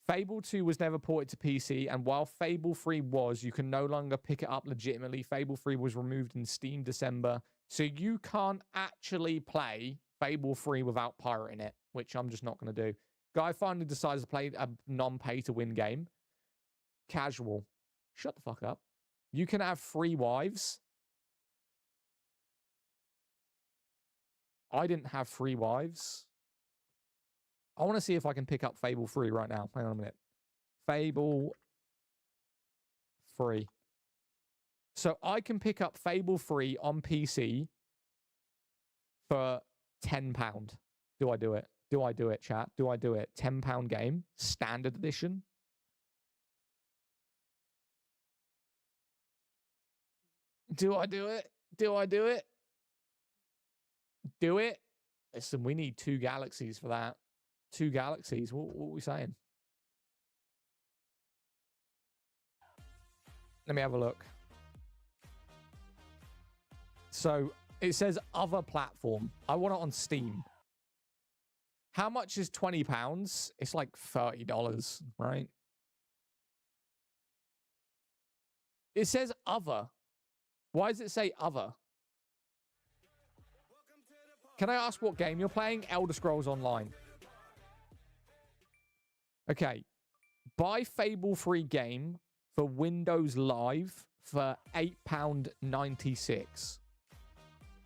S1: Fable 2 was never ported to PC, and while Fable 3 was, you can no longer pick it up legitimately. Fable 3 was removed in Steam December, so you can't actually play Fable 3 without pirating it, which I'm just not going to do. Guy finally decides to play a non-pay-to-win game. Casual. Shut the fuck up. You can have 3 wives. I didn't have 3 wives. I want to see if I can pick up Fable 3 right now. Hang on a minute. Fable 3. So I can pick up Fable 3 on PC for £10. Do I do it? Do I do it, chat? Do I do it? £10 game. Standard edition. Do I do it? Do I do it? Do it? Listen, we need 2 galaxies for that. 2 galaxies. What are we saying? Let me have a look. So it says other platform. I want it on Steam. How much is £20? It's like $30, right? It says other. Why does it say other? Can I ask what game you're playing? Elder Scrolls Online. Okay. Buy Fable 3 game for Windows Live for £8.96.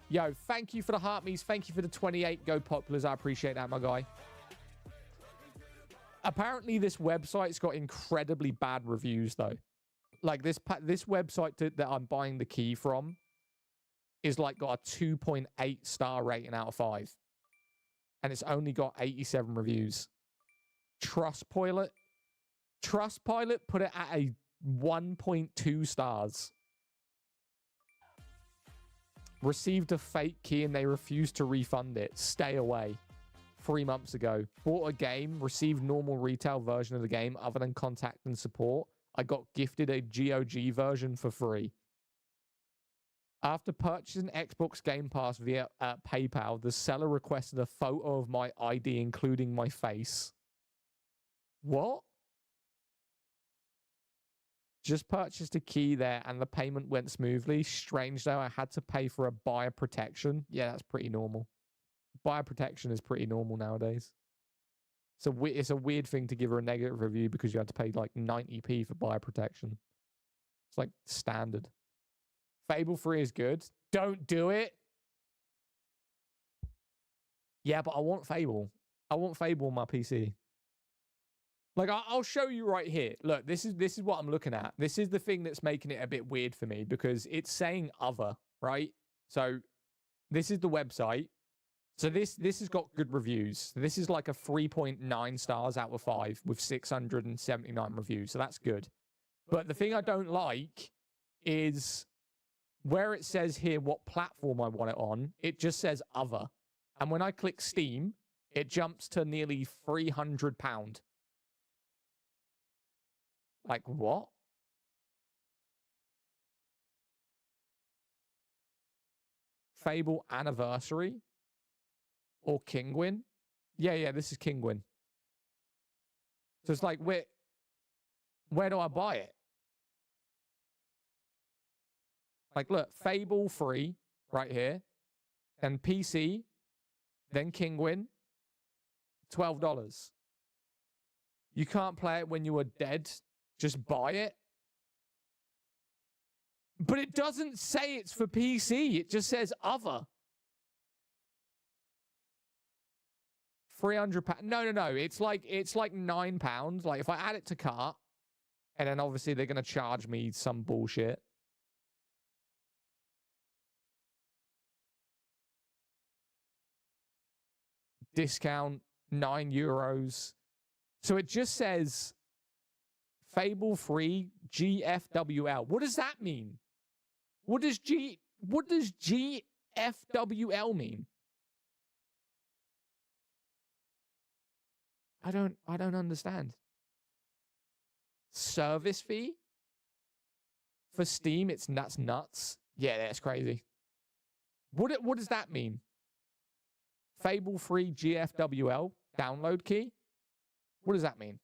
S1: Yo, thank you for the heart me's. Thank you for the 28 Go Populars. I appreciate that, my guy. Apparently, this website's got incredibly bad reviews, though. Like, this website that I'm buying the key from is, like, got a 2.8 star rating out of 5. And it's only got 87 reviews. Trustpilot put it at a 1.2 stars. Received a fake key and they refused to refund it. Stay away. 3 months ago. Bought a game. Received normal retail version of the game other than contact and support. I got gifted a GOG version for free. After purchasing Xbox Game Pass via PayPal, the seller requested a photo of my ID, including my face. What? Just purchased a key there and the payment went smoothly. Strange though, I had to pay for a buyer protection. Yeah, that's pretty normal. Buyer protection is pretty normal nowadays. So it's a weird thing to give her a negative review because you had to pay like 90p for buyer protection. It's like standard. Fable 3 is good. Don't do it. Yeah, but I want Fable. I want Fable on my PC. Like, I'll show you right here. Look, this is what I'm looking at. This is the thing that's making it a bit weird for me because it's saying other, right? So this is the website. So this has got good reviews. This is like a 3.9 stars out of 5 with 679 reviews. So that's good. But the thing I don't like is where it says here what platform I want it on, it just says other. And when I click Steam, it jumps to nearly £300. Like, what? Fable Anniversary? Or Kingwin? Yeah, this is Kingwin. So it's like, where do I buy it? Like, look, Fable 3 right here. Then PC. Then Kingwin. $12. You can't play it when you are dead. Just buy it. But it doesn't say it's for PC. It just says other. £300. No. It's like £9. Like if I add it to cart, and then obviously they're gonna charge me some bullshit. discount, €9. So it just says Fable free GFWL. What does that mean? What does GFWL mean? I don't understand. Service fee for Steam? That's nuts. Yeah, that's crazy. What does that mean? Fable free GFWL download key? What does that mean?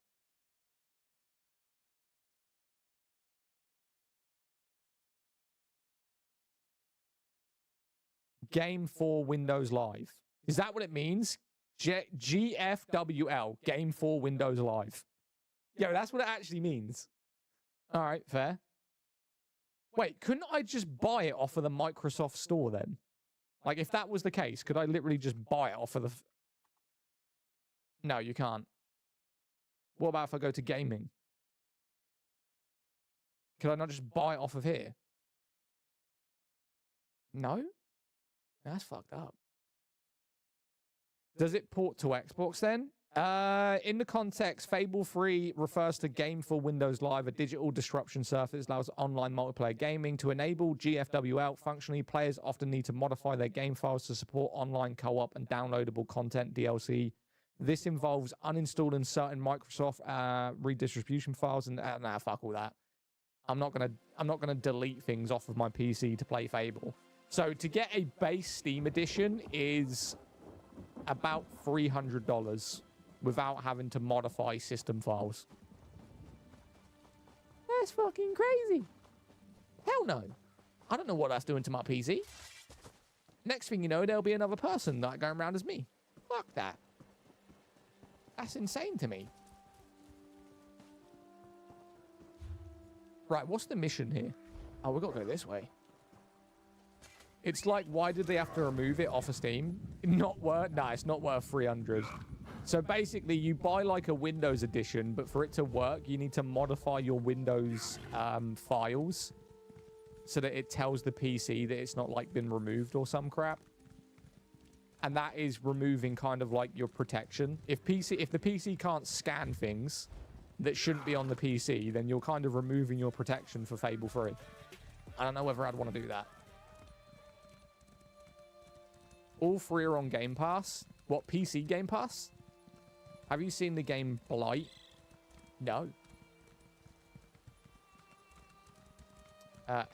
S1: Game for Windows Live. Is that what it means? GFWL, Game for Windows Live. Yo, that's what it actually means. All right, fair. Wait, couldn't I just buy it off of the Microsoft Store then? Like, if that was the case, could I literally just buy it off of the... No, you can't. What about if I go to gaming? Could I not just buy it off of here? No? That's fucked up. Does it port to Xbox then? In the context, Fable Free refers to Game for Windows Live, a digital disruption surface that allows online multiplayer gaming. To enable GFWL functionally, players often need to modify their game files to support online co-op and downloadable content DLC. This involves uninstalling certain Microsoft redistribution files and nah, fuck all that. I'm not gonna delete things off of my PC to play Fable. So to get a base Steam edition is about $300 without having to modify system files. That's fucking crazy. Hell no. I don't know what that's doing to my PC. Next thing you know, there'll be another person that going around as me. Fuck that. That's insane to me. Right, what's the mission here? Oh, we've got to go this way. It's like, why did they have to remove it off of Steam? Not worth... Nah, it's not worth 300. So basically, you buy like a Windows edition, but for it to work, you need to modify your Windows files so that it tells the PC that it's not like been removed or some crap. And that is removing kind of like your protection. If the PC can't scan things that shouldn't be on the PC, then you're kind of removing your protection for Fable 3. I don't know whether I'd want to do that. All three are on Game Pass. What, PC Game Pass? Have you seen the game Blight? No.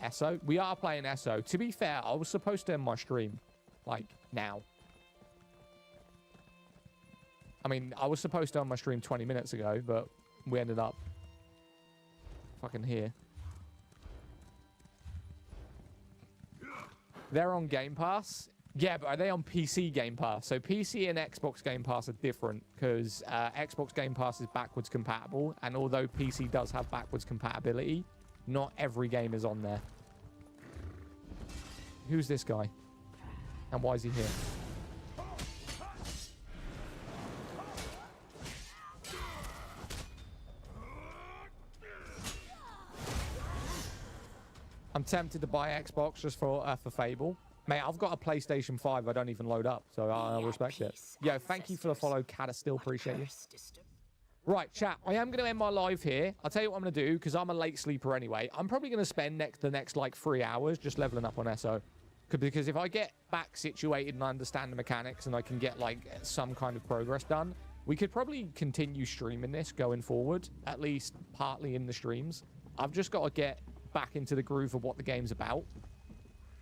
S1: ESO? We are playing ESO. To be fair, I was supposed to end my stream. Like, now. I mean, I was supposed to end my stream 20 minutes ago, but we ended up fucking here. They're on Game Pass. Yeah, but are they on PC Game Pass? So PC and Xbox Game Pass are different because Xbox Game Pass is backwards compatible. And although PC does have backwards compatibility, not every game is on there. Who's this guy? And why is he here? I'm tempted to buy Xbox just for Fable. Mate, I've got a PlayStation 5 I don't even load up, so I'll respect it. Yo, thank you for the follow, Cat. I still appreciate you. Right, chat, I am going to end my live here. I'll tell you what I'm going to do, because I'm a late sleeper anyway. I'm probably going to spend the next, like, 3 hours just leveling up on SO. Because if I get back situated and I understand the mechanics and I can get, like, some kind of progress done, we could probably continue streaming this going forward, at least partly in the streams. I've just got to get back into the groove of what the game's about.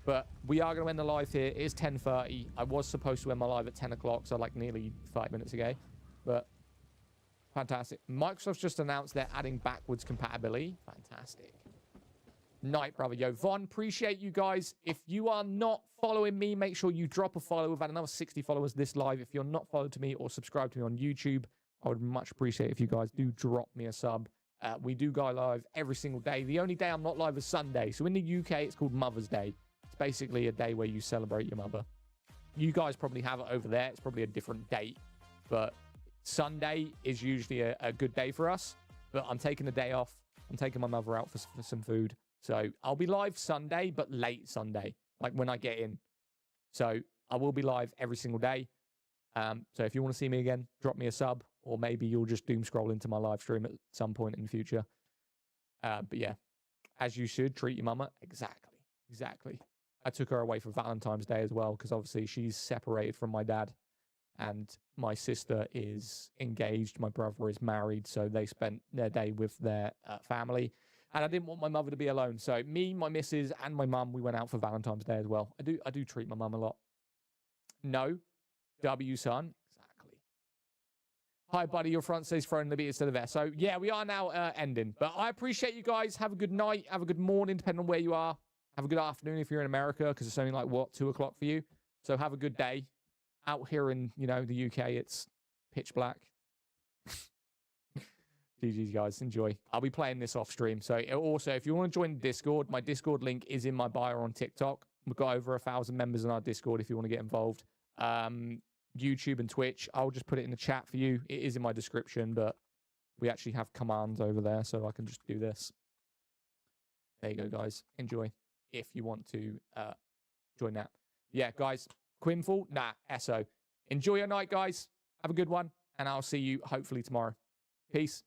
S1: But we are going to end the live here. It is 10:30. I was supposed to end my live at 10 o'clock, so like nearly 5 minutes ago. But fantastic. Microsoft's just announced they're adding backwards compatibility. Fantastic. Night, brother. Yo, Von, appreciate you guys. If you are not following me, make sure you drop a follow. We've had another 60 followers this live. If you're not followed to me or subscribed to me on YouTube, I would much appreciate if you guys do drop me a sub. We do go live every single day. The only day I'm not live is Sunday. So in the UK, it's called Mother's Day. It's basically a day where you celebrate your mother. You guys probably have it over there. It's probably a different date. But Sunday is usually a good day for us. But I'm taking the day off. I'm taking my mother out for some food. So I'll be live Sunday, but late Sunday. Like when I get in. So I will be live every single day. So if you want to see me again, drop me a sub, or maybe you'll just doom scroll into my live stream at some point in the future. But yeah, as you should, treat your mama. Exactly. I took her away for Valentine's Day as well, because obviously she's separated from my dad, and my sister is engaged. My brother is married, so they spent their day with their family. And I didn't want my mother to be alone. So me, my missus, and my mum, we went out for Valentine's Day as well. I do treat my mum a lot. No. W, son. Exactly. Hi, buddy. Your front says throwing the beat instead of S. So, yeah, we are now ending. But I appreciate you guys. Have a good night. Have a good morning, depending on where you are. Have a good afternoon if you're in America, because it's only like, what, 2 o'clock for you? So have a good day. Out here in, the UK, it's pitch black. GG's, guys. Enjoy. I'll be playing this off stream. So also, if you want to join Discord, my Discord link is in my bio on TikTok. We've got over 1,000 members in our Discord if you want to get involved. YouTube and Twitch, I'll just put it in the chat for you. It is in my description, but we actually have commands over there, so I can just do this. There you go, guys. Enjoy if you want to join that. Yeah, guys. Quinfall? Nah, SO. Enjoy your night, guys. Have a good one, and I'll see you hopefully tomorrow. Peace.